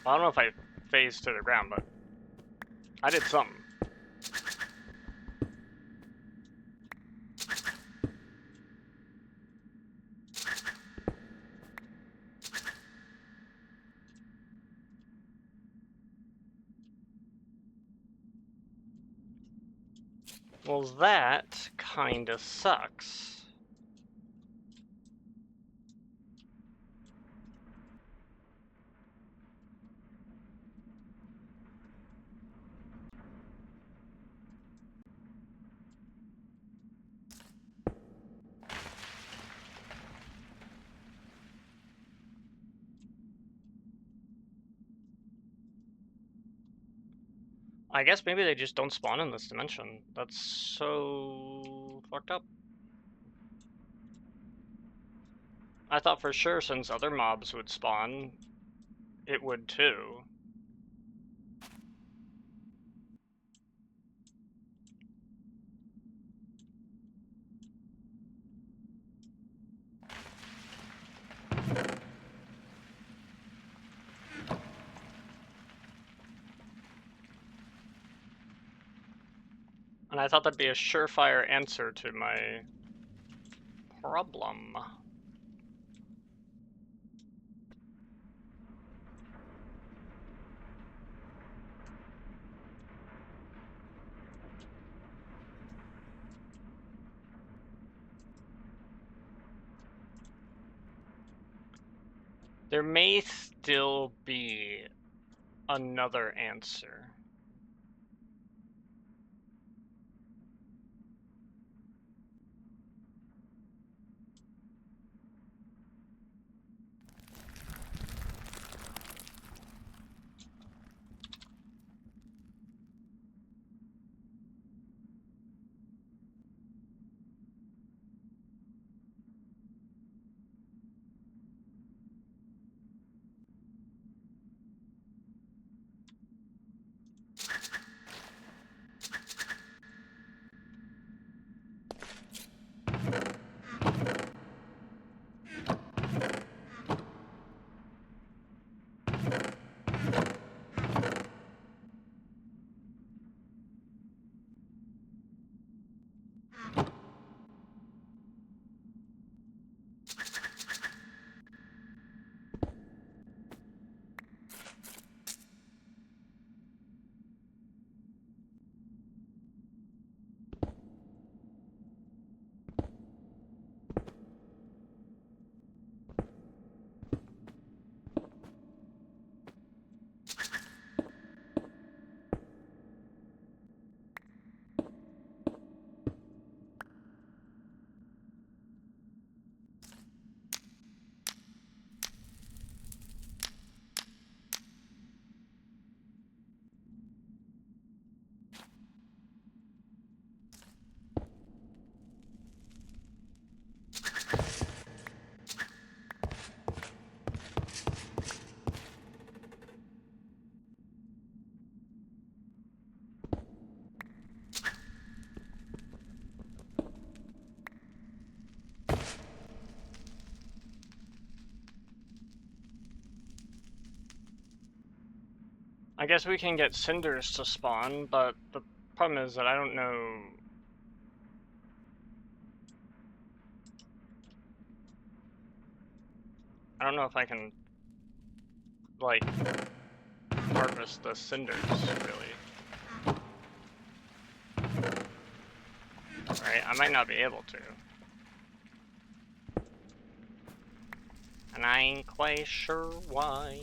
Well, I don't know if I phased to the ground, but I did something. Well, that kinda sucks. I guess maybe they just don't spawn in this dimension. That's so fucked up. I thought for sure since other mobs would spawn, it would too. And I thought that'd be a surefire answer to my problem. There may still be another answer. I guess we can get cinders to spawn, but the problem is that I don't know... I don't know if I can, like, harvest the cinders, really. Right? I might not be able to. And I ain't quite sure why.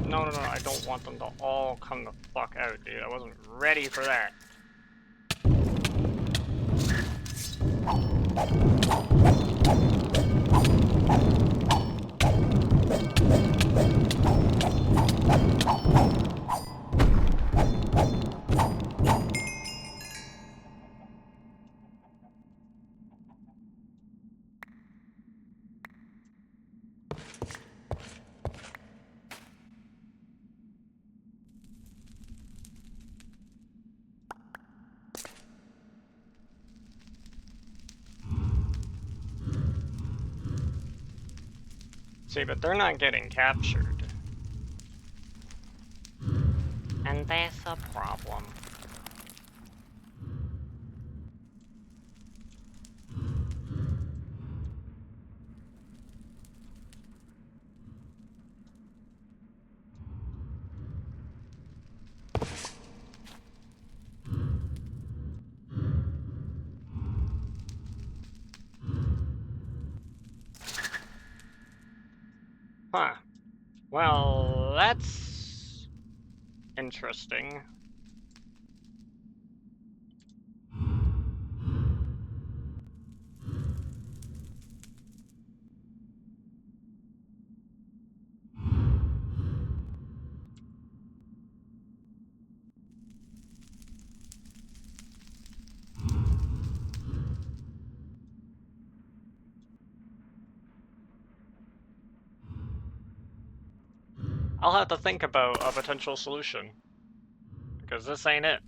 No, I don't want them to all come the fuck out, dude. I wasn't ready for that. See, but they're not getting captured. And that's a problem. Huh. Well, that's interesting. I'll have to think about a potential solution. Because this ain't it.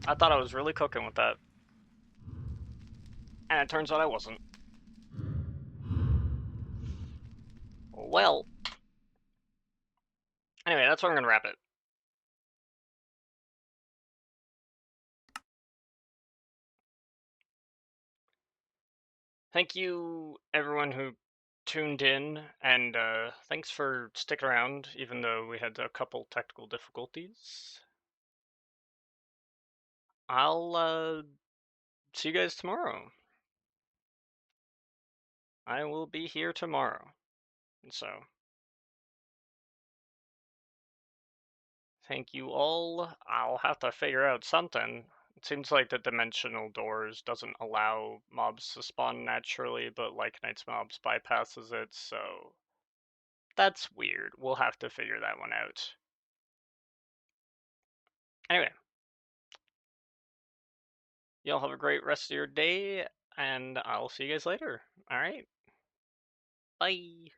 I thought I was really cooking with that. And it turns out I wasn't. Well. Anyway, that's where I'm going to wrap it. Thank you, everyone who tuned in, and thanks for sticking around, even though we had a couple technical difficulties. I'll see you guys tomorrow. I will be here tomorrow. So, thank you all. I'll have to figure out something. It seems like the dimensional doors doesn't allow mobs to spawn naturally, but like Knight's mobs bypasses it, so that's weird. We'll have to figure that one out. Anyway, y'all have a great rest of your day, and I'll see you guys later. Alright? Bye!